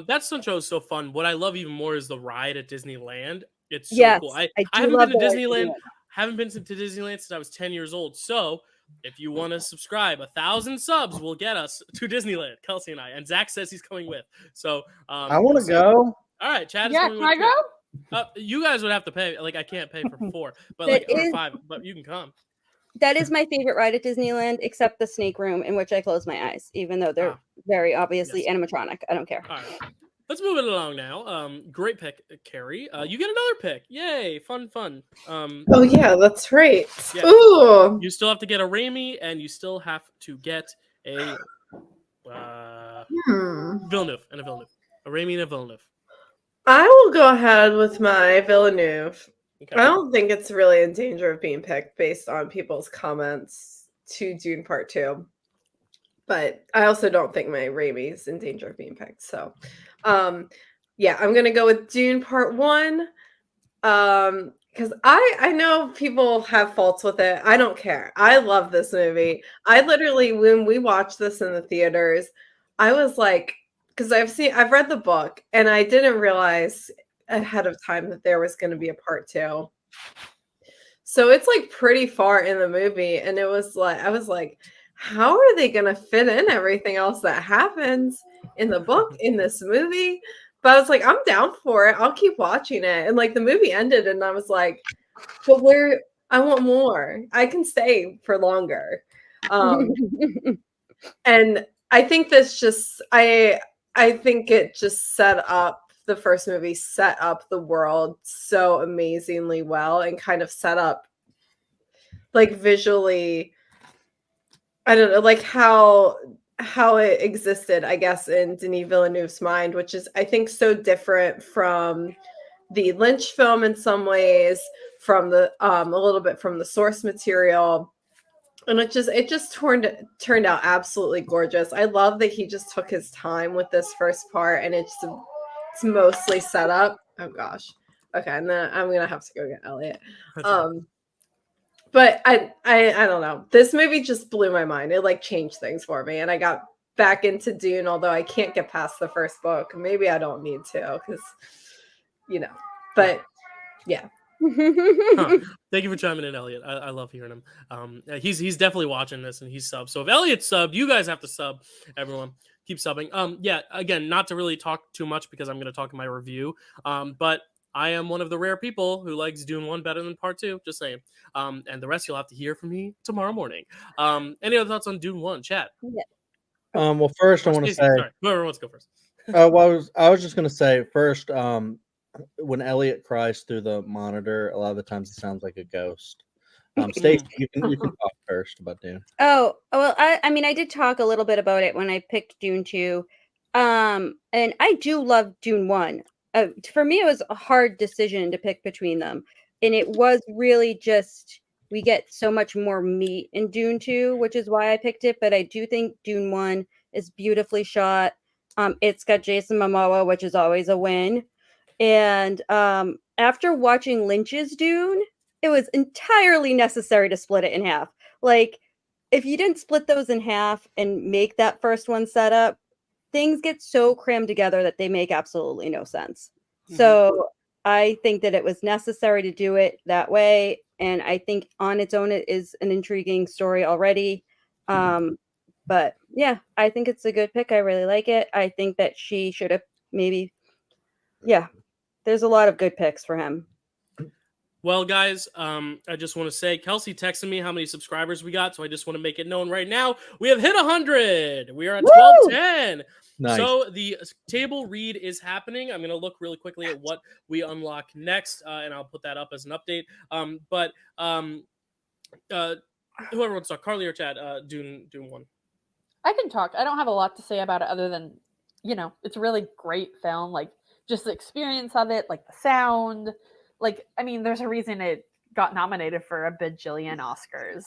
That stunt show is so fun. What I love even more is the ride at Disneyland. It's so Yes, cool. I do haven't love been to the ride at Disneyland. Disneyland. Haven't been to Disneyland since I was 10 years old. So if you want to subscribe, 1,000 subs will get us to Disneyland. Kelsey and I. And Zach says he's coming with. So I want to go. All right, Chad is Yeah, coming can I with go? too. You guys would have to pay. Like I can't pay for 4, but That like or is- 5. But you can come. That is my favorite ride at Disneyland, except the snake room in which I close my eyes, even though they're very obviously animatronic. I don't care. All right. Let's move it along now. Great pick, Kerri. You get another pick. Yay, fun. Oh yeah, that's right. Yeah. Ooh. You still have to get a Raimi, and you still have to get a Villeneuve and a Villeneuve. A Raimi and a Villeneuve. I will go ahead with my Villeneuve. Okay. I don't think it's really in danger of being picked based on people's comments to Dune Part 2. But I also don't think my Raimi is in danger of being picked. So, yeah, I'm going to go with Dune Part 1. Because I know people have faults with it. I don't care. I love this movie. I literally, when we watched this in the theaters, I was like, because I've read the book and I didn't realize ahead of time that there was going to be a part 2. So it's like pretty far in the movie. And it was like, I was like, how are they going to fit in everything else that happens in the book, in this movie? But I was like, I'm down for it. I'll keep watching it. And like the movie ended and I was like, but I want more. I can stay for longer. And I think this just, I think it just the first movie set up the world so amazingly well and kind of set up like visually, I don't know, like how it existed, I guess, in Denis Villeneuve's mind, which is, I think, so different from the Lynch film in some ways, from the a little bit from the source material. And it just turned out absolutely gorgeous. I love that he just took his time with this first part, and it's mostly set up. Oh gosh. Okay, and then I'm gonna have to go get Elliot. But I don't know. This movie just blew my mind. It like changed things for me, and I got back into Dune. Although I can't get past the first book. Maybe I don't need to, because But yeah. Thank you for chiming in, Elliot. I love hearing him. He's definitely watching this, and he's subbed. So if Elliot's subbed, you guys have to sub. Everyone, keep subbing. Yeah. Again, not to really talk too much because I'm going to talk in my review. But I am one of the rare people who likes Dune 1 better than Part 2. Just saying. And the rest you'll have to hear from me tomorrow morning. Any other thoughts on Dune 1, Chad? Yeah. Well, first I want to say. Sorry, whoever wants to go first. Well, I was just going to say first. When Elliot cries through the monitor, a lot of the times it sounds like a ghost. Stacy, you can talk first about Dune. Oh, well, I mean, I did talk a little bit about it when I picked Dune 2. And I do love Dune 1. For me, it was a hard decision to pick between them. And it was really just, we get so much more meat in Dune 2, which is why I picked it. But I do think Dune 1 is beautifully shot. It's got Jason Momoa, which is always a win. And after watching Lynch's Dune, it was entirely necessary to split it in half. Like, if you didn't split those in half and make that first one set up, things get so crammed together that they make absolutely no sense. Mm-hmm. So I think that it was necessary to do it that way. And I think on its own, it is an intriguing story already. But yeah, I think it's a good pick. I really like it. I think that she should have maybe, yeah. There's a lot of good picks for him. Well, guys, I just want to say, Kelsey texted me how many subscribers we got, so I just want to make it known right now. We have hit 100. We are at 1210. Nice. So the table read is happening. I'm going to look really quickly at what we unlock next, and I'll put that up as an update. But whoever wants to talk, Carly or Chad, Dune 1. I can talk. I don't have a lot to say about it other than, it's a really great film. Like, just the experience of it, like the sound, like, I mean, there's a reason it got nominated for a bajillion Oscars.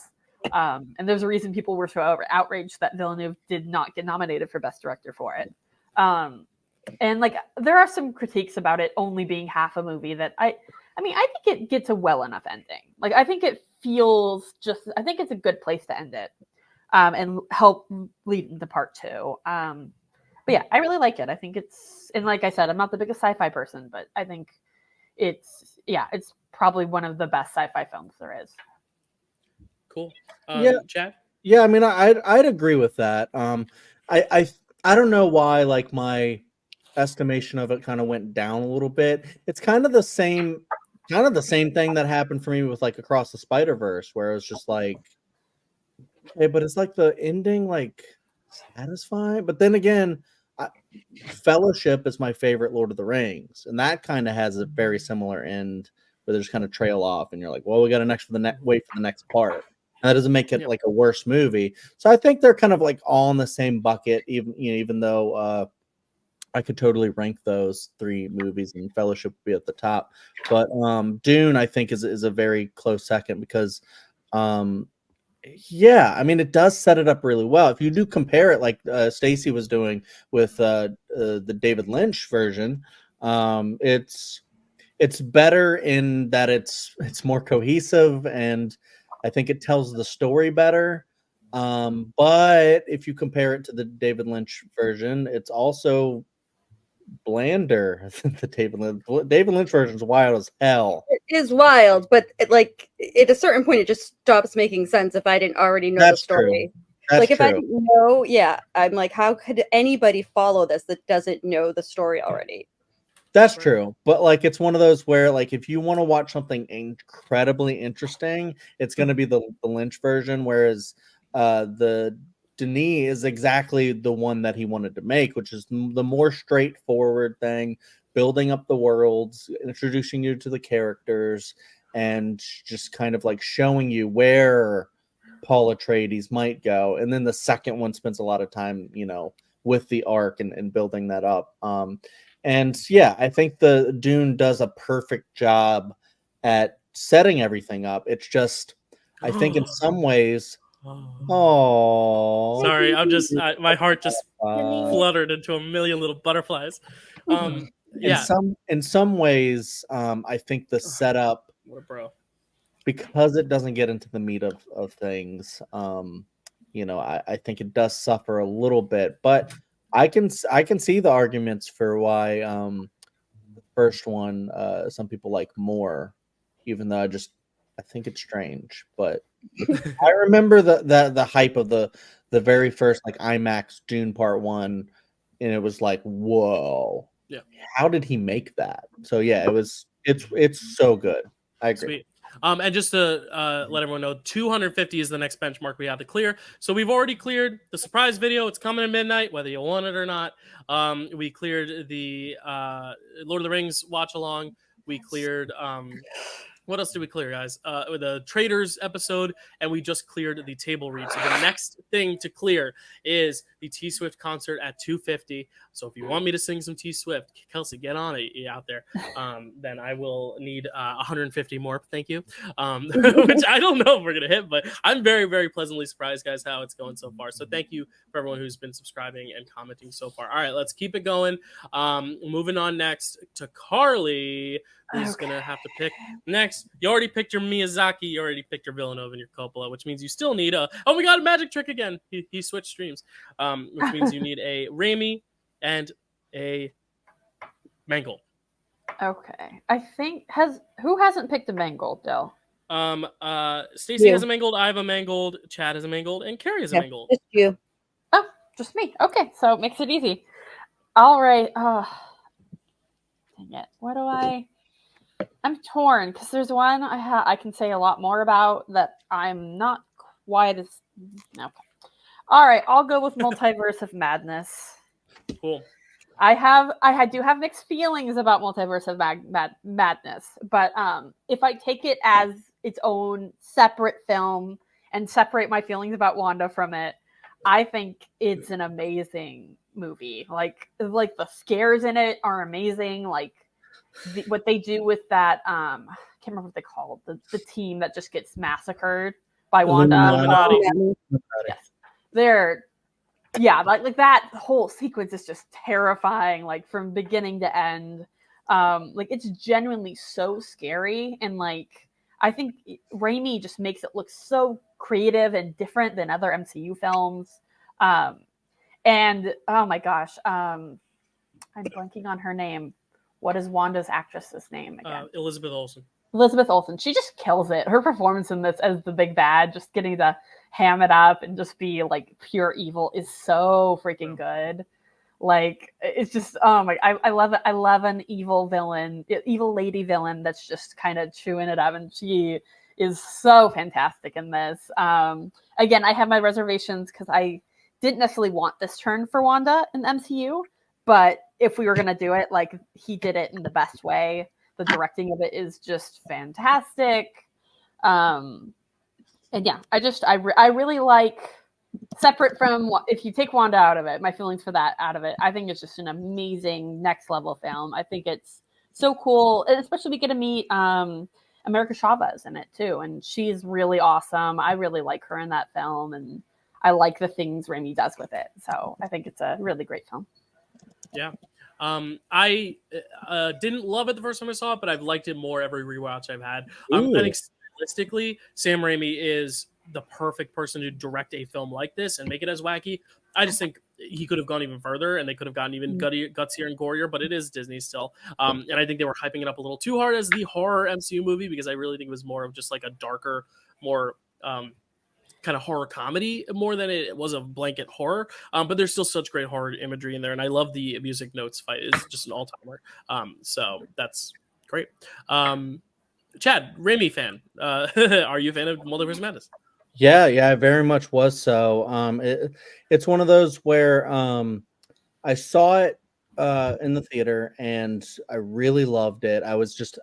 And there's a reason people were so outraged that Villeneuve did not get nominated for Best Director for it. And like, there are some critiques about it only being half a movie that I think it gets a well enough ending. Like, I think it feels I think it's a good place to end it, and help lead into Part 2. But yeah, I really like it. I think and like I said, I'm not the biggest sci-fi person, but I think it's probably one of the best sci-fi films there is. Cool. Chad? Yeah, I mean, I'd agree with that. I don't know why, like, my estimation of it kind of went down a little bit. It's kind of the same thing that happened for me with like Across the Spider-Verse, where it was just like, hey, but it's like the ending, like, satisfying. But then again, Fellowship is my favorite Lord of the Rings, and that kind of has a very similar end where they just kind of trail off, and you're like, well, we got to wait for the next part. And that doesn't make it like a worse movie. So I think they're kind of like all in the same bucket, even though I could totally rank those three movies, and Fellowship would be at the top. But Dune, I think, is a very close second because yeah, I mean, it does set it up really well. If you do compare it, like Stacy was doing with the David Lynch version, it's better in that it's more cohesive, and I think it tells the story better. But if you compare it to the David Lynch version, it's also blander than the David Lynch version is wild as hell. It is wild, but at a certain point, it just stops making sense if I didn't already know the story. Like, if I didn't know, I'm like, how could anybody follow this that doesn't know the story already? That's true. But like, it's one of those where, like, if you want to watch something incredibly interesting, it's going to be the Lynch version, whereas the Denis is exactly the one that he wanted to make, which is the more straightforward thing, building up the worlds, introducing you to the characters, and just kind of like showing you where Paul Atreides might go. And then the second one spends a lot of time, with the arc and building that up. And yeah, I think the Dune does a perfect job at setting everything up. It's just, I think in some ways, oh, Sorry, my heart just fluttered into a million little butterflies. Yeah, in some ways, I think the setup, what a bro. because it doesn't get into the meat of things, I think it does suffer a little bit, but I can see the arguments for why the first one some people like more, even though I think it's strange. But I remember the hype of the very first like IMAX Dune Part 1, and it was like, whoa, yeah, how did he make that? So yeah, it's so good. I agree. Sweet. And just to let everyone know, 250 is the next benchmark we have to clear. So we've already cleared the surprise video. It's coming at midnight, whether you want it or not. We cleared the Lord of the Rings watch along. We cleared what else did we clear, guys? The Traders episode, and we just cleared the table read. So the next thing to clear is the T Swift concert at 250. So if you want me to sing some T Swift, Kelsey, get on it out there. Then I will need 150 more. Thank you. Which I don't know if we're gonna hit, but I'm very, very pleasantly surprised, guys, how it's going so far. So thank you for everyone who's been subscribing and commenting so far. All right, let's keep it going. Moving on next to Carly, who's gonna have to pick next. You already picked your Miyazaki, you already picked your Villeneuve and your Coppola, which means you still need we got a magic trick again. He switched streams, which means you need a Raimi and a Mangold. Okay, I think who hasn't picked a Mangold, Dyl? Stacy has a Mangold, I have a Mangold, Chad has a Mangold, and Kerri has a Mangold. Just you. Oh, just me. Okay, so it makes it easy. All right. Dang it. What do I'm torn because there's one I can say a lot more about that I'm not quite as okay. All right, I'll go with Multiverse of Madness. Cool. I do have mixed feelings about Multiverse of Madness, but if I take it as its own separate film and separate my feelings about Wanda from it, I think it's an amazing movie. Like the scares in it are amazing. Like what they do with that, I can't remember what they call it, the team that just gets massacred by Wanda. Illuminati. Yes, they're like that whole sequence is just terrifying, like from beginning to end. Like it's genuinely so scary, and like I think Raimi just makes it look so creative and different than other MCU films. And oh my gosh, I'm blanking on her name. What is Wanda's actress's name again? Elizabeth Olsen. Elizabeth Olsen. She just kills it. Her performance in this as the big bad, just getting to ham it up and just be like pure evil, is so freaking good. Like it's just I love it. I love an evil lady villain that's just kind of chewing it up, and she is so fantastic in this. Again, I have my reservations because I didn't necessarily want this turn for Wanda in the MCU, but if we were going to do it, like he did it in the best way. The directing of it is just fantastic. And yeah, I really like, separate from, if you take Wanda out of it, my feelings for that out of it, I think it's just an amazing next level film. I think it's so cool. And especially we get to meet America Chavez in it too. And she's really awesome. I really like her in that film. And I like the things Raimi does with it. So I think it's a really great film. Yeah. I didn't love it the first time I saw it, but I've liked it more every rewatch I've had. I think stylistically, Sam Raimi is the perfect person to direct a film like this and make it as wacky. I just think he could have gone even further, and they could have gotten even gutsier and gorier, but it is Disney still. And I think they were hyping it up a little too hard as the horror MCU movie, because I really think it was more of just like a darker, more kind of horror comedy more than it was a blanket horror. But there's still such great horror imagery in there, and I love the music notes fight. It's just an all-timer. So that's great. Chad, Raimi fan. Are you a fan of Multiverse of Madness? Yeah, I very much was. So it's one of those where I saw it in the theater and I really loved it. I was just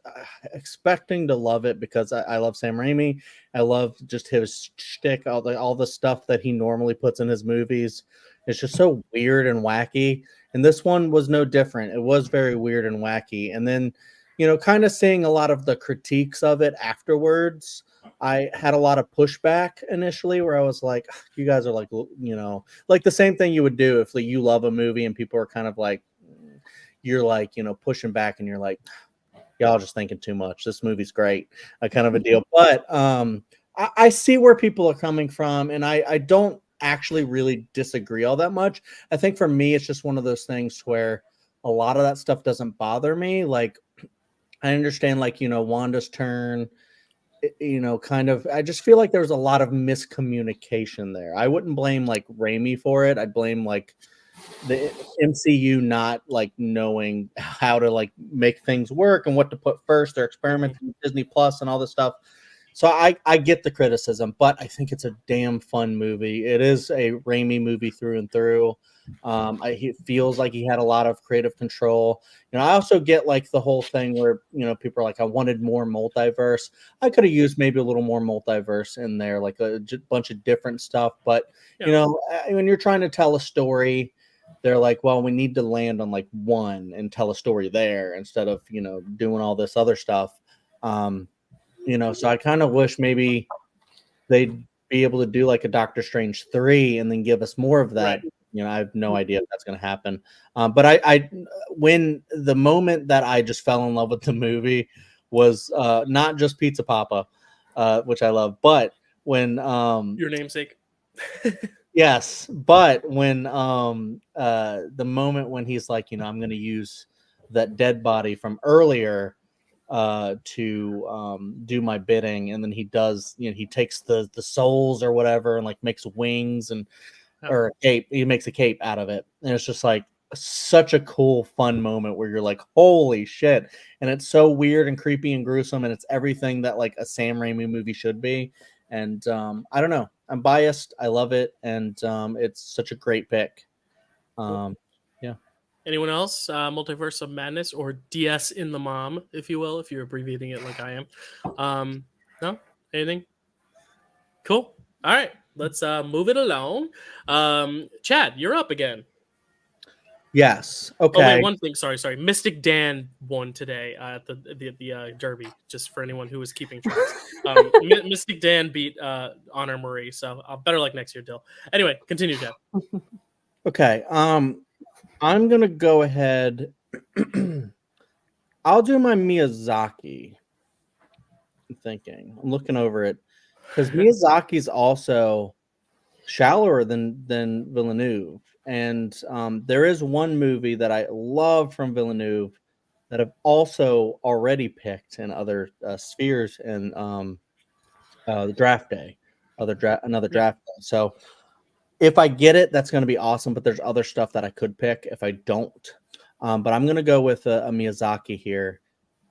expecting to love it because I love Sam Raimi. I love just his shtick, all the stuff that he normally puts in his movies. It's just so weird and wacky. and this one was no different. It was very weird and wacky. And then, kind of seeing a lot of the critiques of it afterwards, I had a lot of pushback initially where I was like, you guys are like, like the same thing you would do if you love a movie and people are kind of like, you're like, pushing back and you're like, y'all just thinking too much. This movie's great, kind of a deal. But I see where people are coming from, and I don't actually really disagree all that much. I think for me, it's just one of those things where a lot of that stuff doesn't bother me. Like, I understand, like, Wanda's turn, kind of, I just feel like there was a lot of miscommunication there. I wouldn't blame like Raimi for it. I'd blame like the MCU not like knowing how to like make things work and what to put first. They're experimenting with Disney Plus and all this stuff. So I get the criticism, but I think it's a damn fun movie. It is a Raimi movie through and through. It feels like he had a lot of creative control. I also get like the whole thing where, people are like, I wanted more multiverse. I could have used maybe a little more multiverse in there, like a bunch of different stuff. But, when you're trying to tell a story, they're like, well, we need to land on like one and tell a story there instead of, doing all this other stuff. So I kind of wish maybe they'd be able to do like a Doctor Strange 3 and then give us more of that. Right. I have no idea if that's going to happen. But I when the moment that I just fell in love with the movie was not just Pizza Papa, which I love, but when your namesake. Yes, but when the moment when he's like, I'm going to use that dead body from earlier to do my bidding, and then he does, he takes the souls or whatever and like makes wings and or a cape. He makes a cape out of it, and it's just like such a cool, fun moment where you're like, holy shit! And it's so weird and creepy and gruesome, and it's everything that like a Sam Raimi movie should be. And I don't know. I'm biased. I love it, and it's such a great pick. Yeah. Anyone else? Multiverse of Madness, or DS in the Mom, if you will, if you're abbreviating it like I am. No? Anything? Cool. All right. Let's move it along. Chad, you're up again. Yes. Okay. Oh, wait, one thing. Sorry. Mystic Dan won today at the Derby, just for anyone who was keeping track. Mystic Dan beat Honor Marie, so better luck next year, Dyl. Anyway, continue, Chad. Okay. I'm going to go ahead. I'll do my Miyazaki. I'm looking over it because Miyazaki's also shallower than Villeneuve. And there is one movie that I love from Villeneuve that I've also already picked in other spheres in the draft day, another draft day. So if I get it, that's going to be awesome. But there's other stuff that I could pick if I don't. But I'm going to go with a Miyazaki here.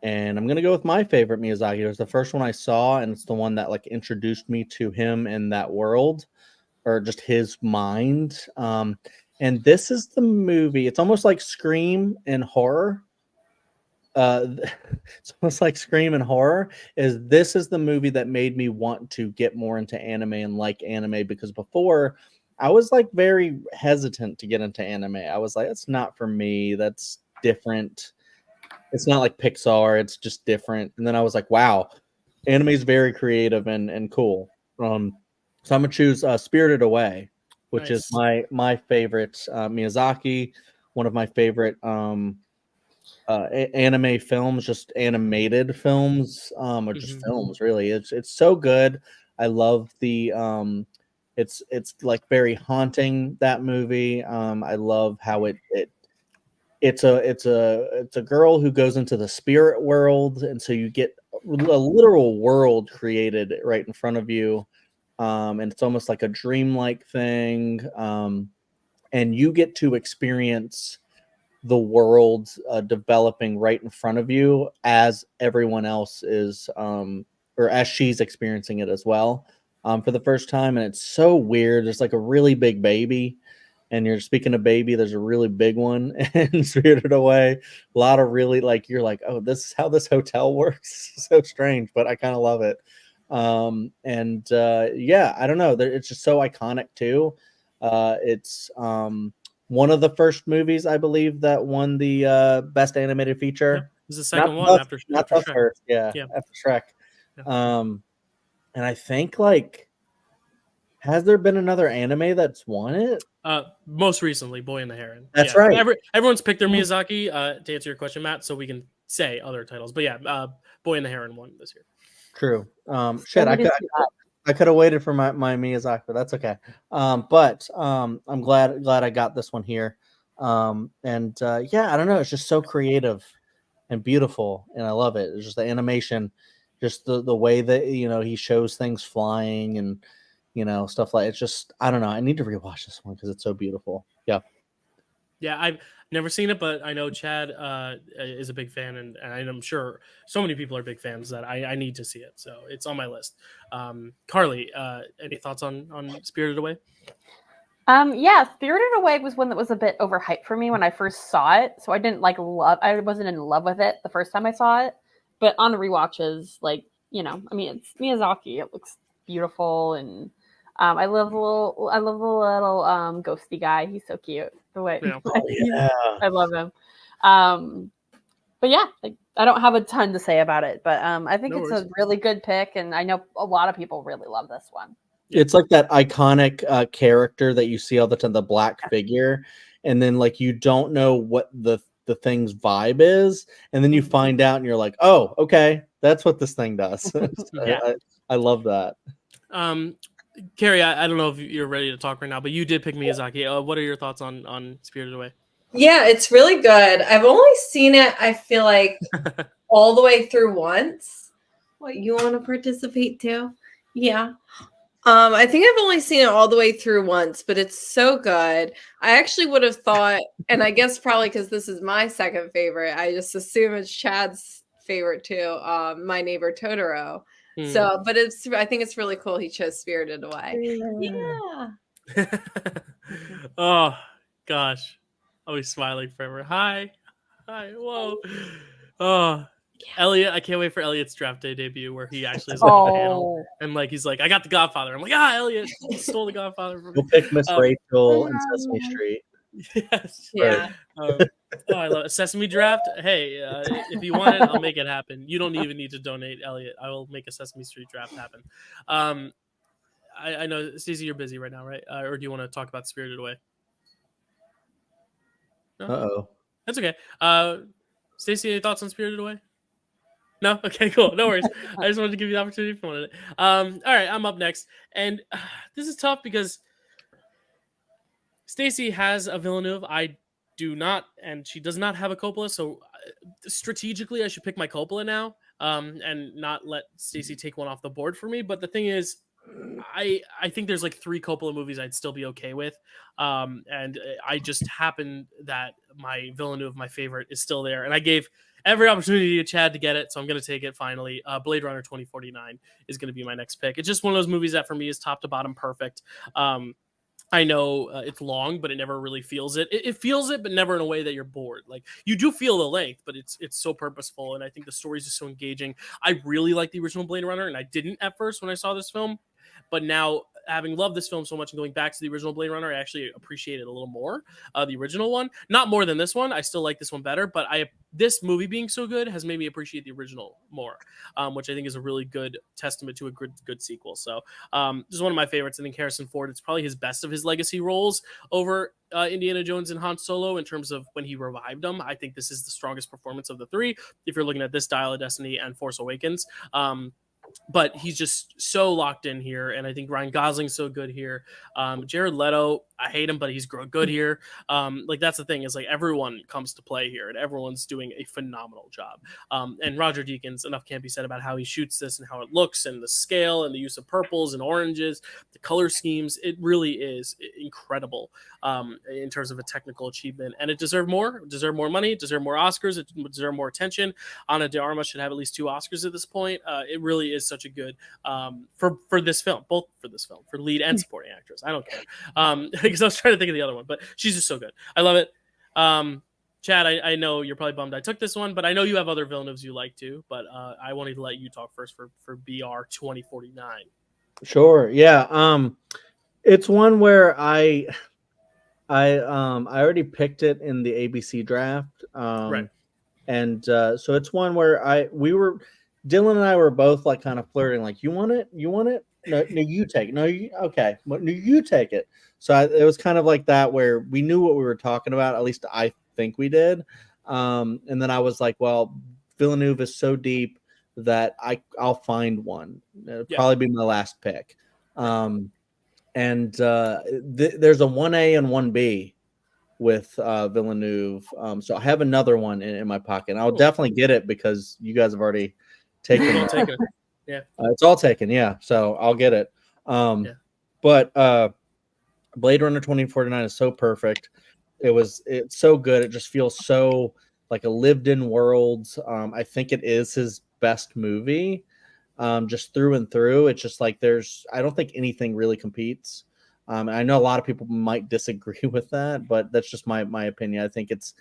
And I'm going to go with my favorite Miyazaki. It was the first one I saw, and it's the one that like introduced me to him in that world, or just his mind. And this is the movie. It's almost like Scream and horror. It's almost like Scream and horror. This is the movie that made me want to get more into anime and like anime, because before I was like very hesitant to get into anime. I was like, that's not for me. That's different. It's not like Pixar. It's just different. And then I was like, wow, anime is very creative and cool. So I'm gonna choose Spirited Away, which is my favorite Miyazaki, one of my favorite anime films, just animated films, or just films. Really, it's so good. I love the it's like very haunting, that movie. I love how it's a girl who goes into the spirit world, and so you get a literal world created right in front of you. And it's almost like a dreamlike thing. And you get to experience the world developing right in front of you as everyone else is, or as she's experiencing it as well, for the first time. And it's so weird. There's like a really big baby, and you're speaking of baby, there's a really big one and Spirited Away. A lot of really like, you're like, oh, this is how this hotel works. So strange, but I kind of love it. Yeah, I don't know. It's just so iconic too. It's one of the first movies, I believe, that won the best animated feature. Yeah, it was the second one after Shrek. First, yeah, after Shrek. Yeah. And I think has there been another anime that's won it? Most recently, Boy and the Heron. That's right. Everyone's picked their Miyazaki. To answer your question, Matt, so we can say other titles. But yeah, Boy and the Heron won this year. True. Shit, I could have waited for my Miyazaki, but that's okay. But I'm glad I got this one here. Yeah, I don't know. It's just so creative and beautiful, and I love it. It's just the animation, just the way that he shows things flying and stuff like it's just I don't know. I need to rewatch this one because it's so beautiful. Yeah. Yeah, I've never seen it, but I know Chad is a big fan, and I'm sure so many people are big fans that I need to see it. So it's on my list. Carly, any thoughts on Spirited Away? Yeah, Spirited Away was one that was a bit overhyped for me when I first saw it. So I didn't I wasn't in love with it the first time I saw it. But on the rewatches, it's Miyazaki. It looks beautiful, and I love the little ghosty guy. He's so cute. The way I love him. But yeah, I don't have a ton to say about it, but I think it's a really good pick, and I know a lot of people really love this one. It's like that iconic character that you see all the time, the black figure, and then you don't know what the thing's vibe is, and then you find out, and you're like, oh, okay, that's what this thing does. I love that. Kerri, I don't know if you're ready to talk right now, but you did pick Miyazaki. What are your thoughts on Spirited Away? Yeah, it's really good. I've only seen it, I feel like, all the way through once. What, you want to participate too? Yeah. I think I've only seen it all the way through once, but it's so good. I actually would have thought, and I guess probably because this is my second favorite, I just assume it's Chad's favorite too, My Neighbor Totoro. So, but I think it's really cool he chose Spirited Away. Yeah. Oh, gosh. I'll be smiling forever. Hi. Whoa. Oh, Elliot, I can't wait for Elliot's draft day debut where he actually is on the panel and he's like, I got the Godfather. I'm like, Elliot, you stole the Godfather from me. We'll pick Miss Rachel and Sesame Street. Yes. Yeah. I love it. Sesame draft. Hey, if you want it, I'll make it happen. You don't even need to donate, Elliot. I will make a Sesame Street draft happen. I know, Stacey, you're busy right now, right? Or do you want to talk about Spirited Away? No? Uh-oh. That's okay. Stacey, any thoughts on Spirited Away? No? Okay, cool. No worries. I just wanted to give you the opportunity if you wanted it. All right, I'm up next. And this is tough because Stacey has a Villeneuve. I do not, and she does not have a Coppola. So strategically, I should pick my Coppola now and not let Stacey take one off the board for me. But the thing is, I think there's 3 Coppola movies I'd still be okay with. And I just happen that my Villeneuve, my favorite, is still there. And I gave every opportunity to Chad to get it, so I'm going to take it finally. Blade Runner 2049 is going to be my next pick. It's just one of those movies that for me is top to bottom perfect. I know it's long, but it never really feels it. It feels it, but never in a way that you're bored. You do feel the length, but it's so purposeful, and I think the story's just so engaging. I really like the original Blade Runner, and I didn't at first when I saw this film, but now having loved this film so much and going back to the original Blade Runner, I actually appreciate it a little more. The original one, not more than this one. I still like this one better, but this movie being so good has made me appreciate the original more, which I think is a really good testament to a good sequel. So this is one of my favorites. I think Harrison Ford, it's probably his best of his legacy roles over Indiana Jones and Han Solo in terms of when he revived them. I think this is the strongest performance of the 3 if you're looking at this, Dial of Destiny and Force Awakens. But he's just so locked in here, and I think Ryan Gosling's so good here. Jared Leto, I hate him, but he's good here. That's the thing is everyone comes to play here, and everyone's doing a phenomenal job. And Roger Deakins, enough can't be said about how he shoots this and how it looks, and the scale and the use of purples and oranges, the color schemes. It really is incredible in terms of a technical achievement, and it deserved more. It deserved more money. It deserved more Oscars. It deserved more attention. Ana de Armas should have at least 2 Oscars at this point. It really is such a good for this film, both for this film, for lead and supporting actress. I don't care because I was trying to think of the other one, but she's just so good. I love it. Chad, I know you're probably bummed I took this one, but I know you have other Villeneuves you like too. But I wanted to let you talk first for BR 2049. Sure. Yeah. It's one where I I already picked it in the ABC draft. Right. And so it's one where Dylan and I were both like kind of flirting, like, you want it? You want it? No, you take it. No, okay. No, you take it. So it was kind of like that where we knew what we were talking about. At least I think we did. And then I was like, well, Villeneuve is so deep that I'll find one. It'll probably be my last pick. And there's a 1A and 1B with Villeneuve. So I have another one in my pocket. I'll definitely get it because you guys have already taken it. Yeah. It's all taken. Yeah. So I'll get it. But Blade Runner 2049 is so perfect. It's so good. It just feels so like a lived in world. I think it is his best movie. Just through and through. It's just like I don't think anything really competes. I know a lot of people might disagree with that, but that's just my opinion. I think it's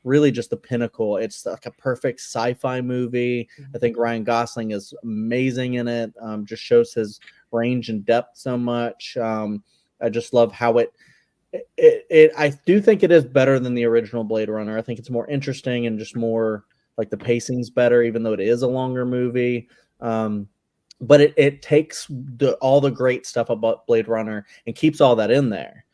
really just the pinnacle. It's like a perfect sci-fi movie. I think Ryan Gosling is amazing in it. Just shows his range and depth so much. I just love how I do think it is better than the original Blade Runner. I think it's more interesting and just more like the pacing's better, even though it is a longer movie. But it takes all the great stuff about Blade Runner and keeps all that in there.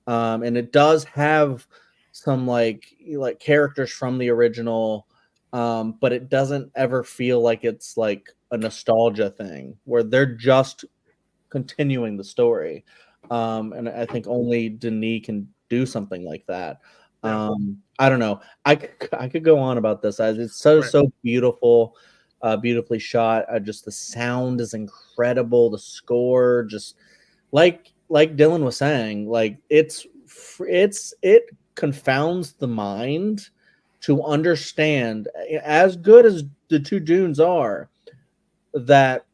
And it does have some like characters from the original, but it doesn't ever feel like it's like a nostalgia thing where they're just continuing the story. And I think only Denis can do something like that. I don't know. I could go on about this. It's so beautiful. Beautifully shot. Just the sound is incredible. The score, just like Dylan was saying, like it confounds the mind to understand, as good as the two Dunes are, that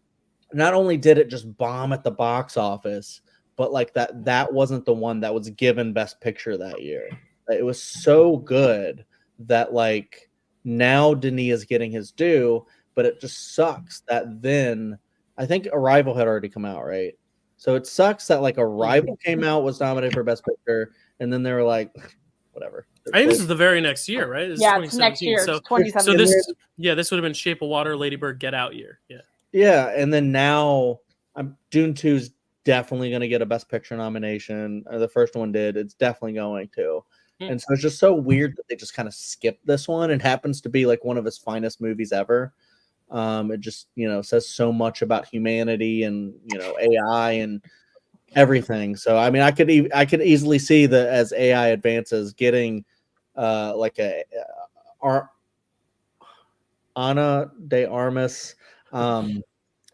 not only did it just bomb at the box office, but like that wasn't the one that was given Best Picture that year. It was so good that like now Denis is getting his due. But it just sucks that then I think Arrival had already come out, right? So it sucks that like Arrival came out, was nominated for Best Picture, and then they were like, whatever. I think this is the very next year, right? This it's next year. So, 2017. So this would have been Shape of Water, Lady Bird, Get Out year. Yeah. Yeah, and then now Dune 2 is definitely going to get a Best Picture nomination. The first one did. It's definitely going to. And so it's just so weird that they just kind of skipped this one. It happens to be like one of his finest movies ever. It just, says so much about humanity and, AI and everything. So, I mean, I could easily see that as AI advances, getting like Ana de Armas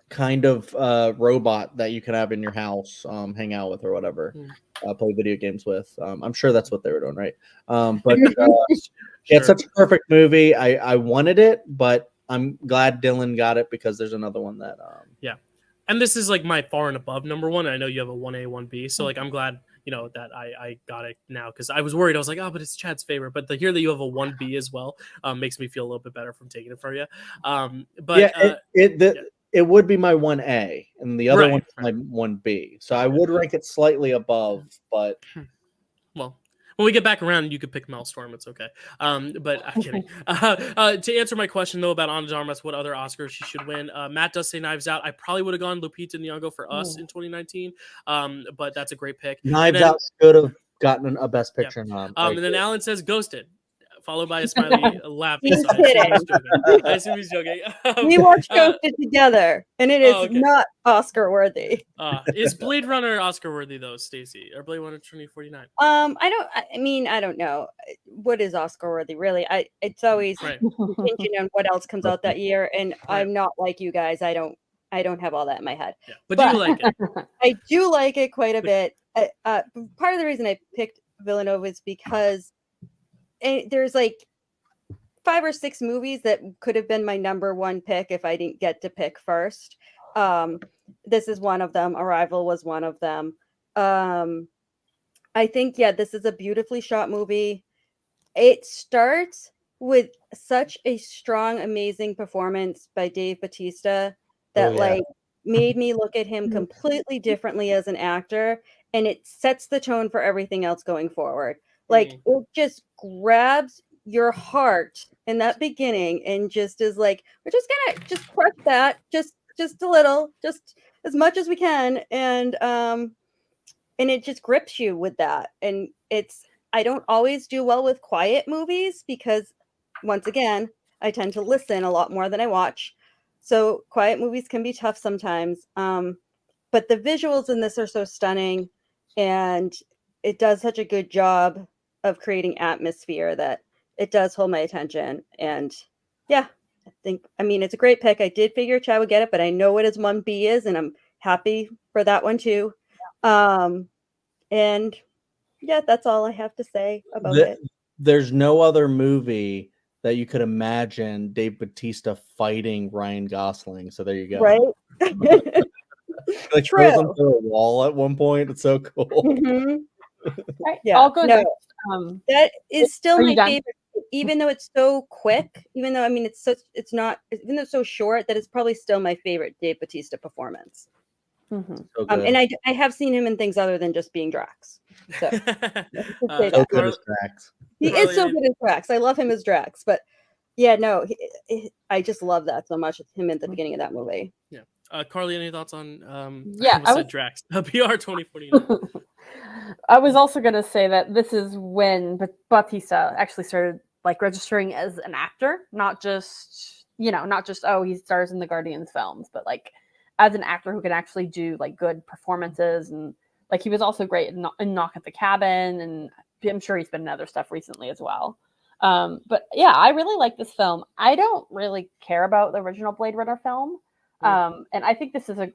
kind of robot that you can have in your house, hang out with or whatever, play video games with. I'm sure that's what they were doing, right? But it's such a perfect movie. I wanted it, but I'm glad Dylan got it because there's another one that and this is like my far and above number one. I know you have a 1A, 1B, so like I'm glad that I got it now because I was worried. I was like, oh, but it's Chad's favorite. But to hear that you have a 1B as well makes me feel a little bit better from taking it from you. It would be my 1A, and the other one is my 1B. So I would rank it slightly above, but well. When we get back around, you could pick Maelstrom. It's okay. But I'm kidding. To answer my question, though, about Ana de Armas, what other Oscars she should win, Matt does say Knives Out. I probably would have gone Lupita Nyong'o for Us in 2019, but that's a great pick. Knives Out should have gotten a Best Picture nom. And then Alan says Ghosted, followed by a smiley laugh. He's kidding. I assume he's joking. We watched Ghosted together, and it is not Oscar worthy. Is Blade Runner Oscar worthy though, Stacy, or Blade Runner 2049? I don't know what is Oscar worthy really. It's always contingent on what else comes out that year, and I'm not like you guys. I don't have all that in my head. Yeah. But do you like it? I do like it quite a bit. Part of the reason I picked Villeneuve is because there's like 5 or 6 movies that could have been my number one pick if I didn't get to pick first. This is one of them. Arrival was one of them. I think, this is a beautifully shot movie. It starts with such a strong, amazing performance by Dave Bautista that made me look at him completely differently as an actor, and it sets the tone for everything else going forward. Like it just grabs your heart in that beginning and just is like, we're just gonna just crush that just a little, just as much as we can, and it just grips you with that. And I don't always do well with quiet movies because, once again, I tend to listen a lot more than I watch. So quiet movies can be tough sometimes. But the visuals in this are so stunning, and it does such a good job of creating atmosphere that it does hold my attention. And yeah, I mean, it's a great pick. I did figure Chad would get it, but I know what his 1B is, and I'm happy for that one too. And yeah, that's all I have to say about it. There's no other movie that you could imagine Dave Bautista fighting Ryan Gosling. So there you go. Right? Like True. throws him through a wall at one point. It's so cool. Right. Yeah, I'll go no, next. that is still Are my you done? favorite, even though it's so quick. Even though, I mean, even though it's so short, that it's probably still my favorite Dave Bautista performance. So good. And I have seen him in things other than just being Drax. So, So good as Drax. he is so good as Drax. I love him as Drax, but yeah, no, I just love that so much. Him at the beginning of that movie. Yeah. Carly, any thoughts on I was Drax? PR 2049. I was also going to say that this is when Bautista actually started like registering as an actor, not just oh, he stars in the Guardians films, but like as an actor who can actually do like good performances. And like he was also great in Knock at the Cabin, and I'm sure he's been in other stuff recently as well. But yeah, I really like this film. I don't really care about the original Blade Runner film. And I think this is I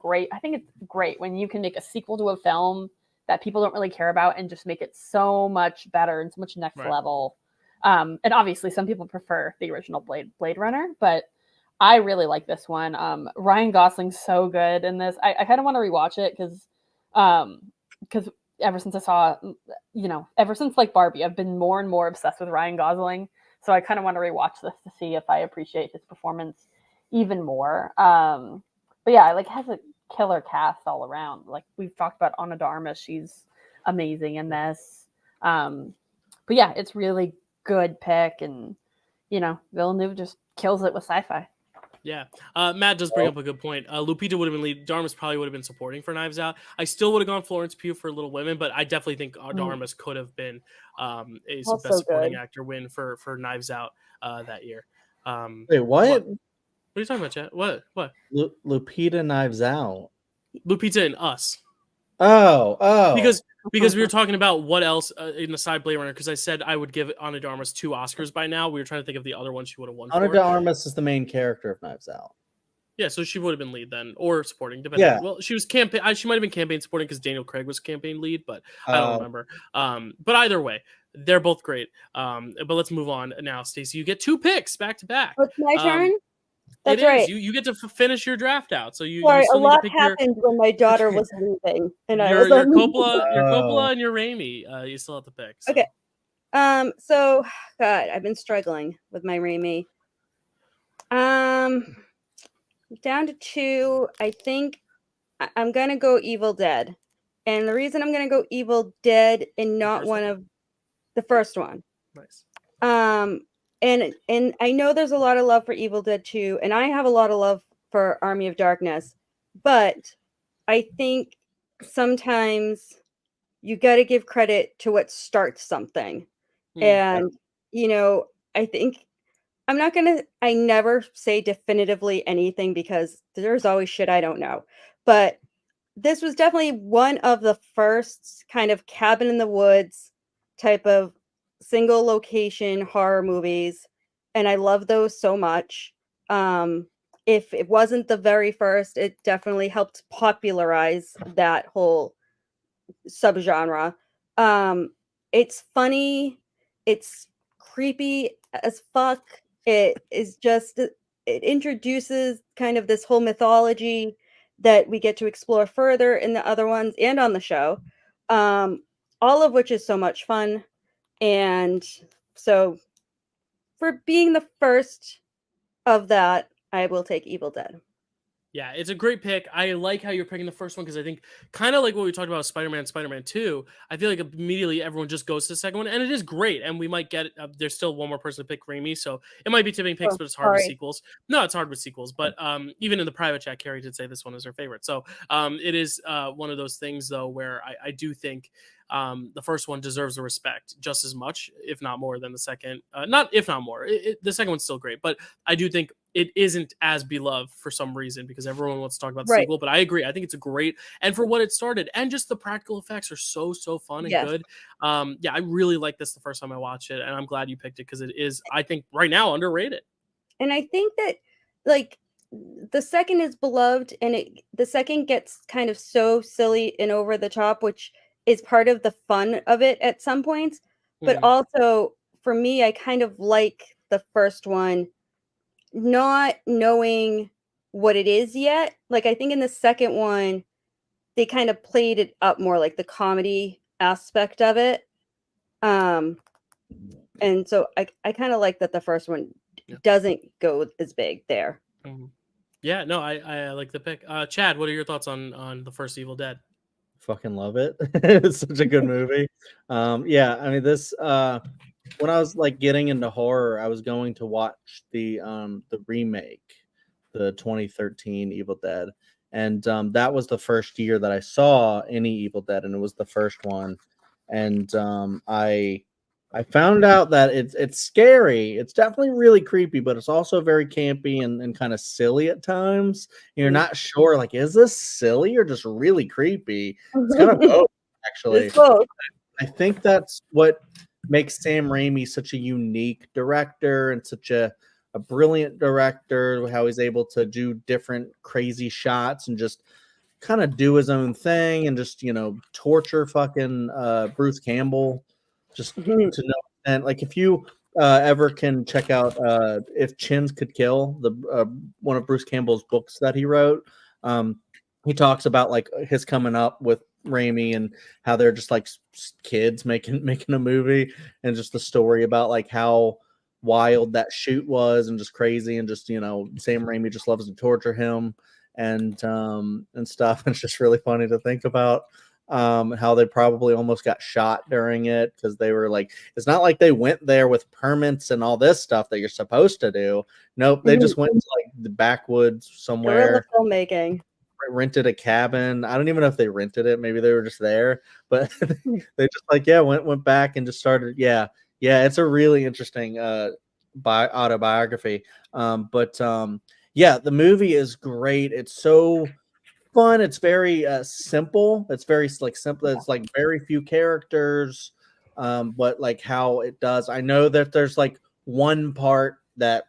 think it's great when you can make a sequel to a film that people don't really care about and just make it so much better and so much next level. And obviously some people prefer the original Blade Runner, but I really like this one. Ryan Gosling's so good in this. I kind of want to rewatch it because ever since I saw, ever since like Barbie, I've been more and more obsessed with Ryan Gosling. So I kind of want to rewatch this to see if I appreciate his performance even more. But yeah, like has a killer cast all around. Like we've talked about Ana de Armas, she's amazing in this. But yeah, it's really good pick, and Villeneuve just kills it with sci-fi. Yeah. Matt does bring up a good point. Lupita would have been lead. Darmas probably would have been supporting for Knives Out. I still would have gone Florence Pugh for Little Women, but I definitely think Darmas could have been a best supporting actor win for Knives Out that year. Wait, what? What are you talking about, Chat? What? Lupita Knives Out. Lupita and Us. Oh. Because we were talking about what else in the side Blade Runner, because I said I would give Ana de Armas 2 Oscars by now. We were trying to think of the other one she would have won Ana for. de Armas is the main character of Knives Out. Yeah, so she would have been lead then, or supporting, depending. Yeah. Well, she was campaign. She might have been campaign supporting because Daniel Craig was campaign lead, but I don't remember. But either way, they're both great. But let's move on now, Stacy. You get 2 picks back to back. It's my turn. That's it right. Is. You get to finish your draft out. So Sorry, you still a lot need to pick happened when my daughter was leaving, and your Coppola and your Raimi. You still have to pick. So. Okay. So God, I've been struggling with my Raimi. Down to 2. I think I'm gonna go Evil Dead, and the reason I'm gonna go Evil Dead and not one of the first one. Nice. And I know there's a lot of love for Evil Dead 2, and I have a lot of love for Army of Darkness, but I think sometimes you got to give credit to what starts something. And, I think I never say definitively anything because there's always shit I don't know. But this was definitely one of the first kind of cabin in the woods type of single location horror movies, and I love those so much. If it wasn't the very first, it definitely helped popularize that whole subgenre. It's funny, it's creepy as fuck. It introduces kind of this whole mythology that we get to explore further in the other ones and on the show, all of which is so much fun. And so for being the first of that, I will take Evil Dead. Yeah, it's a great pick. I like how you're picking the first one because I think kind of like what we talked about Spider-Man 2, I feel like immediately everyone just goes to the second one, and it is great. And we might get there's still one more person to pick Raimi, so it might be tipping picks, Oh, but it's hard with sorry. sequels. No, it's hard with sequels, but even in the private chat, Kerri did say this one is her favorite. So it is one of those things though where I do think the first one deserves the respect just as much, if not more, than the second. Not if not more. The second one's still great, but I do think it isn't as beloved for some reason because everyone wants to talk about the Right. sequel. But I agree. I think it's a great, and for what it started, and just the practical effects are so fun and Yes. good. Yeah, I really liked this the first time I watched it, and I'm glad you picked it because it is, I think, right now underrated. And I think that like the second is beloved, and the second gets kind of so silly and over the top, which is part of the fun of it at some points. But Mhm. also for me, I kind of like the first one not knowing what it is yet. Like I think in the second one, they kind of played it up more, like the comedy aspect of it. And so I kind of like that the first one Yeah. doesn't go as big there. Mhm. Yeah, no, I like the pick. Chad, what are your thoughts on the first Evil Dead? Fucking love it. It's such a good movie. Yeah, I mean this when I was like getting into horror, I was going to watch the remake, the 2013 Evil Dead. And that was the first year that I saw any Evil Dead, and it was the first one. And I found out that it's scary. It's definitely really creepy, but it's also very campy and kind of silly at times. You're Mhm. not sure, like, is this silly or just really creepy? It's kind of both, actually. It's both. I think that's what makes Sam Raimi such a unique director and such a brilliant director, how he's able to do different crazy shots and just kind of do his own thing and just, torture fucking Bruce Campbell just Mhm. to no extent. Like if you ever can check out If Chins Could Kill, the one of Bruce Campbell's books that he wrote, he talks about like his coming up with Raimi and how they're just like kids making a movie, and just the story about like how wild that shoot was and just crazy, and just Sam Raimi just loves to torture him and stuff. And it's just really funny to think about how they probably almost got shot during it because they were like, it's not like they went there with permits and all this stuff that you're supposed to do. Nope, they just went to like the backwoods Guerrilla somewhere, filmmaking. rented a cabin. I don't even know if they rented it. Maybe they were just there, but they just like went back and just started. Yeah, it's a really interesting autobiography. But yeah, the movie is great. It's so fun. It's very simple. It's very like simple. It's like very few characters, but like how it does. I know that there's like one part that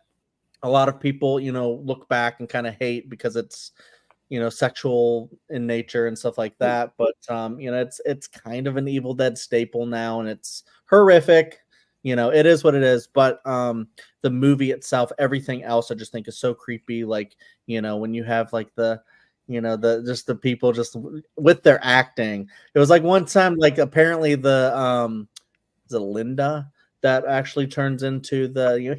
a lot of people look back and kind of hate because it's sexual in nature and stuff like that. But it's kind of an Evil Dead staple now, and it's horrific. It is what it is. But the movie itself, everything else, I just think is so creepy. Like when you have like the the people just with their acting. It was like one time, like apparently the is it Linda that actually turns into the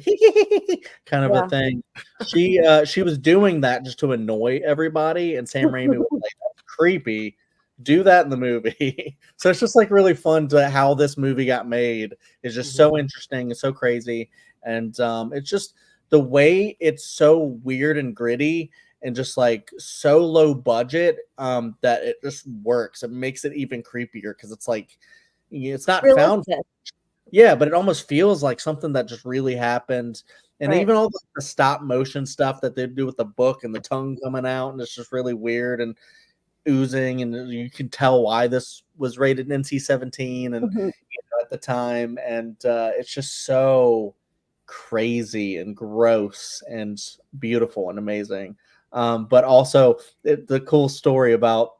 kind of a thing. She was doing that just to annoy everybody, and Sam Raimi was like, that's creepy. Do that in the movie. So it's just like really fun to how this movie got made. Is just so interesting and so crazy. And it's just the way it's so weird and gritty and just like so low budget that it just works. It makes it even creepier because it's like it's not found. Yeah, but it almost feels like something that just really happened. And Right. even all the stop motion stuff that they do with the book and the tongue coming out, and it's just really weird and oozing, and you can tell why this was rated NC-17 and at the time. And it's just so crazy and gross and beautiful and amazing. But also the cool story about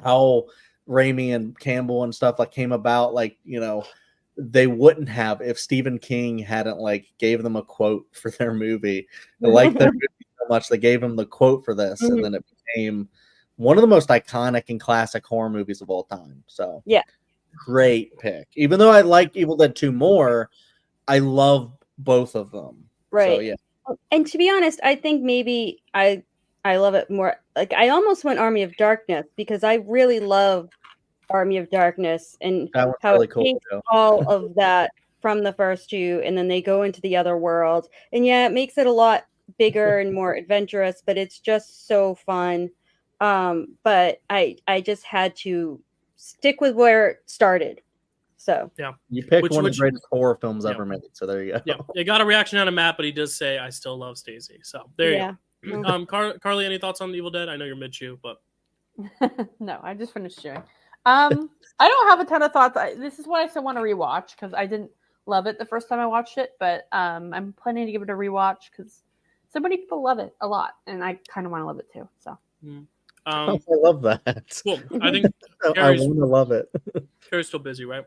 how Raimi and Campbell and stuff like came about, like they wouldn't have if Stephen King hadn't like gave them a quote for their movie. They liked their movie so much they gave them the quote for this, and then it became one of the most iconic and classic horror movies of all time. So yeah, great pick. Even though I like Evil Dead 2 more, I love both of them. right. So yeah. And to be honest, I think maybe I I love it more. Like I almost went Army of Darkness because I really love Army of Darkness and That one's how really it cool takes too. all of that from the first two, and then they go into the other world. And yeah, it makes it a lot bigger and more adventurous, but it's just so fun. But I just had to stick with where it started. So Yeah. You picked Which- one of which- the greatest horror films Yeah. ever made, so there you go. Yeah, it got a reaction out of Matt, but he does say I still love Stacy. So there you yeah. go. Carly, any thoughts on Evil Dead? I know you're mid chew, but No, I just finished chewing. I don't have a ton of thoughts. This is what I still want to rewatch because I didn't love it the first time I watched it, but I'm planning to give it a rewatch because so many people love it a lot, and I kind of want to love it too. So I love that. cool. I think I Kerri's, want to love it. Kerri's still busy, right?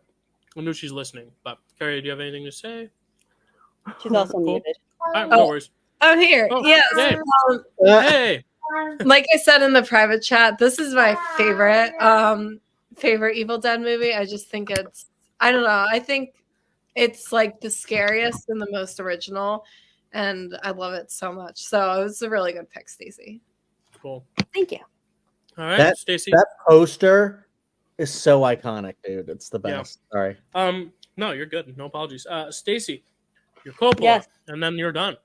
I knew she's listening, but Kerri, do you have anything to say? She's also Cool. muted. All right, no worries. I'm here. Oh, Yes. hey. Hey, Like I said in the private chat, this is my favorite favorite Evil Dead movie. I just think it's I don't know. I think it's like the scariest and the most original, and I love it so much. So it was a really good pick, Stacy. cool. Thank you. All right, Stacy. That poster is so iconic, dude. It's the Yeah. best. Sorry. No, you're good. No apologies. Stacy, you're Coppola, Yes. and then you're done.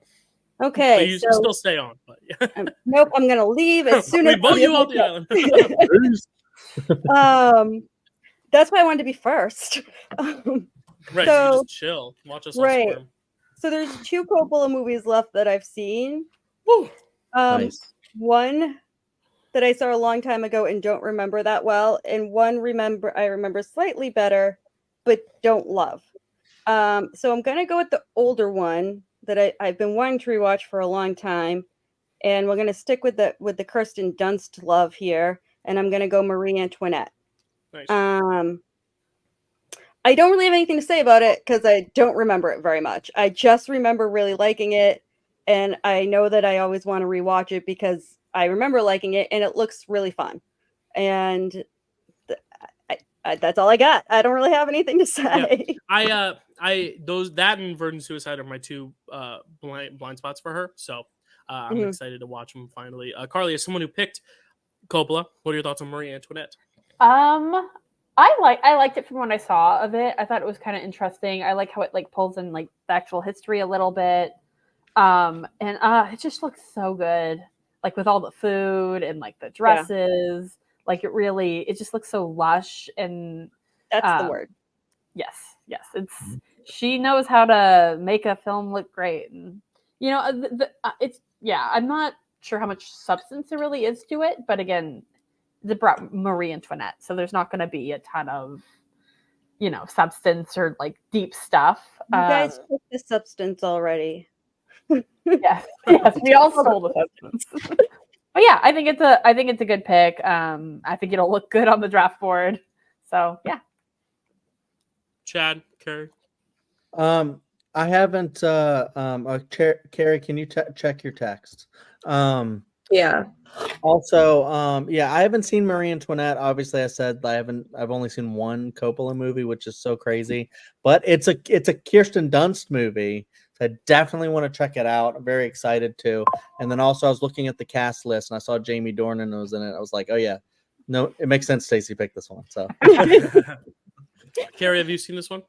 Okay. But you so still stay on. But nope, I'm gonna leave as soon as we vote you off the island. That's why I wanted to be first. Right, So- you just chill. Watch us all Right. squirm. So there's 2 Coppola movies left that I've seen. Woo. Nice. One that I saw a long time ago and don't remember that well, and one I remember slightly better, but don't love. So I'm gonna go with the older one that I've been wanting to rewatch for a long time, and we're gonna stick with the Kirsten Dunst love here, and I'm gonna go Marie Antoinette. Nice. I don't really have anything to say about it because I don't remember it very much. I just remember really liking it, and I know that I always want to rewatch it because I remember liking it, and it looks really fun. And that's all I got. I don't really have anything to say. That and Virgin Suicide are my 2 blind spots for her. So I'm excited to watch them finally. Carly, as someone who picked Coppola, what are your thoughts on Marie Antoinette? I liked it from what I saw of it. I thought it was kind of interesting. I like how it like pulls in like the actual history a little bit. And it just looks so good. Like with all the food and like the dresses. Yeah. Like it just looks so lush and that's the word. Yes. She knows how to make a film look great. And I'm not sure how much substance there really is to it, but again, it brought Marie Antoinette, so there's not going to be a ton of, substance or like deep stuff. You guys took the substance already. Yes, we all stole the substance. But yeah, I think it's a good pick. I think it'll look good on the draft board. So yeah. Chad, Kerri. I haven't. Kerri, can you check your text? Yeah. Also, I haven't seen Marie Antoinette. Obviously, I said I've only seen one Coppola movie, which is so crazy. But it's a Kirsten Dunst movie. So I definitely want to check it out. I'm very excited to. And then also, I was looking at the cast list and I saw Jamie Dornan was in it. I was like, oh yeah, no, it makes sense. Stacy picked this one. So, Kerri, have you seen this one?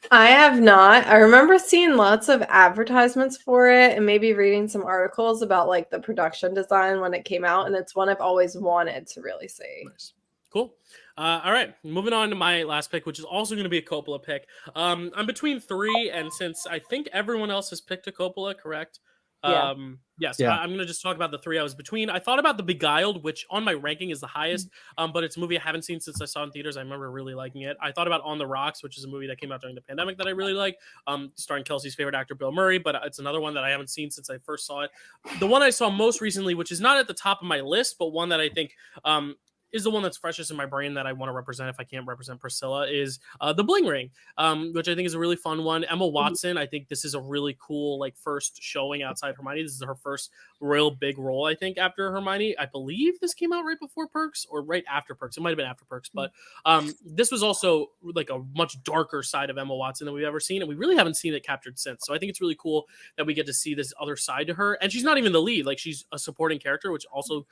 I have not. I remember seeing lots of advertisements for it and maybe reading some articles about like the production design when it came out, and it's one I've always wanted to really see. Nice. Cool. All right, moving on to my last pick, which is also going to be a Coppola pick. I'm between 3, and since I think everyone else has picked a Coppola, correct? Yeah. Yes, Yeah. I'm going to just talk about the 3 I was between. I thought about The Beguiled, which on my ranking is the highest, but it's a movie I haven't seen since I saw it in theaters. I remember really liking it. I thought about On the Rocks, which is a movie that came out during the pandemic that I really like, starring Kelsey's favorite actor, Bill Murray, but it's another one that I haven't seen since I first saw it. The one I saw most recently, which is not at the top of my list, but one that I think is the one that's freshest in my brain that I want to represent if I can't represent Priscilla is The Bling Ring, which I think is a really fun one. Emma Watson, I think this is a really cool like first showing outside Hermione. This is her first real big role, I think, after Hermione. I believe this came out right before Perks or right after Perks. It might have been after Perks, but this was also like a much darker side of Emma Watson than we've ever seen, and we really haven't seen it captured since. So I think it's really cool that we get to see this other side to her, and she's not even the lead, like she's a supporting character, which also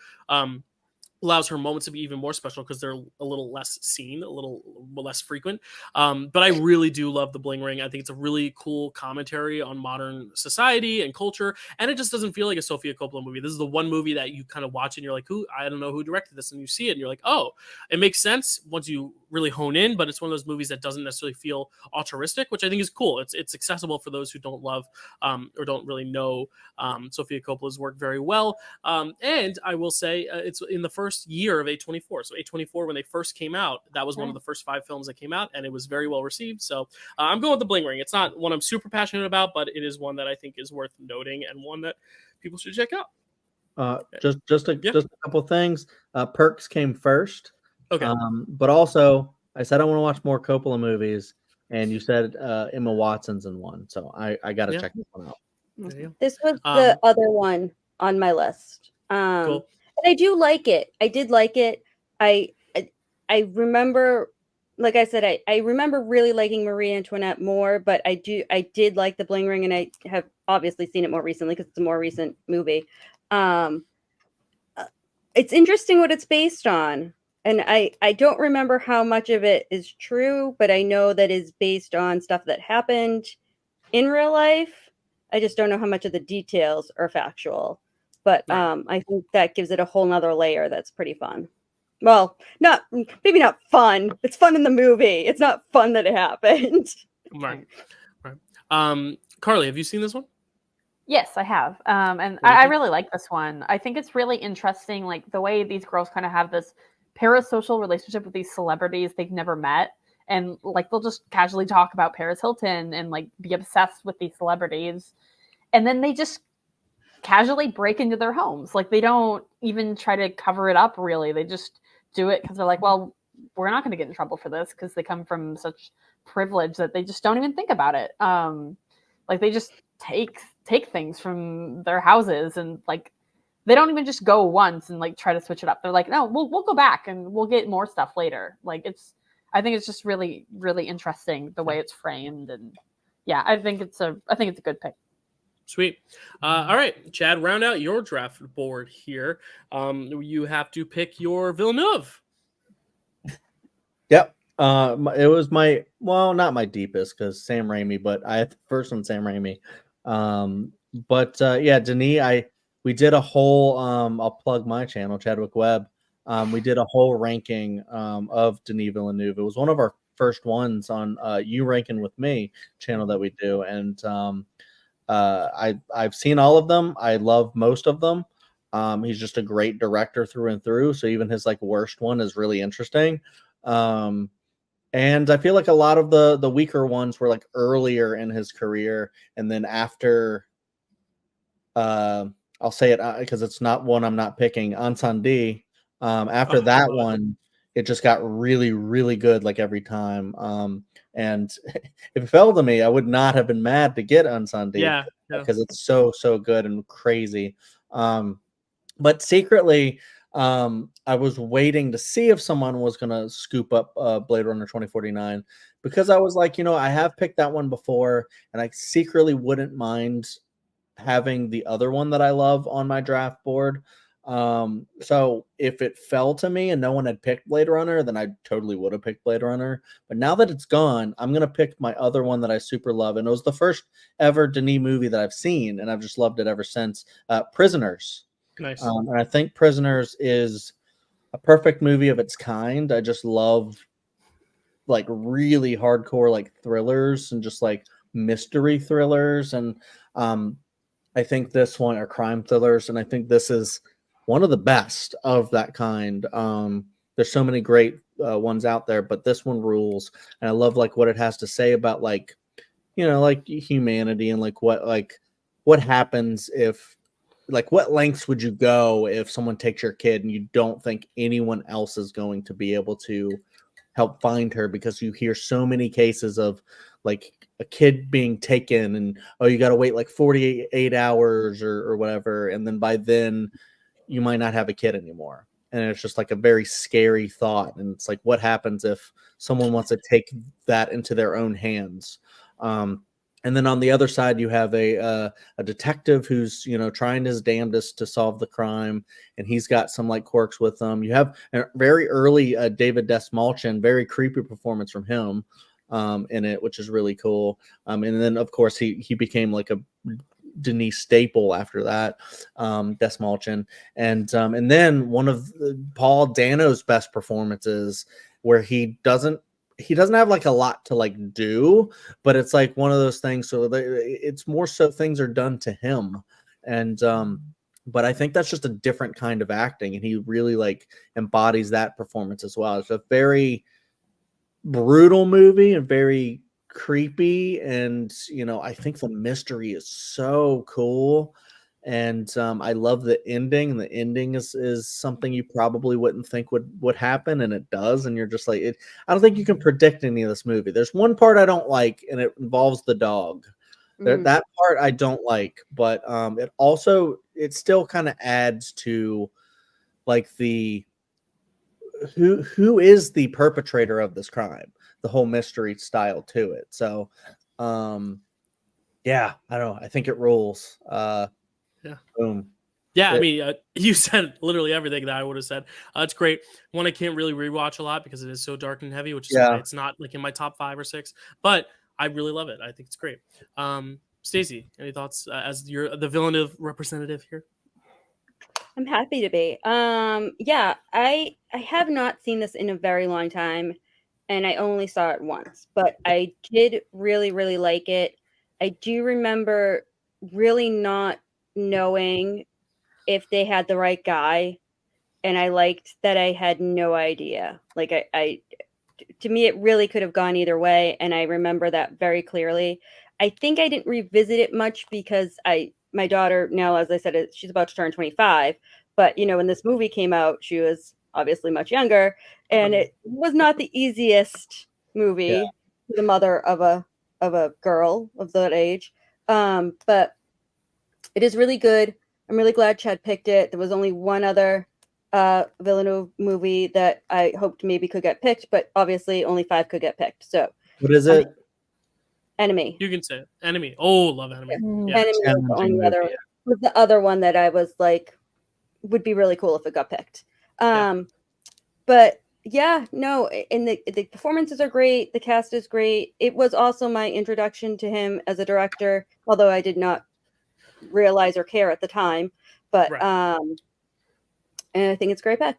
allows her moments to be even more special because they're a little less seen, a little less frequent. But I really do love The Bling Ring. I think it's a really cool commentary on modern society and culture, and it just doesn't feel like a Sofia Coppola movie. This is the one movie that you kind of watch and you're like, I don't know who directed this, and you see it and you're like, oh, it makes sense once you really hone in, but it's one of those movies that doesn't necessarily feel altruistic, which I think is cool. It's accessible for those who don't love or don't really know Sofia Coppola's work very well. And I will say it's in the first year of A24. So A24, when they first came out, that was one of the first 5 films that came out, and it was very well received. So I'm going with The Bling Ring. It's not one I'm super passionate about, but it is one that I think is worth noting and one that people should check out. Just a couple things. Perks came first. Okay. But also, I said I want to watch more Coppola movies, and you said Emma Watson's in one, so I got to check this one out. This was the other one on my list. Cool. And I do like it. I did like it. I remember, like I said, I remember really liking Marie Antoinette more, but I did like The Bling Ring, and I have obviously seen it more recently because it's a more recent movie. It's interesting what it's based on. And I don't remember how much of it is true, but I know that it's based on stuff that happened in real life. I just don't know how much of the details are factual. But I think that gives it a whole nother layer that's pretty fun. Well, maybe not fun. It's fun in the movie. It's not fun that it happened. Right. Carly, have you seen this one? Yes, I have. And I really like this one. I think it's really interesting, like the way these girls kind of have this parasocial relationship with these celebrities they've never met, and like they'll just casually talk about Paris Hilton and like be obsessed with these celebrities, and then they just casually break into their homes. Like they don't even try to cover it up, really. They just do it because they're like, well, we're not going to get in trouble for this, because they come from such privilege that they just don't even think about it. Like they just take things from their houses, and like they don't even just go once and like try to switch it up. They're like, no, we'll go back and we'll get more stuff later. Like I think it's just really, really interesting the way it's framed. And yeah, I think it's a good pick. Sweet. All right, Chad, round out your draft board here. You have to pick your Villeneuve. Yep. It was not my deepest, because Sam Raimi, but I had the first one, Sam Raimi. Yeah, Denis, we did a whole, I'll plug my channel, Chadwick Webb. We did a whole ranking of Denis Villeneuve. It was one of our first ones on You Ranking With Me channel that we do. And I've seen all of them. I love most of them. He's just a great director through and through. So even his like worst one is really interesting. And I feel like a lot of the weaker ones were like earlier in his career, and then after I'll say it because it's not one I'm not picking, Ansandi. After that one, it just got really, really good like every time. And if it fell to me, I would not have been mad to get Ansandi because it's so good and crazy. But secretly, I was waiting to see if someone was going to scoop up Blade Runner 2049, because I was like, I have picked that one before, and I secretly wouldn't mind having the other one that I love on my draft board. So if it fell to me and no one had picked Blade Runner, then I totally would have picked Blade Runner. But now that it's gone, I'm going to pick my other one that I super love. And it was the first ever Denis movie that I've seen, and I've just loved it ever since. Prisoners. Nice. And I think Prisoners is a perfect movie of its kind. I just love like really hardcore like thrillers and just like mystery thrillers. And I think this one are crime thrillers, and I think this is one of the best of that kind. There's so many great ones out there, but this one rules. And I love like what it has to say about like, like humanity and like what happens if like what lengths would you go if someone takes your kid and you don't think anyone else is going to be able to help find her, because you hear so many cases of like a kid being taken and you got to wait like 48 hours or whatever, and then by then you might not have a kid anymore, and it's just like a very scary thought. And it's like, what happens if someone wants to take that into their own hands? And then on the other side, you have a detective who's, trying his damnedest to solve the crime, and he's got some like quirks with him. You have a very early David Desmalchin, very creepy performance from him in it, which is really cool. And then of course he became like a Denise staple after that, Desmalchin, and then one of Paul Dano's best performances, where he doesn't have like a lot to like do, but it's like one of those things. So it's more so things are done to him, and but I think that's just a different kind of acting, and he really like embodies that performance as well. It's a very brutal movie and very creepy, and I think the mystery is so cool. And I love the ending. The ending is something you probably wouldn't think would happen, and it does. And you're just like, I don't think you can predict any of this movie. There's one part I don't like, and it involves the dog. That part I don't like, but it still kind of adds to like the who is the perpetrator of this crime, the whole mystery style to it. So yeah, I don't know. I think it rules. Yeah. Boom. Yeah, I mean, you said literally everything that I would have said. It's great. One I can't really rewatch a lot because it is so dark and heavy, which is why it's not like in my top 5 or 6. But I really love it. I think it's great. Stacy, any thoughts as you're the Villeneuve representative here? I'm happy to be. Yeah, I have not seen this in a very long time, and I only saw it once, but I did really, really like it. I do remember really not knowing if they had the right guy, and I liked that I had no idea. Like to me, it really could have gone either way, and I remember that very clearly. I think I didn't revisit it much because my daughter now, as I said, she's about to turn 25. But when this movie came out, she was obviously much younger, and it was not the easiest movie for the mother of a girl of that age. But it is really good. I'm really glad Chad picked it. There was only one other Villeneuve movie that I hoped maybe could get picked, but obviously only 5 could get picked. So what is it? Enemy. You can say it. Enemy. Oh, love Enemy. Yeah. Enemy was the other one that I was like, would be really cool if it got picked. But yeah, no, and the performances are great. The cast is great. It was also my introduction to him as a director, although I did not realize or care at the time. But and I think it's a great pick.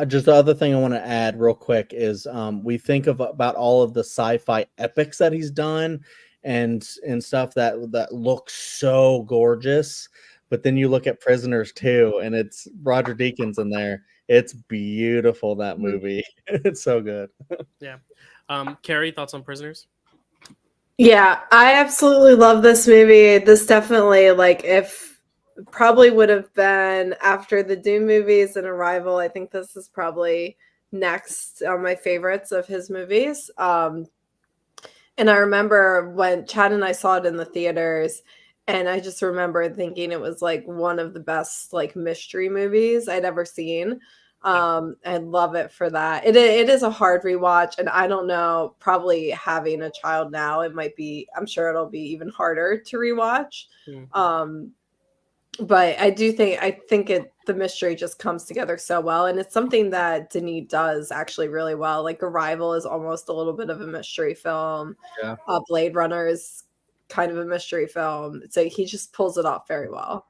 Just the other thing I want to add real quick is we think about all of the sci-fi epics that he's done and stuff that looks so gorgeous, but then you look at Prisoners too, and it's Roger Deakins in there. It's beautiful, that movie. It's so good. Yeah. Kerri, thoughts on Prisoners? Yeah, I absolutely love this movie. This definitely, like, probably would have been after the Dune movies and Arrival. I think this is probably next on my favorites of his movies. And I remember when Chad and I saw it in the theaters, and I just remember thinking it was like one of the best like mystery movies I'd ever seen. I love it for that. It is a hard rewatch, and I don't know, probably having a child now, I'm sure it'll be even harder to rewatch. But I think the mystery just comes together so well, and it's something that Denis does actually really well. Like Arrival is almost a little bit of a mystery film. Yeah. Blade Runner is kind of a mystery film. So he just pulls it off very well.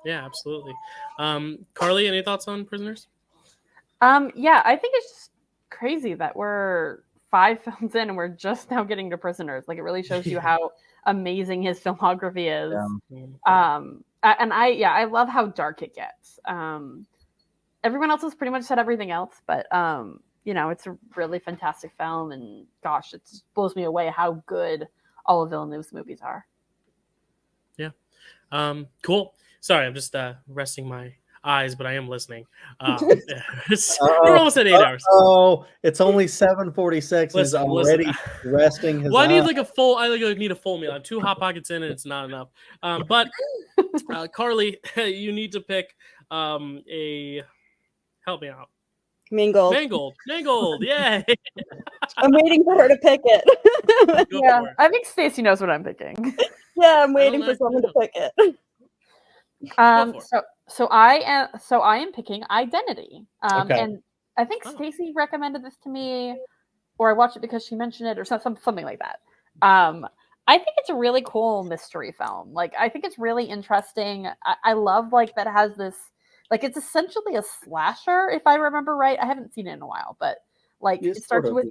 Yeah, absolutely. Carly, any thoughts on Prisoners? Yeah, I think it's just crazy that we're 5 films in and we're just now getting to Prisoners. Like, it really shows you how amazing his filmography is. Yeah. And I love how dark it gets. Everyone else has pretty much said everything else, but it's a really fantastic film, and gosh, it just blows me away how good all of Villeneuve's movies are. Yeah. Cool. Sorry, I'm just resting my eyes, but I am listening. We're almost at 8 hours. Oh, it's only 7:46. He's already resting his I need eyes. like a full. I need a full meal. I'm 2 Hot Pockets in, and it's not enough. But Carly, you need to pick a. Help me out. Mangold. Yay! I'm waiting for her to pick it. Yeah, I think Stacy knows what I'm picking. Yeah, I'm waiting for someone to pick it. So I am picking Identity. Okay. And I think Stacy recommended this to me, or I watched it because she mentioned it, or something like that. I think it's a really cool mystery film. Like, I think it's really interesting. I love like that it has this, like, it's essentially a slasher, if I remember right. I haven't seen it in a while, but like it starts with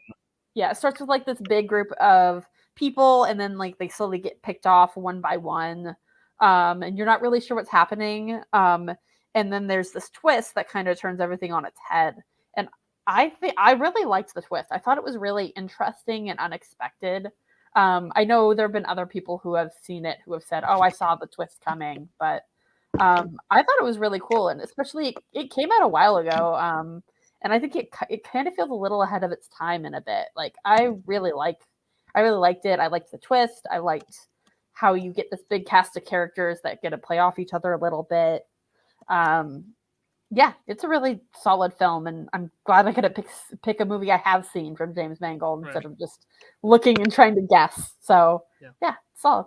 like this big group of people, and then like they slowly get picked off one by one. And you're not really sure what's happening. And then there's this twist that kind of turns everything on its head. And I really liked the twist. I thought it was really interesting and unexpected. I know there have been other people who have seen it who have said, "Oh, I saw the twist coming," but I thought it was really cool, and especially it came out a while ago. And I think it kind of feels a little ahead of its time in a bit. Like I really liked it. I liked the twist. I liked how you get this big cast of characters that get to play off each other a little bit. Yeah, it's a really solid film, and I'm glad I could pick a movie I have seen from James Mangold instead of just looking and trying to guess. So yeah, solid.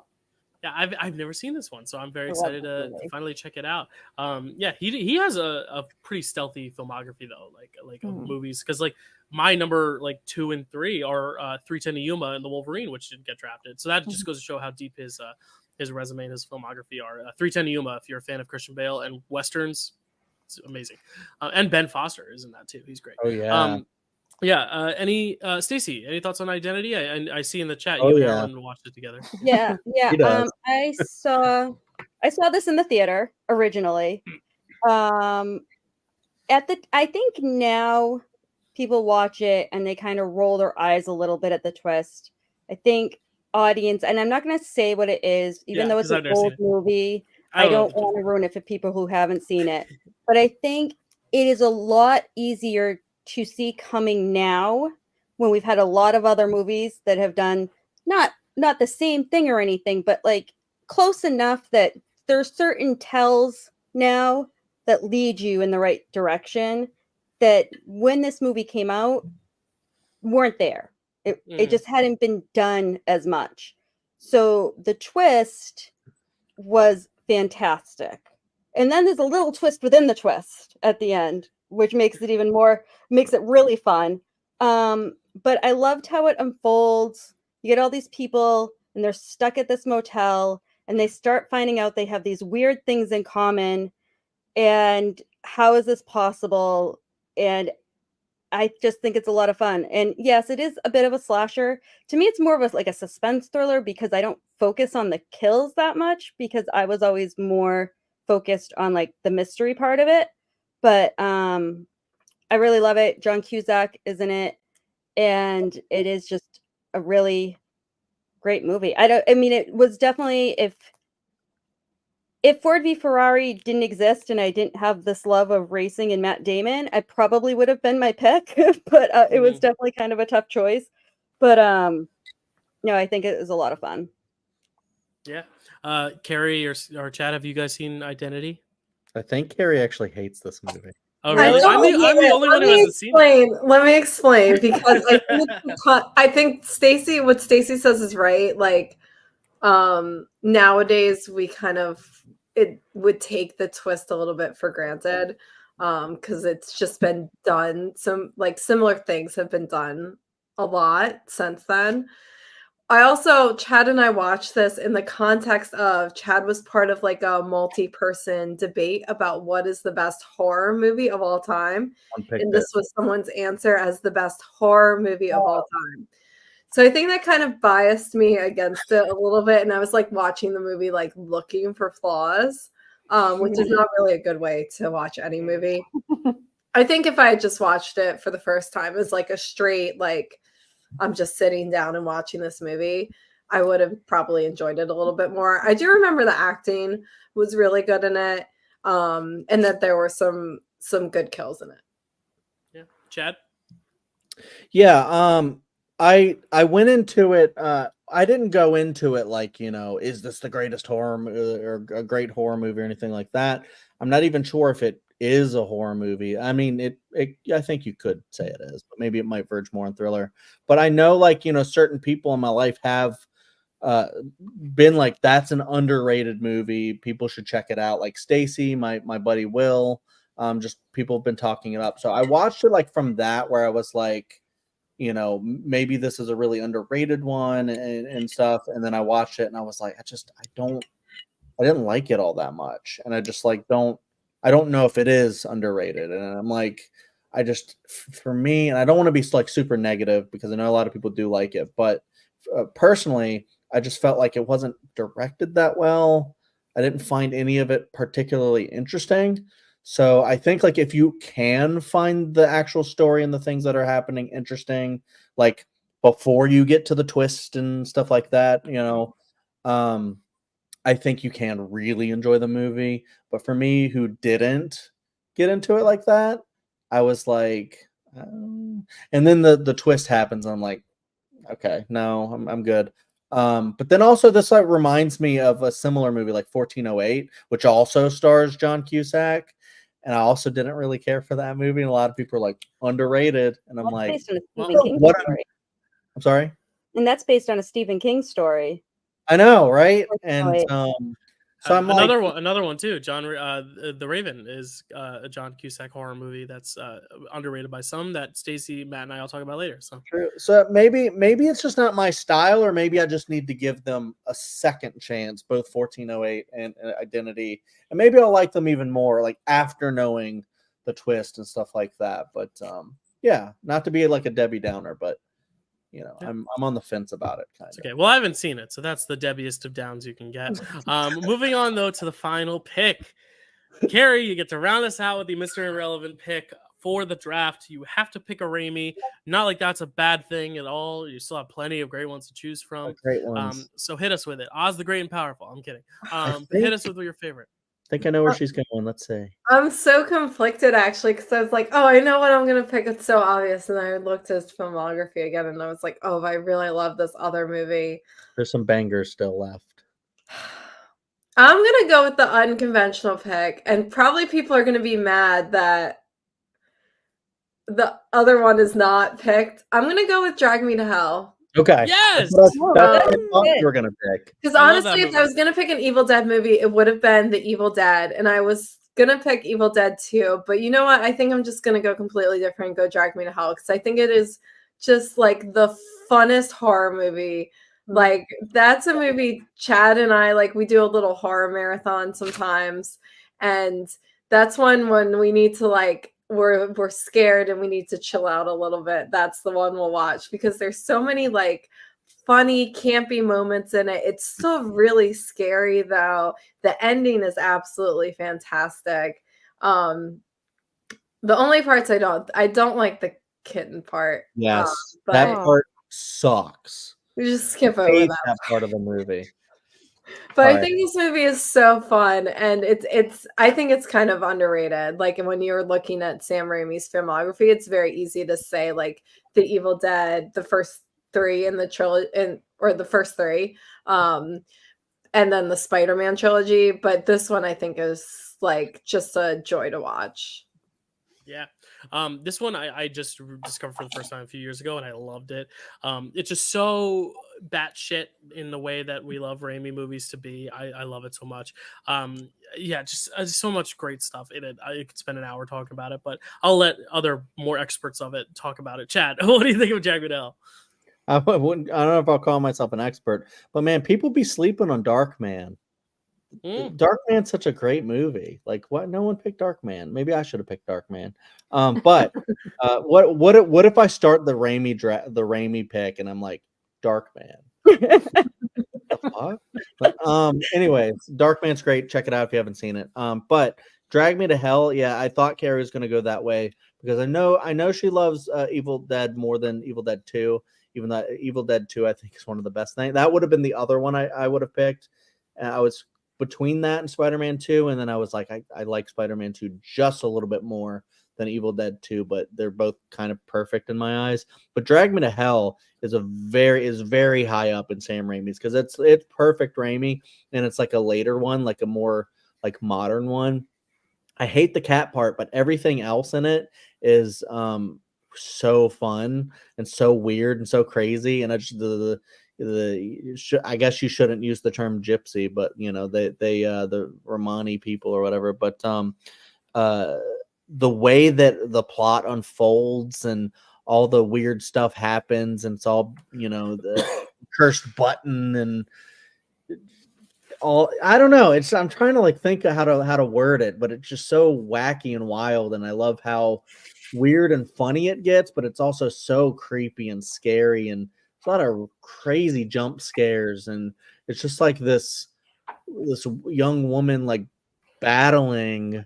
Yeah, I've never seen this one, so I'm very excited to finally check it out. Yeah, he has a pretty stealthy filmography though, like movies, because like my number like 2 and 3 are 310 to Yuma and The Wolverine, which didn't get drafted. So that just goes to show how deep his resume and his filmography are. 310 to Yuma, if you're a fan of Christian Bale and westerns, it's amazing. And Ben Foster is in that too. He's great. Oh yeah. Any Stacy, any thoughts on Identity? I see in the chat Oh, you and yeah. Aaron watched it together. Yeah. He does. I saw this in the theater originally. I think now people watch it and they kind of roll their eyes a little bit at the twist. I think audience, and I'm not going to say what it is, even though it's an old movie. I don't want to ruin it for people who haven't seen it. But I think it is a lot easier to see coming now when we've had a lot of other movies that have done not the same thing or anything, but like close enough that there's certain tells now that lead you in the right direction that when this movie came out weren't there. It just hadn't been done as much. So the twist was fantastic. And then there's a little twist within the twist at the end, which makes it really fun. But I loved how it unfolds. You get all these people and they're stuck at this motel and they start finding out they have these weird things in common. And how is this possible? And I just think it's a lot of fun. And yes, it is a bit of a slasher. To me, it's more of like a suspense thriller because I don't focus on the kills that much because I was always more focused on like the mystery part of it. But I really love it. John Cusack is in it. And it is just a really great movie. It was definitely if Ford v Ferrari didn't exist and I didn't have this love of racing and Matt Damon, I probably would have been my pick, but it was definitely kind of a tough choice. But no, I think it was a lot of fun. Yeah. Kerri or Chad, have you guys seen Identity? I think Kerri actually hates this movie. Oh, really? I'm the only one who hasn't seen it. Let me explain, because I think what Stacy says is right. Like, nowadays we it would take the twist a little bit for granted, because it's just been done. Some like similar things have been done a lot since then. Chad and I watched this in the context of Chad was part of like a multi-person debate about what is the best horror movie of all time. And this was someone's answer as the best horror movie of all time. So I think that kind of biased me against it a little bit. And I was like watching the movie, like looking for flaws, which is not really a good way to watch any movie. I think if I had just watched it for the first time as like a straight, like, I'm just sitting down and watching this movie, I would have probably enjoyed it a little bit more. I do remember the acting was really good in it, and that there were some good kills in it. Yeah, Chad. Yeah, I went into it. I didn't go into it like, is this the greatest or a great horror movie or anything like that. I'm not even sure if it is a horror movie. I mean, I think you could say it is, but maybe it might verge more on thriller. But I know, like, certain people in my life have been like, that's an underrated movie. People should check it out. Like Stacy, my buddy Will, just people have been talking it up. So I watched it like from that, where I was like, maybe this is a really underrated one and stuff. And then I watched it and I was like, I didn't like it all that much. And I just like, I don't know if it is underrated. And I'm like, for me, and I don't want to be like super negative because I know a lot of people do like it, but personally, I just felt like it wasn't directed that well. I didn't find any of it particularly interesting. So I think like if you can find the actual story and the things that are happening interesting, like before you get to the twist and stuff like that, I think you can really enjoy the movie. But for me, who didn't get into it like that, I was like, and then the twist happens. And I'm like, okay, no, I'm good. But then also this like reminds me of a similar movie like 1408, which also stars John Cusack. And I also didn't really care for that movie. And a lot of people are like underrated. And I'm like, based on a Stephen King story. I'm sorry? And that's based on a Stephen King story. I know, right? And so I'm another like, one, another one too. The Raven is a John Cusack horror movie that's underrated by some that Stacy, Matt, and I will talk about later. So true. So maybe it's just not my style, or maybe I just need to give them a second chance, both 1408 and Identity, and maybe I'll like them even more, like after knowing the twist and stuff like that. But yeah, not to be like a Debbie Downer, but I'm on the fence about it. Kind of. Okay. Well, I haven't seen it, so that's the Debbiest of downs you can get. Moving on though to the final pick, Kerri, you get to round us out with the Mr. Irrelevant pick for the draft. You have to pick a Raimi. Not like that's a bad thing at all. You still have plenty of great ones to choose from. Great ones. So hit us with it. Oz the Great and Powerful. I'm kidding. Hit us with your favorite. I think I know where she's going. Let's see. I'm so conflicted actually, because I was like, oh, I know what I'm gonna pick. It's so obvious. And I looked at his filmography again and I was like, oh, I really love this other movie. There's some bangers still left. I'm gonna go with the unconventional pick, and probably people are gonna be mad that the other one is not picked. I'm gonna go with Drag Me to Hell. Okay. Yes. That's what I thought you were gonna pick. Because honestly, if I was gonna pick an Evil Dead movie, it would have been The Evil Dead, and I was gonna pick Evil Dead 2. But you know what? I think I'm just gonna go completely different and go Drag Me to Hell, because I think it is just like the funnest horror movie. Like that's a movie Chad and I like. We do a little horror marathon sometimes, and that's one when we need to like. We're scared and we need to chill out a little bit. That's the one we'll watch, because there's so many like funny campy moments in it. It's still really scary though. The ending is absolutely fantastic. The only parts I don't like the kitten part. Yes, but that part sucks. We just skip over that part of the movie. But I think this movie is so fun, and it's I think it's kind of underrated. Like when you're looking at Sam Raimi's filmography, it's very easy to say like The Evil Dead, the first three in the trilogy, or the first three, and then the Spider-Man trilogy. But this one I think is like just a joy to watch. Yeah. This one I just discovered for the first time a few years ago, and I loved it. It's just so batshit in the way that we love Raimi movies to be. I love it so much. Yeah, just so much great stuff in it. I could spend an hour talking about it, but I'll let other more experts of it talk about it. Chad, what do you think of Jack Goodell? I don't know if I'll call myself an expert, but man, people be sleeping on Darkman. Darkman's such a great movie. Like, what? No one picked Darkman. Maybe I should have picked Darkman. But what if I start the Raimi pick and I'm like Darkman? The fuck? But, anyways, Darkman's great. Check it out if you haven't seen it. But Drag Me to Hell. Yeah, I thought Kerri was going to go that way because I know she loves Evil Dead more than Evil Dead 2. even though Evil Dead 2 I think is one of the best things. That would have been the other one I would have picked. I was between that and Spider-Man 2, and then I was like, I like Spider-Man 2 just a little bit more than Evil Dead 2, but they're both kind of perfect in my eyes. But Drag Me to Hell is very high up in Sam Raimi's, because it's perfect Raimi, and it's like a later one, like a more like modern one. I hate the cat part, but everything else in it is so fun and so weird and so crazy. And I just I guess you shouldn't use the term gypsy, but you know, they the Romani people or whatever. But the way that the plot unfolds and all the weird stuff happens, and it's all, you know, the cursed button and all, I don't know. I'm trying to like think of how to word it, but it's just so wacky and wild, and I love how weird and funny it gets, but it's also so creepy and scary, and it's a lot of crazy jump scares, and it's just like this young woman like battling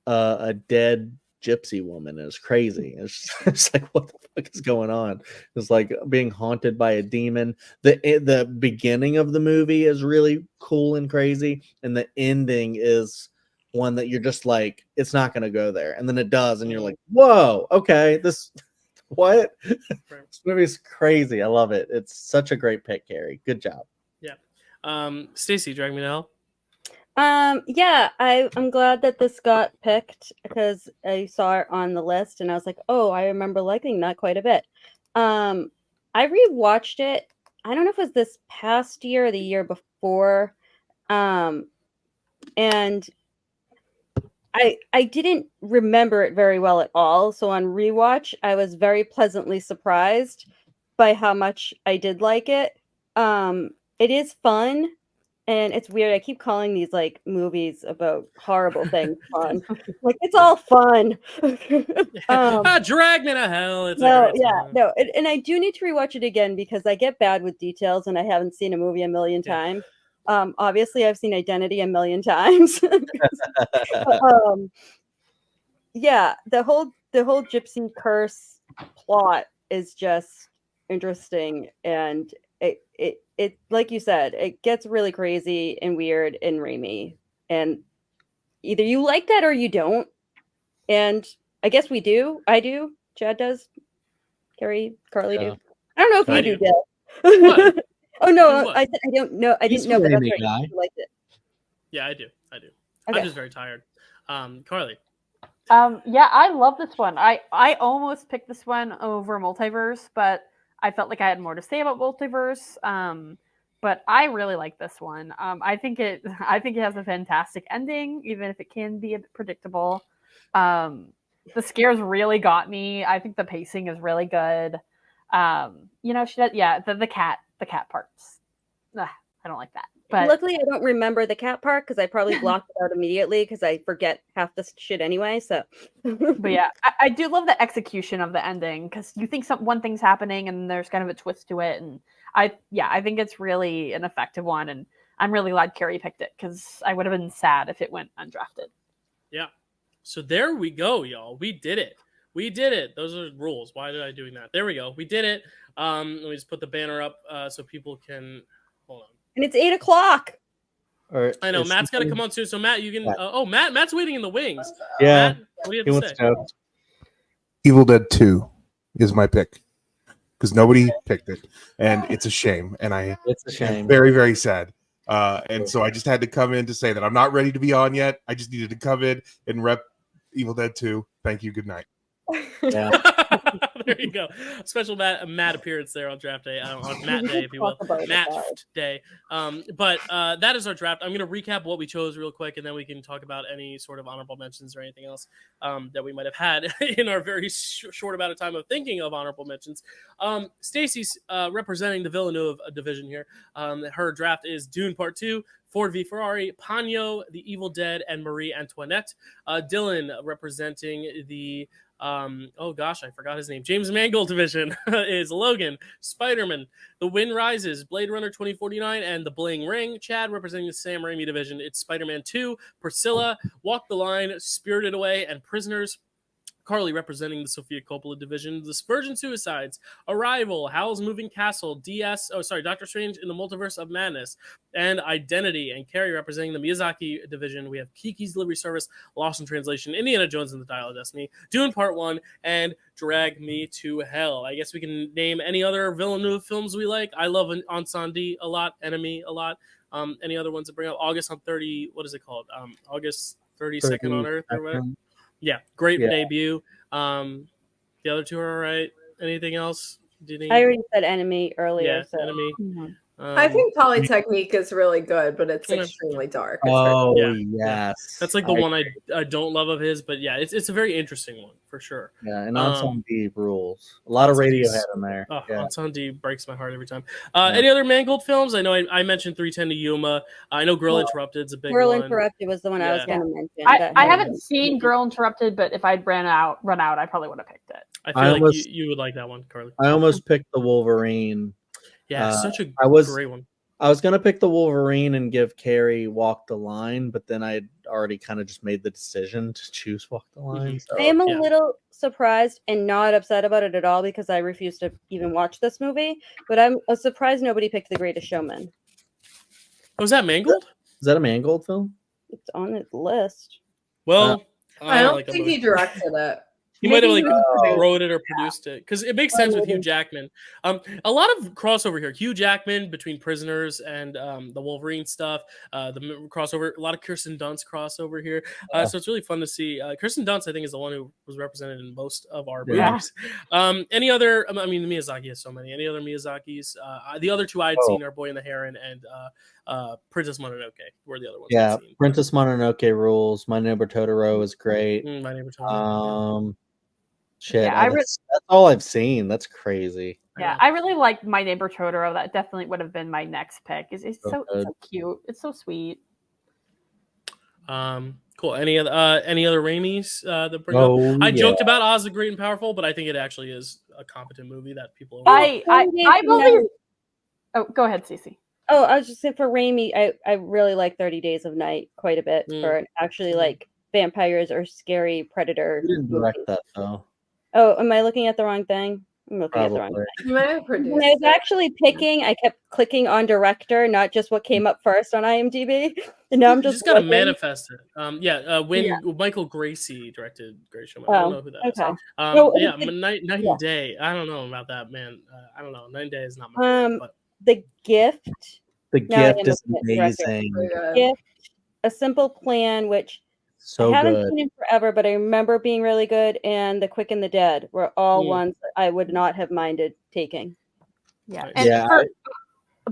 a dead gypsy woman. Is crazy. It's like, what the fuck is going on? It's like being haunted by a demon. The beginning of the movie is really cool and crazy, and the ending is one that you're just like, it's not going to go there, and then it does, and you're like, whoa, okay, this what? This movie's crazy. I love it. It's such a great pick, Kerri. Good job. Yeah. Stacy, Drag Me to Hell. Yeah, I'm glad that this got picked, because I saw it on the list and I was like, oh, I remember liking that quite a bit. I rewatched it. I don't know if it was this past year or the year before. And I didn't remember it very well at all. So on rewatch, I was very pleasantly surprised by how much I did like it. It is fun. And it's weird. I keep calling these like movies about horrible things fun. Like, it's all fun. Drag Me to Hell. It's no, and I do need to rewatch it again, because I get bad with details, and I haven't seen a movie a million times. Obviously, I've seen Identity a million times. Yeah, the whole gypsy curse plot is just interesting, and it like you said, it gets really crazy and weird and Raimi, and either you like that or you don't. And I guess we do. I do. Chad does. Kerri, Carly do. I don't know if you do, Dyl. Oh no, I don't know. I didn't know, but that's right. You liked it. Yeah, I do. Okay. I'm just very tired. Carly. Yeah, I love this one. I almost picked this one over Multiverse, but I felt like I had more to say about Multiverse. But I really like this one. I think it has a fantastic ending, even if it can be a bit predictable. The scares really got me. I think the pacing is really good. You know, she does, the cat parts. I don't like that. But luckily, I don't remember the cat part, because I probably blocked it out immediately, because I forget half this shit anyway. So, but yeah, I do love the execution of the ending, because you think one thing's happening and there's kind of a twist to it, and I think it's really an effective one, and I'm really glad Kerri picked it, because I would have been sad if it went undrafted. Yeah. So there we go, y'all. We did it. Those are rules. Why did I doing that? There we go. We did it. Let me just put the banner up so people can hold on. And it's 8 o'clock. I know Matt's got to come on soon. So Matt, you can. Matt's waiting in the wings. Yeah. Matt, what do you have to say? Evil Dead 2 is my pick, because nobody picked it, and it's a shame. And it's a shame. I'm very, very sad. And so I just had to come in to say that I'm not ready to be on yet. I just needed to come in and rep Evil Dead 2. Thank you. Good night. Yeah. There you go. Special Matt appearance there on draft day, on Matt day, if you will. Matt day. But that is our draft. I'm going to recap what we chose real quick, and then we can talk about any sort of honorable mentions or anything else that we might have had in our very short amount of time of thinking of honorable mentions. Stacy's representing the Villeneuve division here. Her draft is Dune Part 2, Ford v Ferrari, Ponyo, The Evil Dead, and Marie Antoinette. Dylan representing the oh gosh, I forgot his name. James Mangold division is Logan, Spider-Man, The Wind Rises, Blade Runner 2049, and The Bling Ring. Chad representing the Sam Raimi division, it's Spider-Man 2, Priscilla, Walk the Line, Spirited Away, and Prisoners. Carly representing the Sofia Coppola division, The Virgin Suicides, Arrival, Howl's Moving Castle, Doctor Strange in the Multiverse of Madness, and Identity. And Kerri representing the Miyazaki division, we have Kiki's Delivery Service, Lost in Translation, Indiana Jones and the Dial of Destiny, Dune Part 1, and Drag Me to Hell. I guess we can name any other Villeneuve films we like. I love Incendie a lot, Enemy a lot. Any other ones to bring up? August 30, what is it called? August 32nd on Earth or whatever. Yeah, great debut. The other two are all right. Anything else? I already said Enemy earlier. Yeah, so. Enemy. Mm-hmm. I think Polytechnique is really good, but it's extremely dark. It's yes. That's like the one I don't love of his, but yeah, it's a very interesting one for sure. Yeah, and Incendie rules. A lot of Radiohead in there. Oh, Incendie breaks my heart every time. Any other Mangold films? I know I mentioned 310 to Yuma. I know Girl Interrupted is a big one. Girl Interrupted was the one I was going to mention. I haven't seen Girl Interrupted, but if I'd run out, I probably would have picked it. I feel like you would like that one, Carly. I almost picked the Wolverine. Yeah, such a great one. I was gonna pick the Wolverine and give Kerri Walk the Line, but then I had already kind of just made the decision to choose Walk the Line. So, I am a little surprised and not upset about it at all because I refuse to even watch this movie. But I'm surprised nobody picked The Greatest Showman. Was that Mangold? Is that a Mangold film? It's on his list. Well, I don't think he directed it. He might have wrote it or produced it because it makes sense with Hugh Jackman. A lot of crossover here. Hugh Jackman between Prisoners and the Wolverine stuff. The crossover. A lot of Kirsten Dunst crossover here. So it's really fun to see. Kirsten Dunst, I think, is the one who was represented in most of our movies. Any other? I mean, Miyazaki has so many. Any other Miyazakis? The other two I'd seen are Boy and the Heron and Princess Mononoke were the other ones. Yeah, Princess Mononoke rules. My Neighbor Totoro is great. My Neighbor Totoro. Shit, that's all I've seen. That's crazy. Yeah, I really like My Neighbor Totoro. That definitely would have been my next pick. It's so cute. It's so sweet. Cool. Any other Raimis that bring up? I joked about Oz the Great and Powerful, but I think it actually is a competent movie that people. I believe. Oh, go ahead, Cece. Oh, I was just saying for Raimi, I really like 30 Days of Night quite a bit for actually like vampires or scary predator. You didn't direct that though. Oh, am I looking at the wrong thing? I'm looking at the wrong thing. When I was actually picking, I kept clicking on director, not just what came up first on IMDb. And now I'm just gotta manifest it. When Michael Gracie directed Great Showman, I don't know who that is. Night and Day. I don't know about that, man. I don't know. Night and Day is not my favorite, but. The Gift. The Gift is amazing. Gift, A Simple Plan, which I haven't seen in forever, but I remember being really good. And The Quick and the Dead were all ones that I would not have minded taking. Yeah. And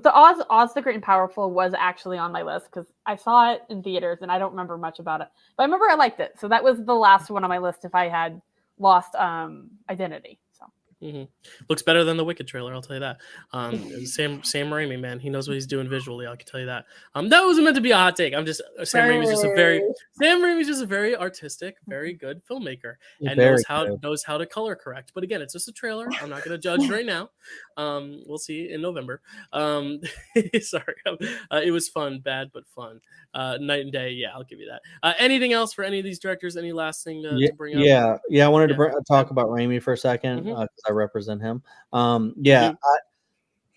the Oz the Great and Powerful was actually on my list because I saw it in theaters and I don't remember much about it. But I remember I liked it. So that was the last one on my list if I had lost identity. Looks better than the Wicked trailer, I'll tell you that. Sam Raimi, man, he knows what he's doing visually. I can tell you that. That wasn't meant to be a hot take. Sam Raimi's just a very artistic, very good filmmaker, and knows how to color correct. But again, it's just a trailer. I'm not going to judge right now. We'll see in November. Sorry, it was fun, bad but fun. Night and Day, yeah, I'll give you that. Anything else for any of these directors? Any last thing to bring up? I wanted to talk about Raimi for a second because I represent him.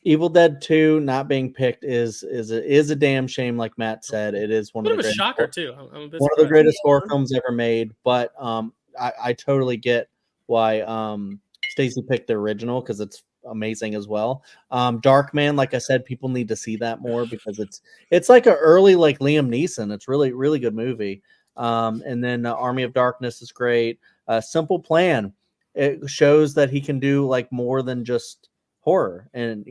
Evil Dead 2 not being picked is a damn shame. Like Matt said, it is one of the greatest shocker too. One of the greatest horror films ever made. But I totally get why Stacy picked the original because it's amazing as well. Darkman, like I said, people need to see that more because it's like an early like Liam Neeson. It's really good movie. And then Army of Darkness is great. Simple Plan. It shows that he can do like more than just horror, and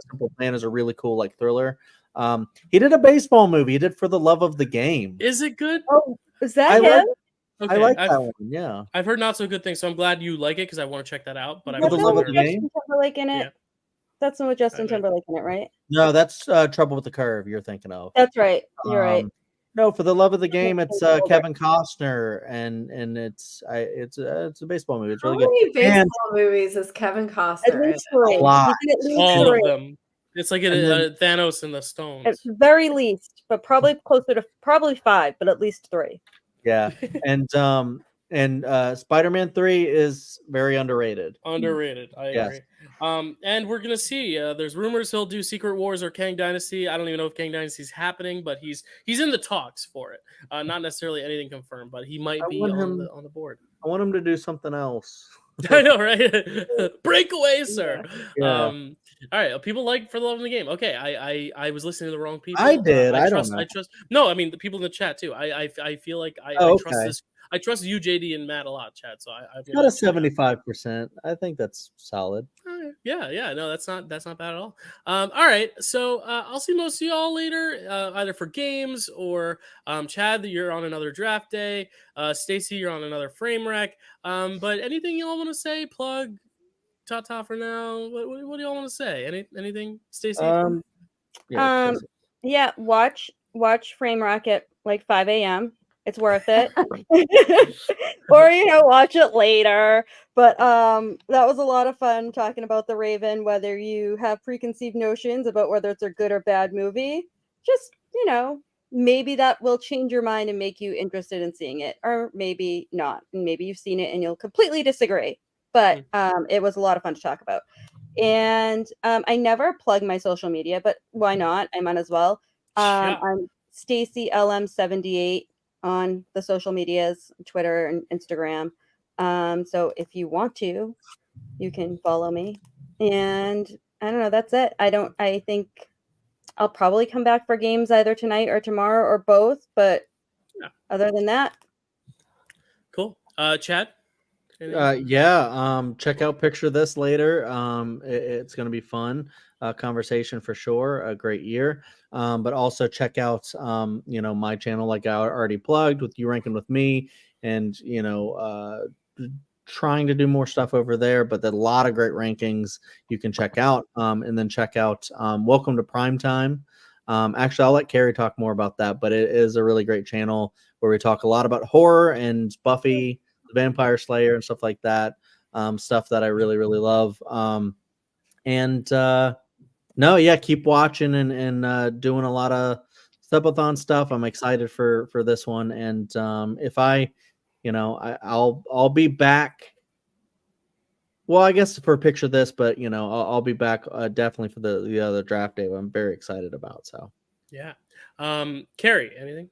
Simple Plan is a really cool like thriller. He did a baseball movie. He did For the Love of the Game. Is it good? Oh, is that him? I like that one. Yeah, I've heard not so good things, so I'm glad you like it because I want to check that out. But For the Love of the Game. Timberlake in it. Yeah. That's not with Justin Timberlake in it, right? No, that's Trouble with the Curve. You're thinking of. That's right. You're right. No, For the Love of the Game, it's Kevin Costner, and it's a baseball movie. It's really good. How many baseball movies is Kevin Costner? At least three. All of them. It's like a Thanos and the Stones. At very least, but probably closer to 5, but at least 3. Yeah, and And Spider-Man 3 is very underrated. Underrated. I agree. And we're gonna see. There's rumors he'll do Secret Wars or Kang Dynasty. I don't even know if Kang Dynasty is happening, but he's in the talks for it. Not necessarily anything confirmed, but he might be on the board. I want him to do something else. I know, right? Break away, sir. Yeah. All right. People like For the Love of the Game. Okay, I was listening to the wrong people. I did. I trust. don't know. I trust. No, I mean the people in the chat too. I feel like I trust this. I trust you, JD, and Matt a lot, Chad. So I've got a 75%. I think that's solid. Yeah. No, that's not bad at all. All right. So I'll see most of y'all later, either for games or Chad, you're on another draft day. Stacy, you're on another frame wreck. But anything y'all want to say? Plug, ta for now. What do y'all want to say? Anything, Stacy? Yeah. Watch frame wreck at like 5 a.m. It's worth it. Or watch it later. But that was a lot of fun talking about The Raven. Whether you have preconceived notions about whether it's a good or bad movie, just maybe that will change your mind and make you interested in seeing it, or maybe not. Maybe you've seen it and you'll completely disagree. But it was a lot of fun to talk about. And I never plug my social media, but why not? I might as well. I'm Stacy LM78 on the social medias, Twitter and Instagram. So if you want to, you can follow me. And I don't know, that's it. I think I'll probably come back for games either tonight or tomorrow or both. But other than that. Cool. Chad? Check out Picture This later. It's going to be fun. Conversation for sure. A great year. But also check out, my channel, like I already plugged, with You Ranking With Me, and, trying to do more stuff over there, but there's a lot of great rankings you can check out. And then check out Welcome to Primetime. Actually, I'll let Kerri talk more about that, but it is a really great channel where we talk a lot about horror and Buffy, the Vampire Slayer, and stuff like that. Stuff that I really, really love. Keep watching and doing a lot of subathon stuff. I'm excited for this one, and if I'll be back. Well, I guess for Picture This, but I'll be back definitely for the other draft day. I'm very excited about. So yeah, Kerri, anything?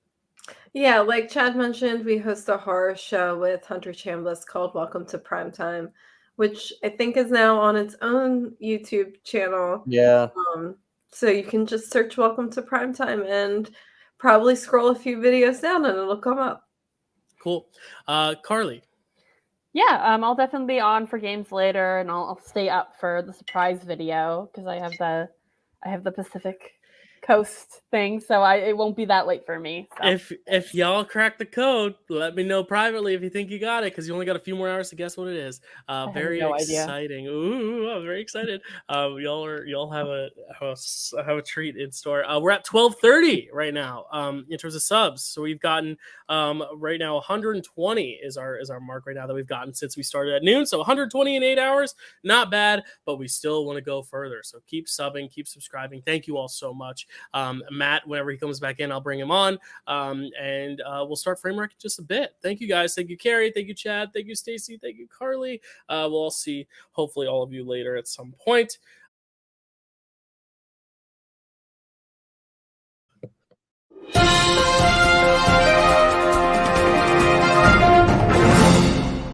Yeah, like Chad mentioned, we host a horror show with Hunter Chambliss called Welcome to Primetime, which I think is now on its own YouTube channel. Yeah. So you can just search Welcome to Primetime and probably scroll a few videos down and it'll come up. Cool. Carly? Yeah, I'll definitely be on for games later, and I'll stay up for the surprise video because I have the Pacific Coast thing, so it won't be that late for me. So. If y'all crack the code, let me know privately if you think you got it, because you only got a few more hours to guess what it is. Very exciting. Idea. Ooh, I'm very excited. Y'all have a treat in store. We're at 12:30 right now in terms of subs. So we've gotten right now 120 is our mark right now that we've gotten since we started at noon. So 120 in 8 hours, not bad, but we still want to go further. So keep subbing, keep subscribing. Thank you all so much. Matt, whenever he comes back in, I'll bring him on, and we'll start frame wreck in just a bit. Thank you guys. Thank you, Kerri. Thank you, Chad. Thank you, Stacy. Thank you, Carly. We'll all see hopefully all of you later at some point.